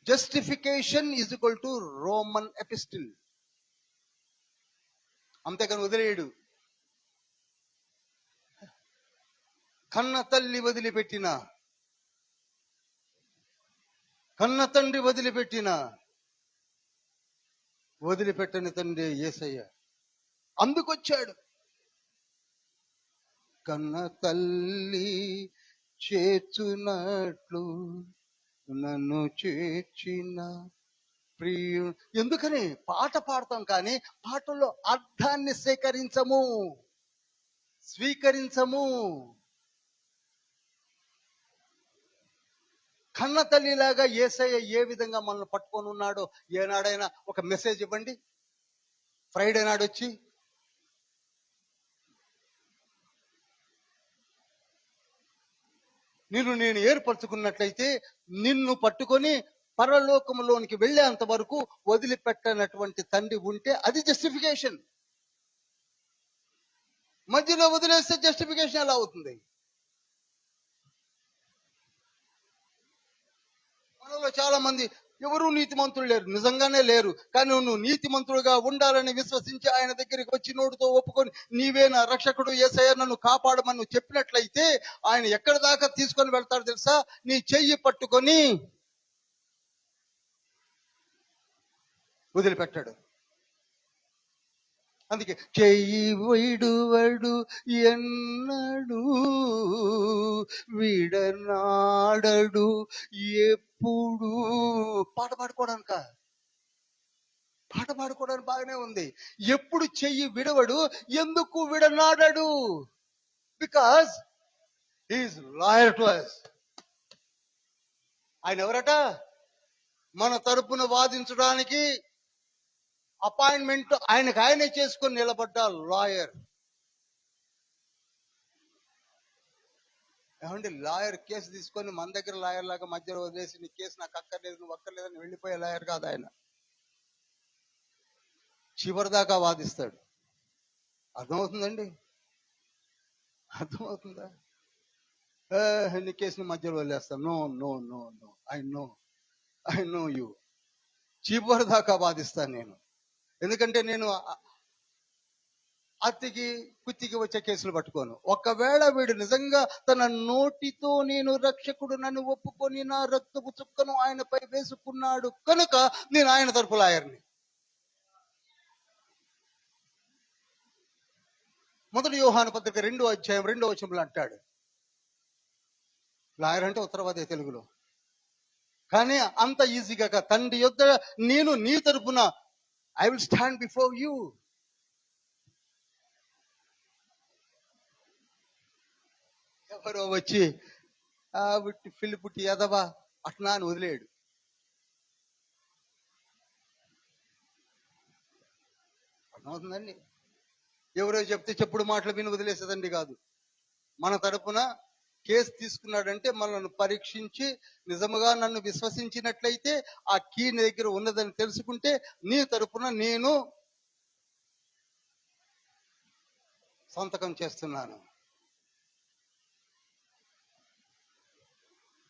Justification is equal to Roman ఎపిస్టిల్. అంతేకాని వదిలేయడు. కన్న తల్లి వదిలిపెట్టిన, కన్న తండ్రి వదిలిపెట్టిన, వదిలిపెట్టని తండ్రి యేసయ్య. అందుకొచ్చాడు. కన్న తల్లి చేర్చునట్లు నన్ను చేర్చిన ప్రియుడు. ఎందుకని పాట పాడతాం కానీ పాటల్లో అర్థాన్ని స్వీకరించము. కన్న తల్లిలాగా యేసయ్య ఏ విధంగా మనల్ని పట్టుకొని ఉన్నాడో ఏనాడైనా ఒక మెసేజ్ ఇవ్వండి. ఫ్రైడే నాడు వచ్చి నేను ఏర్పరచుకున్నట్లయితే నిన్ను పట్టుకొని పరలోకములోనికి వెళ్ళేంత వరకు వదిలిపెట్టనటువంటి తండ్రి ఉంటే అది జస్టిఫికేషన్. మధ్యలో వదిలేస్తే జస్టిఫికేషన్ ఎలా అవుతుంది? మనలో చాలా మంది ఎవరు నీతిమంతులు లేరు, నిజంగానే లేరు. కానీ నువ్వు నీతిమంతుడుగా ఉండాలని విశ్వసించి ఆయన దగ్గరికి వచ్చి నోటితో ఒప్పుకొని నీవే నా రక్షకుడు యేసయ్య నన్ను కాపాడమని నువ్వు చెప్పినట్లయితే ఆయన ఎక్కడి దాకా తీసుకొని వెళ్తాడు తెలుసా? నీ చెయ్యి పట్టుకొని వదిలిపెట్టాడు. అందుకే చెయ్యి విడువడు ఎన్నడు, విడనాడడు ఎప్పుడు. పాట పాడుకోవడానికి బాగానే ఉంది. ఎప్పుడు చెయ్యి విడవడు, ఎందుకు విడనాడడు? Because he's loyal to us. ఆయన ఎవరట? మన తరపున వాదించడానికి అపాయింట్మెంట్ ఆయనే చేసుకొని నిలబడ్డ లాయర్. ఏమంటే లాయర్ కేసు తీసుకొని మన దగ్గర లాయర్ లాగా మధ్యలో వదిలేసి నీ కేసు నాకు అక్కర్లేదు, నువ్వు అక్కర్లేదని వెళ్ళిపోయే లాయర్ కాదు ఆయన. చివరిదాకా వాదిస్తాడు. అర్థమవుతుందండి? అర్థమవుతుందా? నీ కేసుని మధ్యలో వదిలేస్తాను. No no no no, I know you. చివరిదాకా వాదిస్తాను నేను. ఎందుకంటే నేను అత్తికి కుత్తికి వచ్చే కేసులు పట్టుకోను. ఒకవేళ వీడు నిజంగా తన నోటితో నేను రక్షకుడు నన్ను ఒప్పుకొని నా రక్తపు చుక్కను ఆయనపై వేసుకున్నాడు కనుక నేను ఆయన తరపు లాయర్ని. మొదటి యోహాను పత్రిక 2వ అధ్యాయం 2వ వచనంలో అంటాడు, లాయర్ అంటే ఉత్తరవాదే తెలుగులో. కానీ అంత ఈజీగా తండ్రి యొద్ద నేను నీ తరపున I will stand before you. ఎవరో వచ్చి ఫిలిపుట్టి ఎదవా అట్నా అని వదిలేడు. అర్థమవుతుందండి? ఎవరో చెప్తే చెప్పుడు మాటలు విని వదిలేసేదండి కాదు. మన తరపున కేసు తీసుకున్నాడంటే మనల్ని పరీక్షించి నిజముగా నన్ను విశ్వసించినట్లయితే ఆ కీ నీ దగ్గర ఉన్నదని తెలుసుకుంటే నీ తరపున నేను సంతకం చేస్తున్నాను.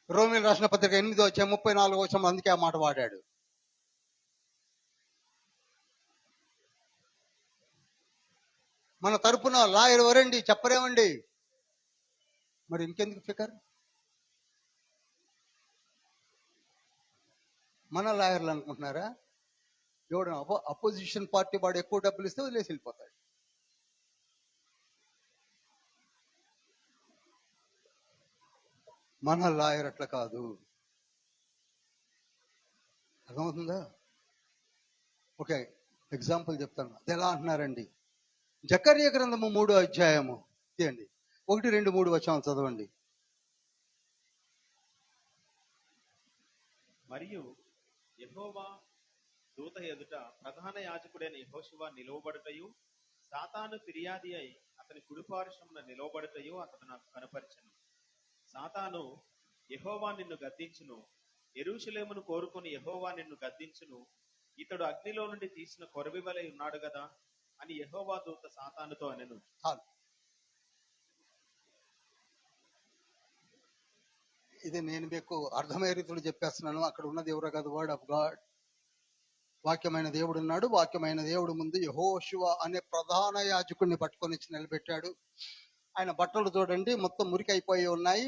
రోమీయులకు రాసిన పత్రిక 8వ అధ్యాయం 34వ వచనం అందుకే ఆ మాట వాడాడు. మన తరపున లాయర్ ఎవరండి? చెప్పరేమండి? మరి ఇంకెందుకు ఫికర్? మన లాయర్లు అనుకుంటున్నారా? ఎవడు అపోజిషన్ పార్టీ వాడు ఎక్కువ డబ్బులు ఇస్తే వదిలేసి వెళ్ళిపోతాడు. మన లాయర్ అట్లా కాదు. అర్థమవుతుందా? ఓకే, ఎగ్జాంపుల్ చెప్తాను. అది ఎలా అంటున్నారండి? జకర్య గ్రంథము 3వ అధ్యాయము తీయండి, 1, 2, 3 వచనాలు చదవండి. మరియు యెహోవా దూత ఎదుట ప్రధాన యాజకుడైన యెహోషువ నిలువబడుటయు, సాతాను ఫిర్యాది అయి అతని కుడిపార్శ్వమున నిలవబడుటయు అతడు నాకు కనపరిచెను. సాతాను, యెహోవా నిన్ను గద్దించును, యెరూషలేమును కోరుకొని యెహోవా నిన్ను గద్దించును, ఇతడు అగ్నిలో నుండి తీసిన కొరవి వలె ఉన్నాడు గదా అని యెహోవా దూత సాతానుతో అనెను. చాలు. ఇది నేను మీకు అర్థమయ్యే రీతిలో చెప్పేస్తున్నాను. అక్కడ ఉన్నది ఎవరో కాదు, వర్డ్ ఆఫ్ గాడ్. వాక్యమైన దేవుడు ఉన్నాడు. వాక్యమైన దేవుడు ముందు యెహోషువ అనే ప్రధాన యాజకుడిని పట్టుకొని వచ్చి నిలబెట్టాడు. ఆయన బట్టలు చూడండి, మొత్తం మురికి అయిపోయి ఉన్నాయి.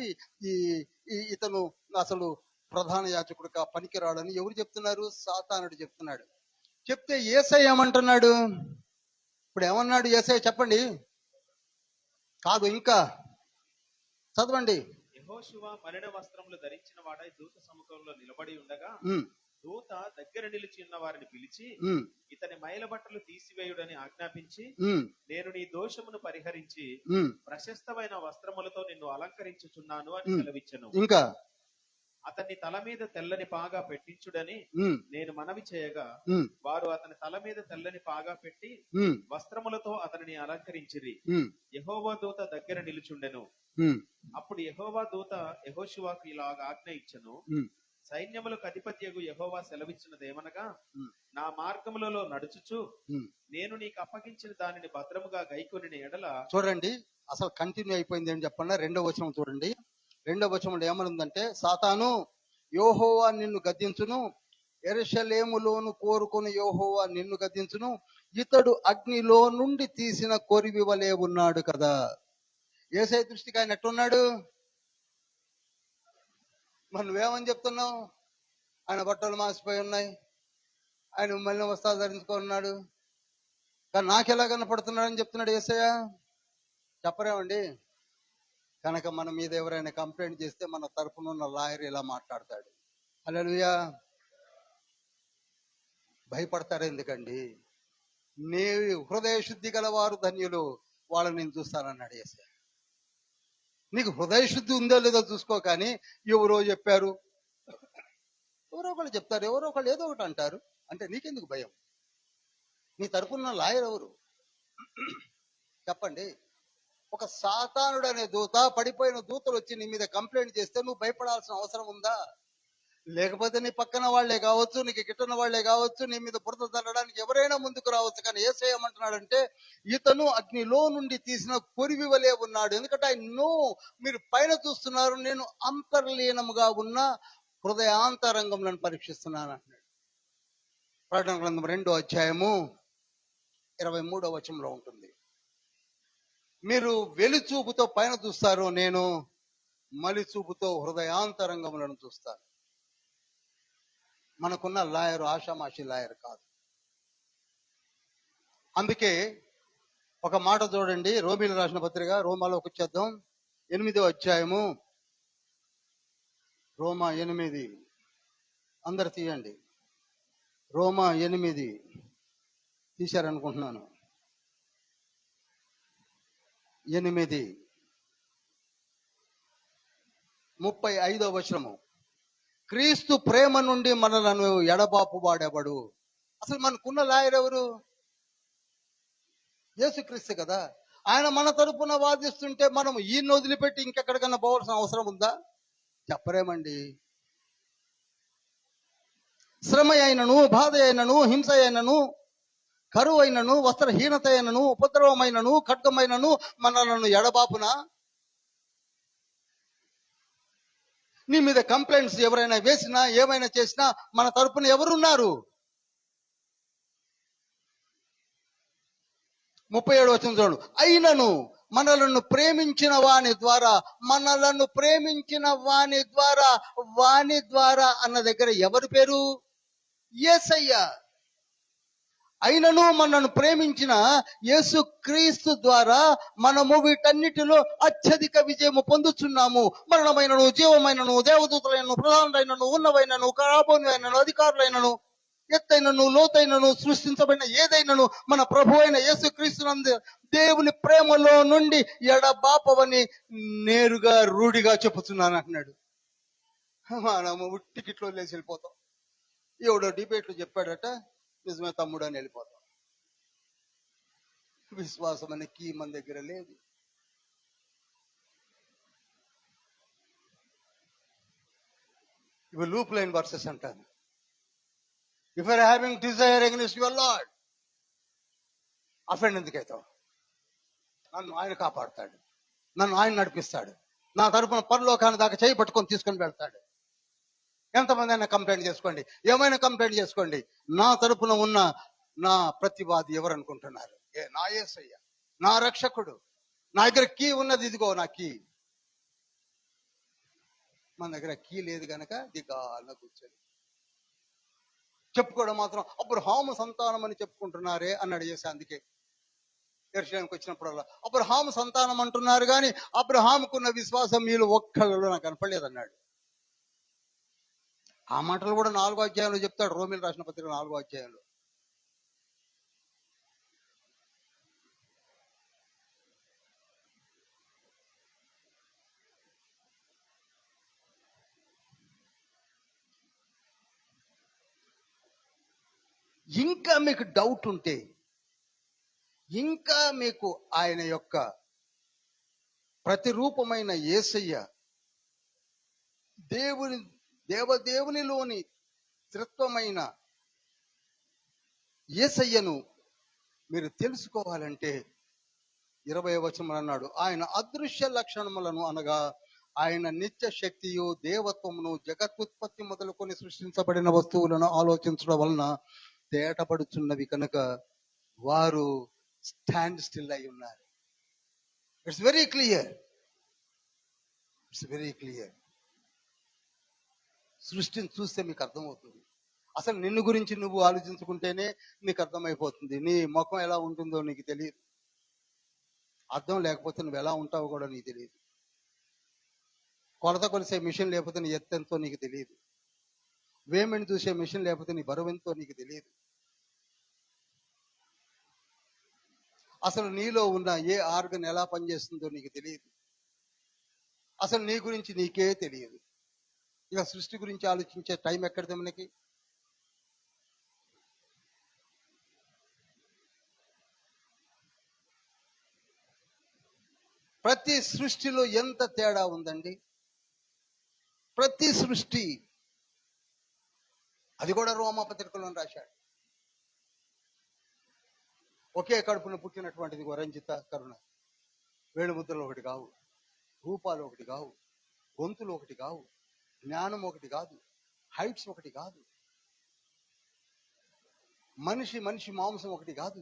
ఇతను అసలు ప్రధాన యాజకుడిగా పనికిరాడని ఎవరు చెప్తున్నారు? సాతానుడు చెప్తున్నాడు. చెప్తే యేసయ్య ఏమంటున్నాడు? ఇప్పుడు ఏమన్నాడు యేసయ్య చెప్పండి? కాదు, ఇంకా చదవండి. యెహోషువ మలిన వస్త్రములు ధరించిన వాడై దూత సముఖంలో నిలబడి ఉండగా, దూత దగ్గర నిలిచి ఉన్న వారిని పిలిచి, ఇతని మైల బట్టలు తీసివేయుడని ఆజ్ఞాపించి, నేను నీ దోషమును పరిహరించి ప్రశస్తమైన వస్త్రములతో నిన్ను అలంకరించుచున్నాను అని సెలవిచ్చెను. ఇంకా అతన్ని తల మీద తెల్లని పాగా పెట్టించుడని నేను మనవి చేయగా, వారు అతని తల మీద తెల్లని పాగా పెట్టి వస్త్రములతో అతనిని అలంకరించిరి. యెహోవా దూత దగ్గర నిలుచుండెను. అప్పుడు యెహోవా దూత యెహోషువకు ఇలాగ ఆజ్ఞ ఇచ్చెను, సైన్యములకు అధిపత్యగు యెహోవా సెలవిచ్చినదేమనగా, నా మార్గములలో నడుచుచు నేను నీకు అప్పగించిన దానిని భద్రముగా గైకొనిన ఎడల. చూడండి, అసలు కంటిన్యూ అయిపోయింది ఏం చెప్పండి. 2వ వచనం చూడండి. 2వ వచనంలో ఏమనుందంటే, సాతాను, యెహోవా నిన్ను గద్దించును, యెరూషలేములోను కోరుకుని యెహోవా నిన్ను గద్దించును, ఇతడు అగ్నిలో నుండి తీసిన కొరివి వలె ఉన్నాడు కదా. యేసయ్య దృష్టికి ఆయన ఎట్టున్నాడు? మరి నువ్వేమని చెప్తున్నావు? ఆయన బట్టలు మాసిపోయి ఉన్నాయి, ఆయన మళ్ళీ వస్త్రాలు ధరించుకున్నాడు, కానీ నాకెలా కనపడుతున్నాడు అని చెప్తున్నాడు యేసయ్య. చెప్పరేమండి? కనుక మన మీద ఎవరైనా కంప్లైంట్ చేస్తే మన తరపున ఉన్న లాయర్ ఇలా మాట్లాడతాడు. హల్లెలూయా. భయపడతారు ఎందుకండి? నీ హృదయ శుద్ధి గల వారు ధన్యులు, వాళ్ళని నేను చూస్తానన్నాడు యేసయ్య. నీకు హృదయ శుద్ధి ఉందో లేదో చూసుకో, కానీ ఎవరో చెప్పారు, ఎవరో ఒకళ్ళు చెప్తారు, ఎవరో ఒకళ్ళు ఏదో ఒకటి అంటారు అంటే నీకెందుకు భయం? నీ తరపున లాయర్ ఎవరు చెప్పండి? ఒక సాతానుడు అనే దూత, పడిపోయిన దూతలు వచ్చి నీ మీద కంప్లైంట్ చేస్తే నువ్వు భయపడాల్సిన అవసరం ఉందా? లేకపోతే నీ పక్కన వాళ్లే కావచ్చు, నీకు గిట్టన వాళ్లే కావచ్చు, నీ మీద బురద తల్లడానికి ఎవరైనా ముందుకు రావచ్చు. కానీ యేసయ్య ఏమంటున్నాడంటే, ఇతను అగ్నిలో నుండి తీసిన కొరివి వలె ఉన్నాడు. ఎందుకంటే ఆయన మీరు పైన చూస్తున్నారు, నేను అంతర్లీనముగా ఉన్న హృదయాంతరంగంలో పరీక్షిస్తున్నాను అంటున్నాడు. ప్రకటన గ్రంథం 2వ అధ్యాయము 23వ వచనంలో ఉంటుంది. మీరు వెలిచూపుతో పైన చూస్తారు, నేను మలిచూపుతో హృదయాంతరంగములను చూస్తాను. మనకున్న లాయర్ ఆషామాషి లాయర్ కాదు. అందుకే ఒక మాట చూడండి, రోమీలు రాసిన పత్రిక, రోమాలోకి వచ్చేద్దాం. 8వ అధ్యాయము, రోమా 8, అందరు తీయండి. రోమా 8 తీశారనుకుంటున్నాను. 8, 35వ వచనము. క్రీస్తు ప్రేమ నుండి మనలను ఎడబాపు వాడెవడు? అసలు మనకున్న లాయర్ ఎవరు? యేసుక్రీస్తు కదా. ఆయన మన తరపున వాదిస్తుంటే మనం ఈయన వదిలిపెట్టి ఇంకెక్కడికన్నా పోవాల్సిన అవసరం ఉందా? చెప్పరేమండి. శ్రమ అయినను, బాధ అయినను, హింస అయినను, కరువు అయినను, వస్త్రహీనత అయినను, ఉపద్రవమైనను, ఖడ్గమైనను మనలను ఎడబాపునా? నీ మీద కంప్లైంట్స్ ఎవరైనా వేసినా, ఏమైనా చేసినా మన తరపున ఎవరున్నారు? 37వ వచనం చూడు. అయినను మనలను ప్రేమించిన వాని ద్వారా, మనలను ప్రేమించిన వాని ద్వారా, వాని ద్వారా అన్న దగ్గర ఎవరి పేరు? యేసయ్య. అయినను మనను ప్రేమించిన యేసు క్రీస్తు ద్వారా మనము వీటన్నిటిలో అత్యధిక విజయము పొందుచున్నాము. మరణమైనను, జీవమైనను, దేవదూతలైనను, ప్రధానులైనను, ఉన్నవైనను, రాబోనివైనను, అధికారులైనను, ఎత్తైనను, లోతైనను, సృష్టించబడిన ఏదైనను మన ప్రభు అయిన యేసు క్రీస్తునందు దేవుని ప్రేమలో నుండి ఎడబాపవని నేరుగా రూఢిగా చెప్పుతున్నాను అంటున్నాడు. మనము టికెట్లో లేచి వెళ్ళిపోతాం. ఎవడో డిబేట్లు చెప్పాడట, నిజమే తమ్ముడు అని వెళ్ళిపోతాం. విశ్వాసం అనే కీ మన దగ్గర లేదు. ఇవి లూప్ లైన్ వర్సెస్ అంటారు. If you're having desire against your lord, offend ఎందుకైతావు? నన్ను ఆయన కాపాడుతాడు, నన్ను ఆయన నడిపిస్తాడు, నా తరపున పరలోకాన్ని దాకా చేయి పట్టుకొని తీసుకొని వెళ్తాడు. ఎంతమంది అయినా కంప్లైంట్ చేసుకోండి, ఏమైనా కంప్లైంట్ చేసుకోండి, నా తరపున ఉన్న నా ప్రతివాది ఎవరు అనుకుంటున్నారు? నా యేసయ్య, నా రక్షకుడు. నా దగ్గర కీ ఉన్నది, ఇదిగో నా కీ. మన దగ్గర కీ లేదు గనక దిగాల కూర్చొని చెప్పుకోవడం మాత్రం అబ్రహాము సంతానం అని చెప్పుకుంటున్నారే అన్నాడు యేసు. అందుకే యెరూషలేముకి వచ్చినప్పుడల్లా అబ్రహాము సంతానం అంటున్నారు కానీ అబ్రహాముకున్న విశ్వాసం మీలో ఒక్కళ్ళలో నాకు కనపడలేదు అన్నాడు. ఆ మాటలు కూడా 4వ అధ్యాయంలో చెప్తాడు, రోమీయులకు రాసిన పత్రిక 4వ అధ్యాయంలో. ఇంకా మీకు డౌట్ ఉంటే, ఇంకా మీకు ఆయన యొక్క ప్రతిరూపమైన యేసయ్య దేవదేవునిలోని త్రిత్వమైన యేసయ్యను మీరు తెలుసుకోవాలంటే 20వ వచనం అన్నాడు, ఆయన అదృశ్య లక్షణములను అనగా ఆయన నిత్య శక్తియు దేవత్వమును జగత్తుత్పత్తి మొదలుకొని సృష్టించబడిన వస్తువులను ఆలోచించడం వలన తేటపడుచున్నవి కనుక వారు స్టాండ్ స్టిల్ అయి ఉన్నారు. It's very clear, it's very clear. సృష్టిని చూస్తే మీకు అర్థమవుతుంది. అసలు నిన్ను గురించి నువ్వు ఆలోచించుకుంటేనే నీకు అర్థమైపోతుంది. నీ ముఖం ఎలా ఉంటుందో నీకు తెలియదు. అర్థం లేకపోతే నువ్వు ఎలా ఉంటావో కూడా నీకు తెలియదు. కొలత కొలిసే మిషన్ లేకపోతే నీ ఎత్తెంతో నీకు తెలియదు. వేమిని చూసే మిషన్ లేకపోతే నీ బరువెంతో నీకు తెలియదు. అసలు నీలో ఉన్న ఏ ఆర్గన్ ఎలా పనిచేస్తుందో నీకు తెలియదు. అసలు నీ గురించి నీకే తెలియదు. ఇక సృష్టి గురించి ఆలోచించే టైం ఎక్కడిది మనకి? ప్రతి సృష్టిలో ఎంత తేడా ఉందండి. ప్రతి సృష్టి, అది కూడా రోమాపత్రికలో రాశాడు. ఒకే కడుపున పుట్టినటువంటిది రంజిత, కరుణ. వేణుముద్రలు ఒకటి కావు, రూపాలు ఒకటి కావు, గొంతులు ఒకటి కావు, జ్ఞానం ఒకటి కాదు, హైట్స్ ఒకటి కాదు, మనిషి మాంసం ఒకటి కాదు.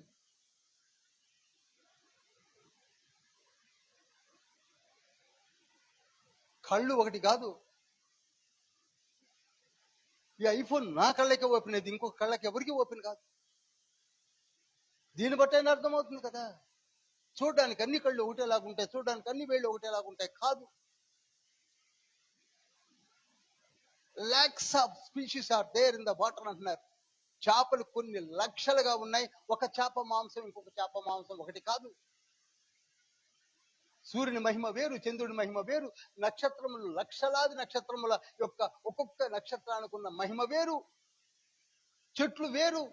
కళ్ళు ఒకటి కాదు. ఈ ఐఫోన్ నా కళ్ళకే ఓపెన్ అయింది, ఇంకొక కళ్ళకి ఎవరికి ఓపెన్ కాదు. దీన్ని బట్టి అయినా అర్థమవుతుంది కదా. చూడడానికి అన్ని కళ్ళు ఒకటేలాగుంటాయి, చూడడానికి అన్ని వేళ్ళు ఒకటేలాగుంటాయి కాదు. Lakhs of species are there in the water అంటున్నారు. చేపలు కొన్ని లక్షలుగా ఉన్నాయి. ఒక చేప మాంసం ఇంకొక చేప మాంసం ఒకటి కాదు. సూర్యుని మహిమ వేరు, చంద్రుని మహిమ వేరు, నక్షత్రములు లక్షలాది నక్షత్రముల యొక్క ఒక్కొక్క నక్షత్రానికి ఉన్న మహిమ వేరు, చెట్లు వేరు.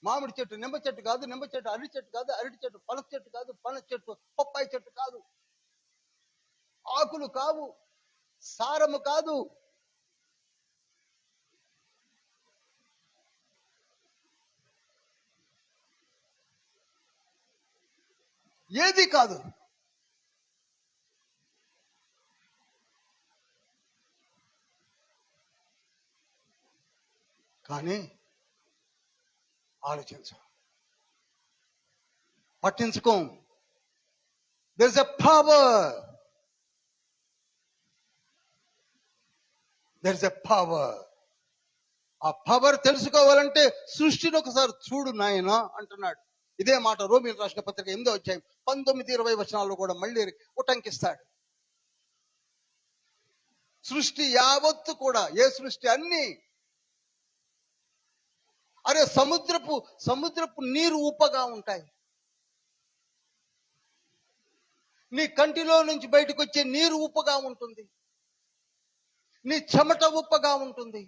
మామిడి చెట్టు నిమ్మ చెట్టు కాదు, నిమ్మ చెట్టు అరటి చెట్టు కాదు, అరటి చెట్టు పనస చెట్టు కాదు, పనస చెట్టు పప్పాయి చెట్టు కాదు. ఆకులు కావు, సారము కాదు. ఏది కాదు. కానీ ఆలోచించు, పట్టించుకో. There is a power, there is a power ఆ పవర్ తెలుసుకోవాలంటే సృష్టిని ఒకసారి చూడు నాయనా అంటున్నాడు. ఇదే మాట రోమీయులకు రాసిన పత్రిక 8వ అధ్యాయం 19-20 వచనాల్లో కూడా మళ్ళీ ఉటంకిస్తాడు. సృష్టి యావత్తు కూడా, ఏ సృష్టి అన్ని, అరే సముద్రపు నీరు ఉప్పగా ఉంటాయి. నీ కంటిలో నుంచి బయటకు వచ్చే నీరు ఉప్పగా ఉంటుంది. నీ చెమట ఉప్పగా ఉంటుంది.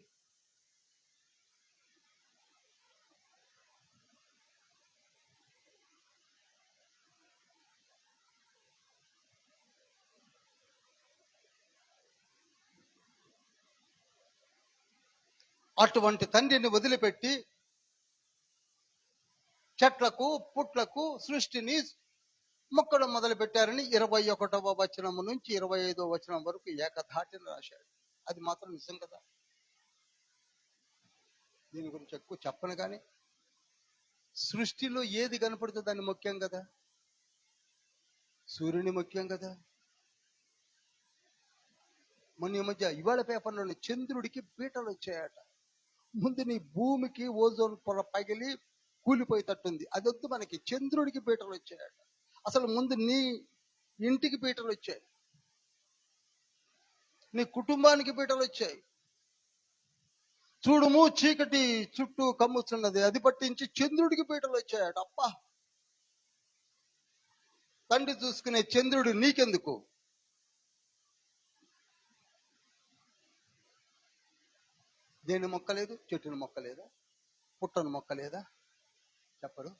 అటువంటి తండ్రిని వదిలిపెట్టి చెట్లకు పుట్లకు సృష్టిని మొక్కడం మొదలు పెట్టారని 21వ వచనం నుంచి 25వ వచనం వరకు ఏకధాటిన రాశాడు. అది మాత్రం నిజం కదా. దీని గురించి ఎక్కువ చెప్పను కానీ సృష్టిలో ఏది కనపడుతుంది దాన్ని ముఖ్యం కదా. సూర్యుని ముఖ్యం కదా. మొన్న ఈ మధ్య ఇవాళ పేపర్లోని చంద్రుడికి పీటలు వచ్చాయట. ముందు నీ భూమికి ఓజోన్ పొర పగిలి కూలిపోయేటట్టుంది. అది వద్దు మనకి, చంద్రుడికి పీటలు వచ్చాయట. అసలు ముందు నీ ఇంటికి పీటలు వచ్చాయి, నీ కుటుంబానికి పీటలు వచ్చాయి. చూడుము చీకటి చుట్టూ కమ్ముతున్నది, అది పట్టించి చంద్రుడికి పీటలు వచ్చాయట. అప్పా, తండ్రి చూసుకునే చంద్రుడు నీకెందుకు? దేని మొక్కలేదు, చెట్టుని మొక్కలేదా, పుట్టను మొక్కలేదా, చెప్పరు,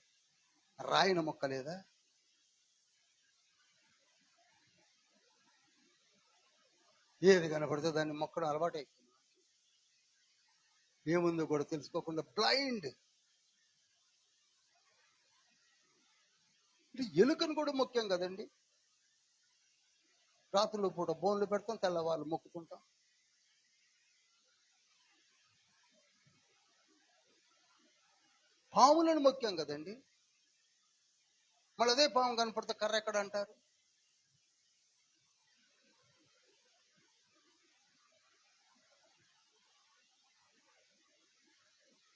రాయిన మొక్కలేదా? ఏది కనపడితే దాన్ని మొక్కడం అలవాటు అయిపోయింది. ఏముందో కూడా తెలుసుకోకుండా బ్లైండ్. ఎలుకను కూడా ముఖ్యం కదండి. రాత్రులు పూట బోన్లు పెడతాం, తెల్లవాళ్ళు మొక్కుకుంటాం. పాములను ముఖ్యం కదండి. మళ్ళీ అదే పాము కనపడితే కర్ర ఎక్కడ అంటారు.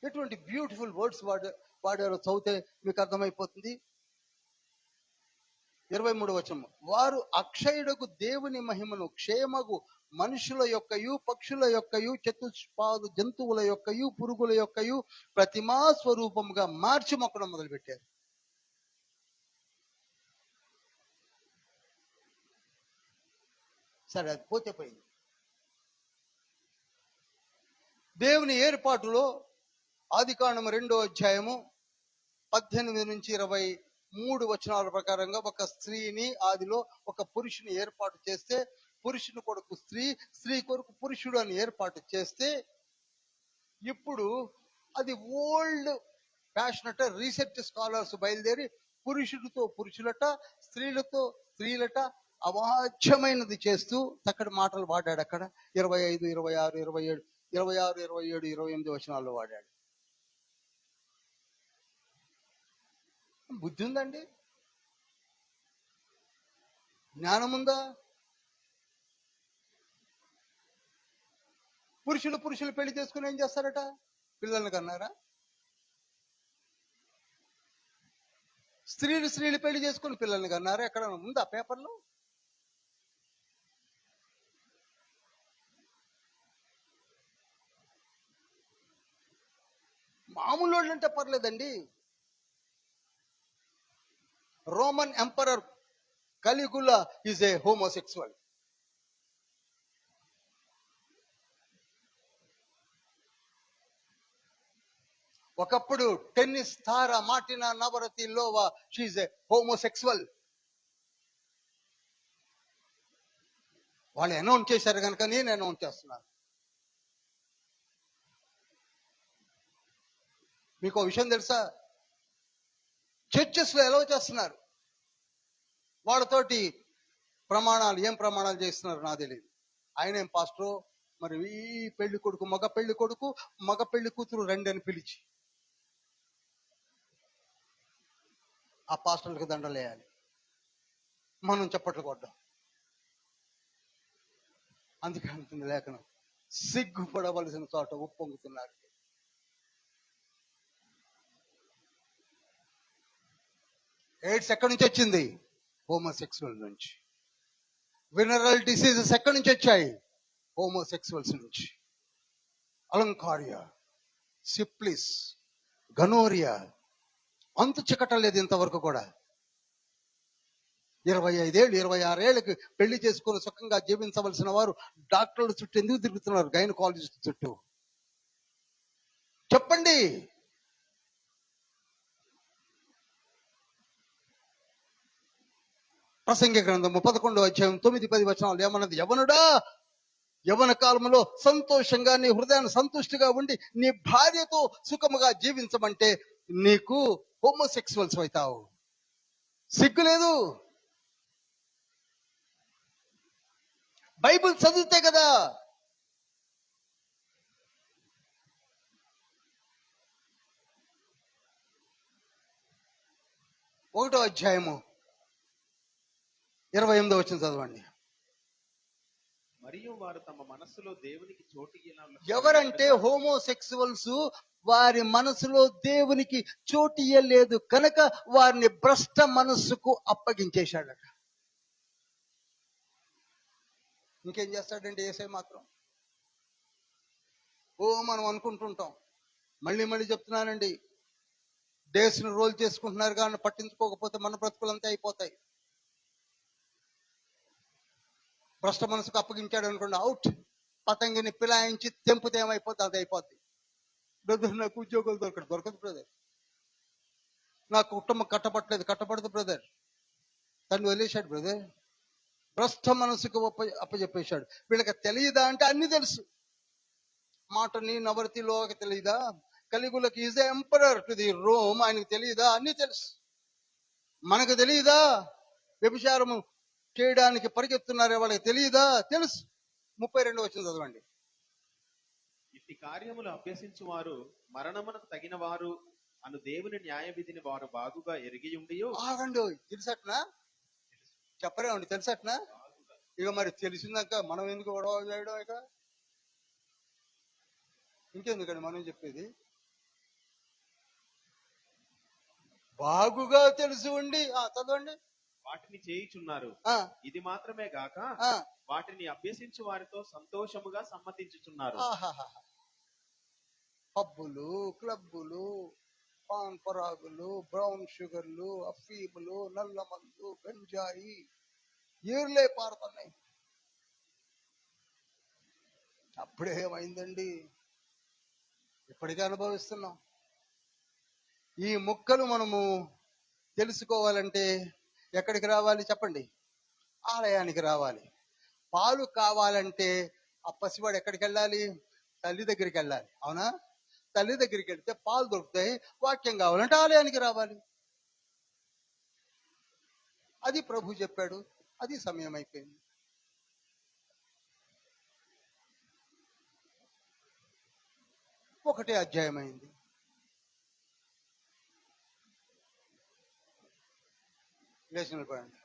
ఎటువంటి బ్యూటిఫుల్ వర్డ్స్ వాడారో చదివితే మీకు అర్థమైపోతుంది. 23వ వచనం, వారు అక్షయుడకు దేవుని మహిమను క్షేమగు మనుషుల యొక్కయు పక్షుల యొక్కయు చతుష్పాదు జంతువుల యొక్కయు పురుగుల యొక్కయు ప్రతిమా స్వరూపముగా మార్చి మొక్కడం మొదలుపెట్టారు. సరే, అది పోతే పోయింది. దేవుని ఏర్పాటులో ఆదికాండము 2వ అధ్యాయము 18 నుంచి 23 వచనాల ప్రకారంగా ఒక స్త్రీని, ఆదిలో ఒక పురుషుని ఏర్పాటు చేస్తే, పురుషుని కొరకు స్త్రీ, స్త్రీ కొరకు పురుషుడు అని ఏర్పాటు చేస్తే, ఇప్పుడు అది ఓల్డ్ ఫ్యాషన్ అట. రీసెర్చ్ స్కాలర్స్ బయలుదేరి పురుషుడితో పురుషులట, స్త్రీలతో స్త్రీలట అవాచ్యమైనది చేస్తూ చక్కటి మాటలు వాడాడు. అక్కడ 25, 26, 27, 28 వచనాల్లో వాడాడు. బుద్ధి ఉందండి? జ్ఞానం ఉందా? పురుషులు పెళ్లి చేసుకుని ఏం చేస్తారట? పిల్లల్ని కన్నారా? స్త్రీలు పెళ్లి చేసుకుని పిల్లల్ని కన్నారా? ఎక్కడ ఉందా పేపర్లో? మామూలు వాళ్ళు అంటే పర్లేదండి. Roman emperor Caligula is a homosexual. ఒకప్పుడు టెన్నిస్ తార Martina Navratilova, she's a homosexual. వాళ్ళు అనౌన్స్ చేశారు కనుక నేను అనౌన్స్ చేస్తున్నాను. మీకు విషయం తెలుసా? చర్చెస్ లో ఎలా చేస్తున్నారు, వాళ్ళతోటి ప్రమాణాలు, ఏం ప్రమాణాలు చేస్తున్నారు నాకు తెలియదు. ఆయన ఏం పాస్టరో మరి, ఈ పెళ్లి కొడుకు మగ పెళ్లి కూతురు రండి అని పిలిచి ఆ పాస్టర్లకు దండలేయాలి, మనం చప్పట్లు కొట్టాం. అందుకే అంటుంది లేఖనం, సిగ్గుపడవలసిన చోట ఉప్పొంగుతున్నారు. ఎయిడ్స్ ఎక్కడి నుంచి వచ్చింది? హోమోసెక్సువల్ నుంచి. వెనరల్ డిసీజెస్ ఎక్కడి నుంచి వచ్చాయి? హోమోసెక్సువల్స్ నుంచి. అలంకారియా, సిప్లిస్, గనోరియా, అంతు చిక్కటలేదు ఇంతవరకు కూడా. 25 ఏళ్ళు 26 ఏళ్ళకి పెళ్లి చేసుకుని సుఖంగా జీవించవలసిన వారు డాక్టర్ల చుట్టూ ఎందుకు తిరుగుతున్నారు? గైనకాలజిస్ట్ చుట్టూ. చెప్పండి. ప్రసంగి గ్రంథము 11వ అధ్యాయం 9-10 వచనాలు ఏమన్నది? యవనుడా, యవన కాలంలో సంతోషంగా నీ హృదయాన్ని సంతుష్టిగా ఉండి నీ భార్యతో సుఖముగా జీవించమంటే నీకు హోమోసెక్సువల్స్ అవుతావు. సిగ్గు లేదు. బైబిల్ చదివితే కదా. ఒకటో అధ్యాయము 28వ వచనం చదవండి. మరియు వారు తమ మనస్సులో దేవునికి చోటు ఎవరంటే హోమోసెక్సువల్స్ వారి మనసులో దేవునికి చోటు ఇయ్యలేదు కనుక వారిని భ్రష్ట మనస్సుకు అప్పగించేశాడట. ఇంకేం చేస్తాడండి యేసయ్య మాత్రం? మనం అనుకుంటుంటాం. మళ్ళీ చెప్తున్నానండి, డేస్ను రోల్ చేసుకుంటున్నారు కానీ పట్టించుకోకపోతే మన బ్రతుకులంతా అయిపోతాయి. భ్రష్ట మనసుకు అప్పగించాడు అనుకోండి, అవుట్. పతంగిని పిలాయించి తెంపితే ఏమైపోతుంది? అది అయిపోద్ది. బ్రదర్, నాకు ఉద్యోగాలు దొరకదు బ్రదర్, నాకు కుటుంబం కట్టబడదు బ్రదర్, తను వదిలేశాడు బ్రదర్. భ్రష్ట మనసుకు అప్పచెప్పేశాడు. వీళ్ళకి తెలియదా అంటే అన్ని తెలుసు. మాటని నవరతిలోకి తెలియదా? కలిగులకి is emperor to the Rome, ఆయనకు తెలియదా? అన్ని తెలుసు. మనకు తెలియదా? వ్యభిచారము చేయడానికి పరిగెత్తున్నారే వాళ్ళకి తెలియదా? తెలుసు. 32వ వచనం చదవండి. ఇట్టి కార్యములు అభ్యసించు వారు మరణమునకు తగిన వారు అను దేవుని న్యాయ విధిని వారు బాగుగా ఎరిగి ఉండి. ఆగండి, తెలుసట్నా? చెప్పరేమండి, తెలుసట్నా? ఇక మరి తెలిసిందాక మనం ఎందుకు గొడవ చేయడం? ఇక ఇంకెందుకండి మనం చెప్పేది? బాగుగా తెలిసి ఉండి చదవండి. వాటిని చేయుచున్నారు. ఇది మాత్రమే గాక వాటిని అభ్యసించు వారితో సంతోషముగా సమ్మతించుచున్నారు. పబ్బులు, క్లబ్బులు, పాన్ పరాగులు, బ్రౌన్ షుగర్లు, అఫీములు, నల్ల మందు, గంజాయి ఏర్లే పారుతున్నాయి. అప్పుడే ఏమైందండి? ఇప్పటికే అనుభవిస్తున్నాం. ఈ ముక్కలు మనము తెలుసుకోవాలంటే ఎక్కడికి రావాలి చెప్పండి? ఆలయానికి రావాలి. పాలు కావాలంటే ఆ పసివాడు ఎక్కడికి వెళ్ళాలి? తల్లి దగ్గరికి వెళ్ళాలి. అవునా? తల్లి దగ్గరికి వెళ్తే పాలు దొరుకుతాయి. వాక్యం కావాలంటే ఆలయానికి రావాలి. అది ప్రభు చెప్పాడు. అది సమయం అయిపోయింది. ఒకటే అధ్యాయం అయింది. లేచిన పడండి.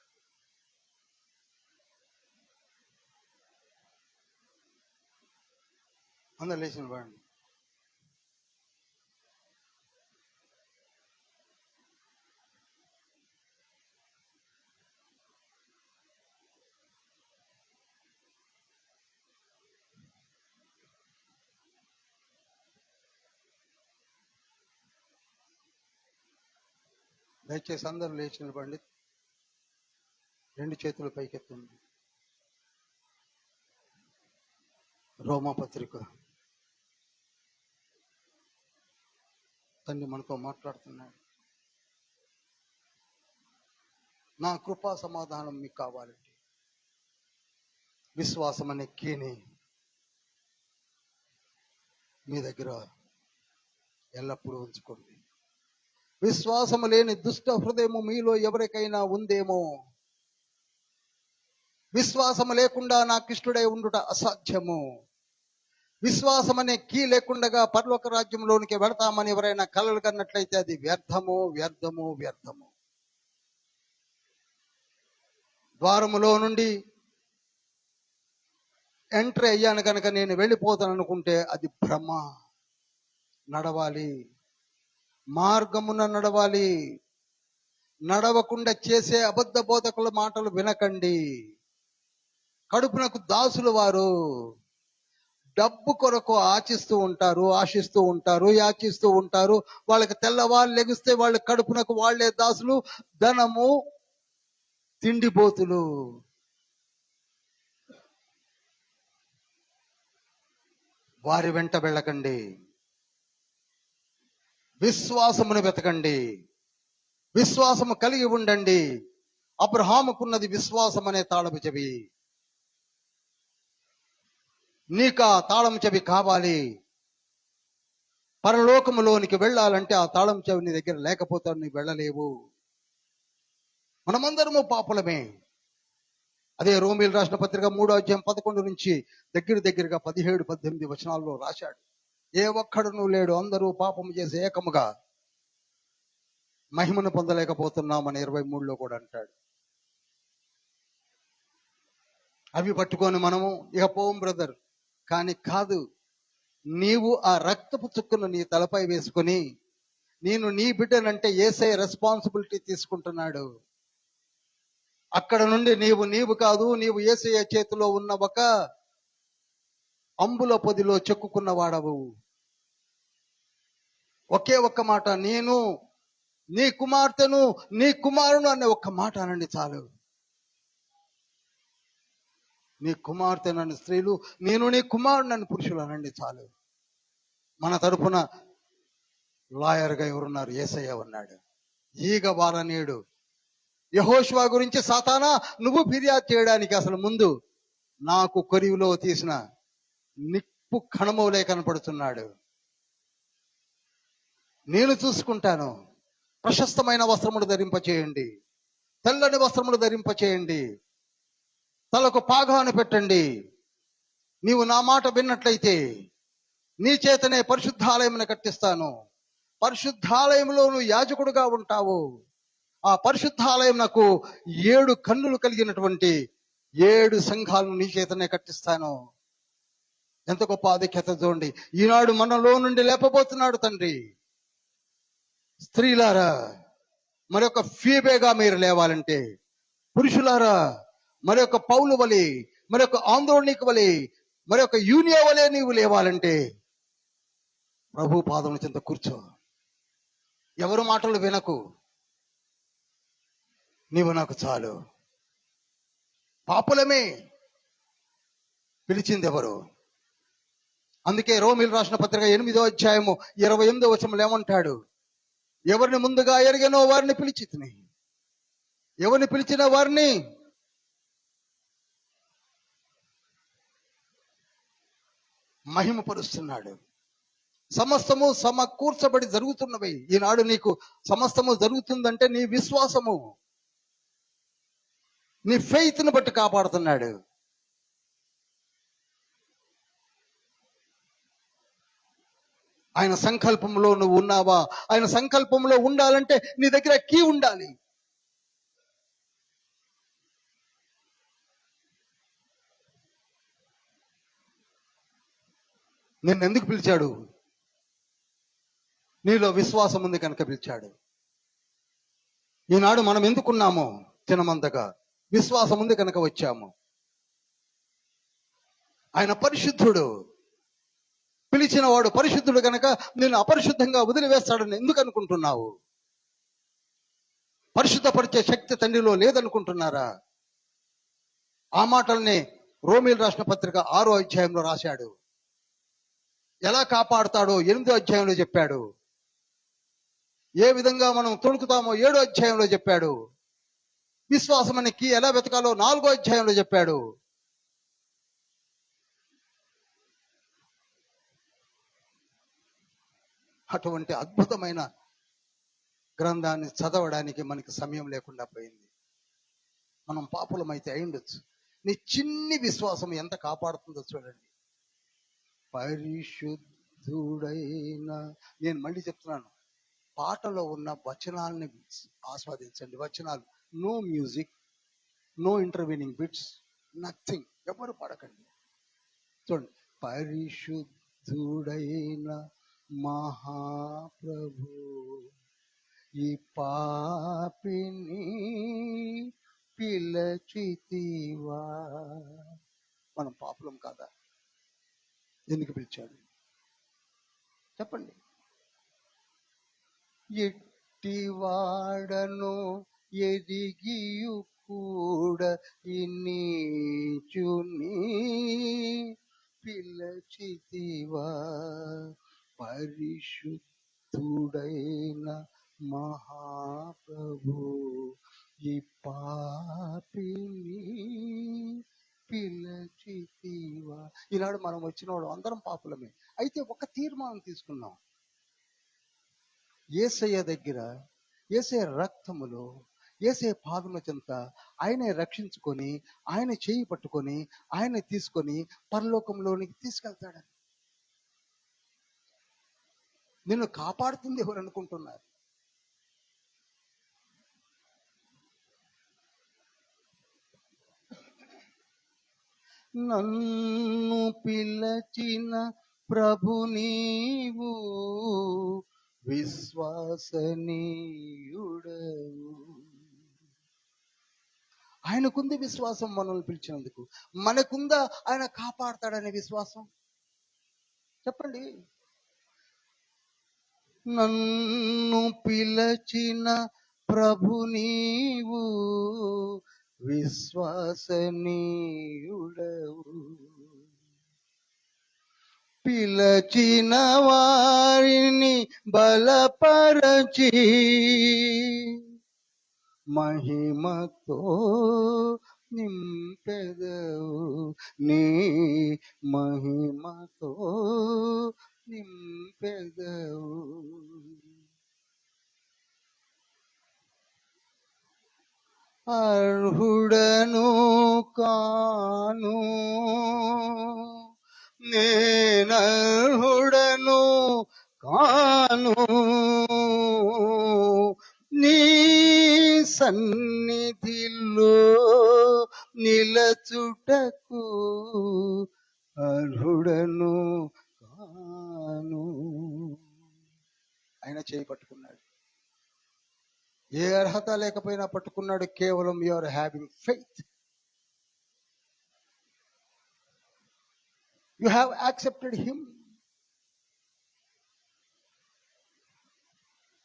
అందరు లేచిన పడండి. దయచేసి అందరూ లేచి నిలబడండి. 2 చేతులు పైకెత్తండి. రోమాపత్రిక. తండ్రి మనతో మాట్లాడుతున్నాడు. నా కృపా సమాధానం మీకు కావాలండి. విశ్వాసం అనే కీని మీ దగ్గర ఎల్లప్పుడూ ఉంచుకోండి. విశ్వాసము లేని దుష్ట హృదయము మీలో ఎవరికైనా ఉందేమో. విశ్వాసము లేకుండా నాకు ఇష్టడై ఉండుట అసాధ్యము. విశ్వాసం అనే కీ లేకుండా పరలోక రాజ్యంలోనికి వెళతామని ఎవరైనా కలలు కన్నట్లయితే అది వ్యర్థము, వ్యర్థము, వ్యర్థము. ద్వారములో నుండి ఎంట్రీ అయ్యాను కనుక నేను వెళ్ళిపోతాను అనుకుంటే అది భ్రమ. నడవాలి, మార్గమున నడవాలి. నడవకుండా చేసే అబద్ధ బోధకుల మాటలు వినకండి. కడుపునకు దాసులు వారు. డబ్బు కొరకు ఆశిస్తూ ఉంటారు, యాచిస్తూ ఉంటారు. వాళ్ళకి తెల్లవారు లెగిస్తే వాళ్ళ కడుపునకు వాళ్లే దాసులు. ధనము తిండిపోతులు. వారి వెంట వెళ్ళకండి. విశ్వాసమును వెతకండి, విశ్వాసము కలిగి ఉండండి. అబ్రహాముకున్నది విశ్వాసం అనే తాళపు చెవి. నీకా తాళం చెవి కావాలి. పరలోకములోనికి వెళ్ళాలంటే ఆ తాళం చెవి నీ దగ్గర లేకపోతే నీవు వెళ్ళలేవు. మనమందరము పాపులమే. అదే రోమీయులు రాసిన పత్రిక 3వ అధ్యాయం 11 నుంచి దగ్గరగా 17-18 వచనాల్లో రాశాడు. ఏ ఒక్కడునూ లేడు, అందరూ పాపము చేసి ఏకముగా మహిమను పొందలేకపోతున్నామని 23లో కూడా అంటాడు. అవి పట్టుకొని మనము ఇక పోం బ్రదర్. కానీ కాదు, నీవు ఆ రక్తపు చుక్కను నీ తలపై వేసుకొని నేను నీ బిడ్డనంటే యేసయ్య రెస్పాన్సిబిలిటీ తీసుకుంటున్నాడు. అక్కడ నుండి నీవు కాదు, నీవు యేసయ్య చేతిలో ఉన్న ఒక అంబుల పొదిలో చెక్కుకున్న వాడవు. ఒకే ఒక్క మాట, నేను నీ కుమార్తెను, నీ కుమారును అనే ఒక్క మాట అనండి చాలు. నీ కుమార్తె నన్ను స్త్రీలు, నేను నీ కుమారుడు నన్ను పురుషులు అనండి చాలు. మన తరపున లాయర్గా ఎవరున్నారు? యేసయ్య ఉన్నాడు. ఈగ వారనీయుడు. యెహోషువ గురించి సాతానా నువ్వు ఫిర్యాదు చేయడానికి అసలు ముందు నాకు కొరివిలో తీసిన నిప్పు కణములే కనపడుతున్నాడు. నేను చూసుకుంటాను. ప్రశస్తమైన వస్త్రములు ధరింపచేయండి, తెల్లని వస్త్రములు ధరింపచేయండి, తలకు పాగాను పెట్టండి. నీవు నా మాట విన్నట్లయితే నీ చేతనే పరిశుద్ధాలయమును కట్టిస్తాను. పరిశుద్ధాలయంలో నువ్వు యాజకుడుగా ఉంటావు. ఆ పరిశుద్ధాలయం నాకు 7 కన్నులు కలిగినటువంటి 7 సంఘాలను నీ చేతనే కట్టిస్తాను. ఎంత గొప్ప ఆధిక్యత చూడండి. ఈనాడు మనలో నుండి లేపబోతున్నాడు తండ్రి. స్త్రీలారా, మరొక ఫీబేగా మీరు లేవాలంటే, పురుషులారా మరొక పౌలు వలె, మరొక ఆందోళనిక వలె, మరొక యూనియా వలె నీవు లేవాలంటే ప్రభు పాదముల చెంత కూర్చో. ఎవరు మాటలు వినకు. నీవు నాకు చాలు. పాపులమే. పిలిచింది ఎవరు? అందుకే రోమీయులు రాసిన పత్రిక 8వ అధ్యాయము 28వ వచనంలో ఏమంటాడు? ఎవరిని ముందుగా ఎరిగానో వారిని పిలిచితిని, ఎవరిని పిలిచిన వారిని మహిమపరుస్తున్నాడు. సమస్తము సమకూర్చబడి జరుగుతున్నవి. ఈనాడు నీకు సమస్తము జరుగుతుందంటే నీ విశ్వాసము, నీ ఫెయిత్ను బట్టి కాపాడుతున్నాడు. ఆయన సంకల్పంలో నువ్వు ఉన్నావా? ఆయన సంకల్పంలో ఉండాలంటే నీ దగ్గర కీ ఉండాలి. నిన్ను ఎందుకు పిలిచాడు? నీలో విశ్వాసం ఉంది కనుక పిలిచాడు. ఈనాడు మనం ఎందుకున్నామో చిన్నమంతగా విశ్వాసం ఉంది కనుక వచ్చాము. ఆయన పరిశుద్ధుడు. పిలిచిన వాడు పరిశుద్ధుడు కనుక నిన్ను అపరిశుద్ధంగా వదిలివేస్తాడని ఎందుకు అనుకుంటున్నావు? పరిశుద్ధపరిచే శక్తి తండ్రిలో లేదనుకుంటున్నారా? ఆ మాటల్ని రోమీయులు రాసిన పత్రిక 6వ అధ్యాయంలో రాశాడు. ఎలా కాపాడుతాడో 8వ అధ్యాయంలో చెప్పాడు. ఏ విధంగా మనం తొణుకుతామో 7వ అధ్యాయంలో చెప్పాడు. విశ్వాసం అనే కీ ఎలా వెతకాలో 4వ అధ్యాయంలో చెప్పాడు. అటువంటి అద్భుతమైన గ్రంథాన్ని చదవడానికి మనకి సమయం లేకుండా పోయింది. మనం పాపులమైతే అయిండొచ్చు. నీ చిన్ని విశ్వాసం ఎంత కాపాడుతుందో చూడండి. పరిశుద్ధుడైన, నేను మళ్ళీ చెప్తున్నాను, పాటలో ఉన్న వచనాలని ఆస్వాదించండి. వచనాలు, no music, no intervening bits, nothing. ఎవరు పడకండి. చూడండి, పరిశుద్ధుడైన మహాప్రభు ఈ పాపిని పిలచితివా. మనం పాపులం కాదా? ఎందుకు పిలిచాడు చెప్పండి? ఎట్టివాడను ఎదిగియు కూడా ఇన్నీచుని పిలచితివా. పరిశుద్ధుడైన మహాప్రభు ఈ పాపిని పిలచితివా. ఈనాడు మనం వచ్చిన వాడు అందరం పాపులమే. అయితే ఒక తీర్మానం తీసుకున్నాం. యేసయ్య దగ్గర, యేసయ్య రక్తములో, యేసయ్య పాదముల చెంత ఆయనే రక్షించుకొని, ఆయన చేయి పట్టుకొని, ఆయన తీసుకొని పరలోకంలోనికి తీసుకెళ్తాడని. నిన్ను కాపాడుతుంది ఎవరు అనుకుంటున్నారు? నన్ను పిలచిన ప్రభు నీవు విశ్వాసనీయుడవు. ఆయనకుంది విశ్వాసం మనల్ని పిలిచినందుకు. మనకుందా ఆయన కాపాడతాడనే విశ్వాసం? చెప్పండి. నన్ను పిలచిన ప్రభు నీవు విశ్వాసనీయుడవు. పిలచిన వారిని బలపరచి మహిమతో నింపెదవు. నీ మహిమతో నింపెదవు. అర్హుడను కాను, నేనర్హుడను కాను నీ సన్నిధిలో నిలచుటకు, అర్హుడను కాను. ఆయన చేయి పట్టుకున్నాడు. ఏ అర్హత లేకపోయినా పట్టుకున్నాడు. కేవలం you are having faith. You have accepted him.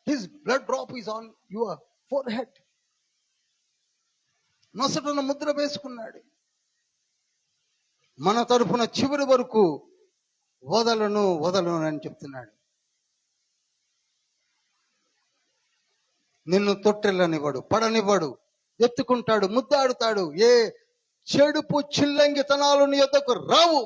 His blood drop is on your forehead. నొసటన ముద్ర వేసుకున్నాడు. మన తరఫున చివరి వరకు వదలను వదలను అని చెప్తున్నాడు. నిన్ను తొట్టెళ్ళనివ్వడు, పడనివ్వడు, ఎత్తుకుంటాడు, ముద్దాడుతాడు. ఏ చెడుపు చిల్లంగితనాలు నీ యొద్దకు రావు.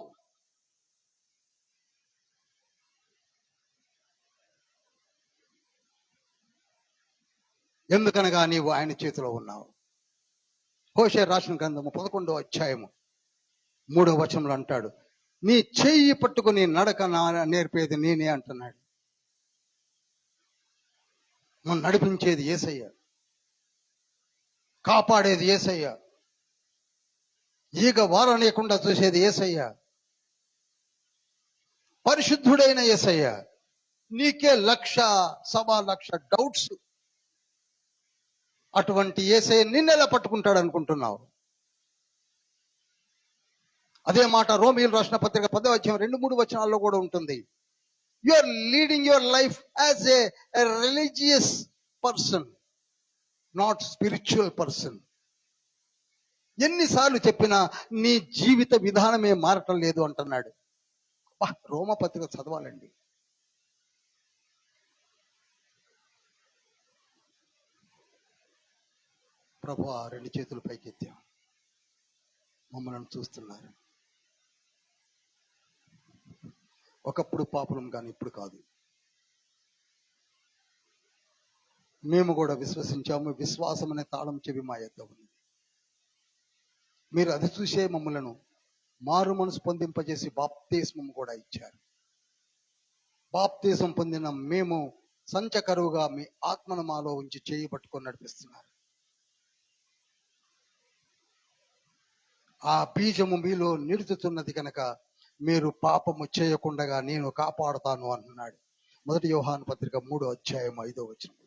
ఎందుకనగా నీవు ఆయన చేతిలో ఉన్నావు. హోషేయ రాసిన గ్రంథము 11వ అధ్యాయము 3వ వచనంలో అంటాడు, నీ చెయ్యి పట్టుకుని నడక నేర్పేది నేనే అంటున్నాడు. మనం నడిపించేది యేసయ్య, కాపాడేది యేసయ్య, ఈగ వారనీయకుండా చూసేది యేసయ్య, పరిశుద్ధుడైన యేసయ్య. నీకే 1,00,000 డౌట్స్. అటువంటి యేసయ్య నిన్నెలా పట్టుకుంటాడు అనుకుంటున్నావు? అదే మాట రోమీయులు రాసిన పత్రిక 10వ అధ్యాయం 2-3 వచనాల్లో కూడా ఉంటుంది. You are leading your life as a religious person, not spiritual person. ఎన్నిసార్లు చెప్పినా నీ జీవిత విధానమే మారటం లేదు అంటున్నాడు. రోమపత్రిక చదవాలండి. ప్రభువా, 2 చేతులు పైకెత్తాం. మమ్మల్ని చూస్తున్నారు. ఒకప్పుడు పాపులం కానీ ఇప్పుడు కాదు. మేము కూడా విశ్వసించాము. విశ్వాసం అనే తాళం చెవి మా యొద్ద ఉంది. మీరు అది చూసే మమ్మలను మారు మనసు పొందింపజేసి బాప్తిస్మం కూడా ఇచ్చారు. బాప్తిజం పొందిన మేము సంచకరువుగా మీ ఆత్మను మాలో ఉంచి చేయి పట్టుకొని నడిపిస్తున్నారు. ఆ బీజము మీలో నిలుచుతున్నది కనుక మీరు పాపము చేయకుండా నేను కాపాడుతాను అన్నాడు. 1 యోహాను పత్రిక 3వ అధ్యాయం 5వ వచనం.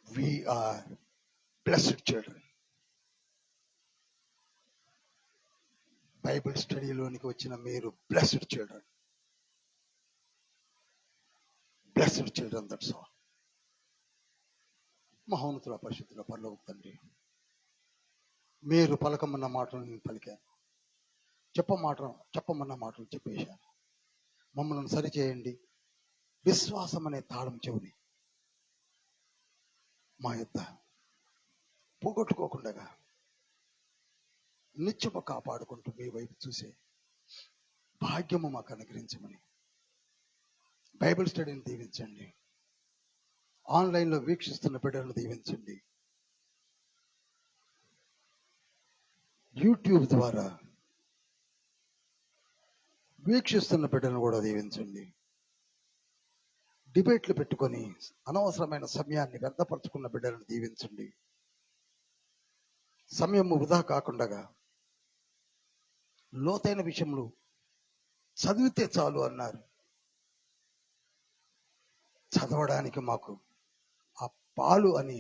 We are blessed children. Bible స్టడీలోనికి వచ్చిన మీరు blessed children. Blessed children, that's all. మహోన్నతుల పరిశుద్ధుల పరలోక తండ్రి, మీరు పలకమన్న మాటలు నేను పలికాను, చెప్పమన్న మాటలు చెప్పేశాను. మమ్మల్ని సరిచేయండి. విశ్వాసం అనే తాళం చెవిని మా యొద్ద పోగొట్టుకోకుండా నిత్యము కాపాడుకుంటూ మీ వైపు చూసే భాగ్యము మాకు అనుగ్రహించమని, బైబిల్ స్టడీని దీవించండి. ఆన్లైన్లో వీక్షిస్తున్న బిడ్డలను దీవించండి. యూట్యూబ్ ద్వారా వీక్షిస్తున్న బిడ్డలను కూడా దీవించండి. డిబేట్లు పెట్టుకొని అనవసరమైన సమయాన్ని వ్యర్థపరచుకున్న బిడ్డలను దీవించండి. సమయం వృధా కాకుండా లోతైన విషయంలో చదివితే చాలు అన్నారు. చదవడానికి మాకు ఆ పాలు అని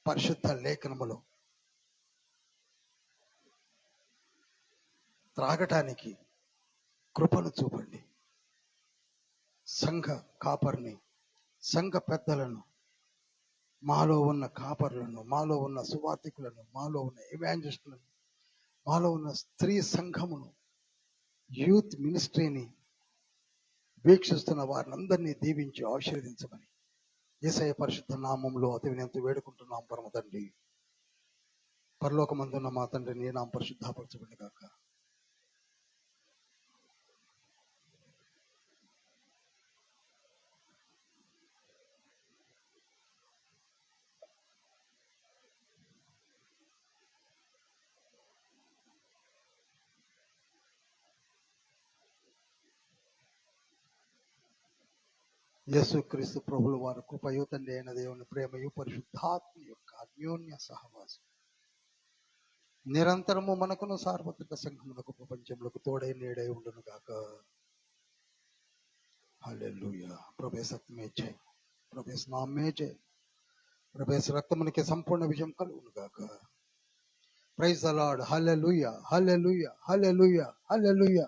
పరిశుద్ధ లేఖనములో త్రాగటానికి కృపను చూపండి. సంఘ కాపర్ని, సంఘ పెద్దలను, మాలో ఉన్న కాపర్లను, మాలో ఉన్న సువార్థికులను, మాలో ఉన్న ఎవాంజలిస్టులను, మాలో ఉన్న స్త్రీ సంఘమును, యూత్ మినిస్ట్రీని వీక్షిస్తున్న వారిని అందరినీ దీవించి ఆశీర్వదించమని యేసయ్య పరిశుద్ధ నామంలో అతి వినయంతో వేడుకుంటున్నాం పరమ తండ్రి. పరలోకమందున్న మా తండ్రి, నీ నామం పరిశుద్ధపరచబడిన గాక. యేసుక్రీస్తు ప్రభుల వారి కృపయు, తండ్రి అయిన దేవుని ప్రేమయు, పరిశుద్ధాత్మ యొక్క అన్యోన్య సహవాసం నిరంతరము మనకును సార్వత్రిక సంఘమునకు ప్రపంచములకు తోడై నీడై ఉండును గాక. హల్లెలూయా. ప్రభు సత్యమే జై, ప్రభు నామే జై, ప్రభు రక్తమునికి సంపూర్ణ విజయం కలుగును గాక. Praise the Lord. Hallelujah, hallelujah, hallelujah, hallelujah.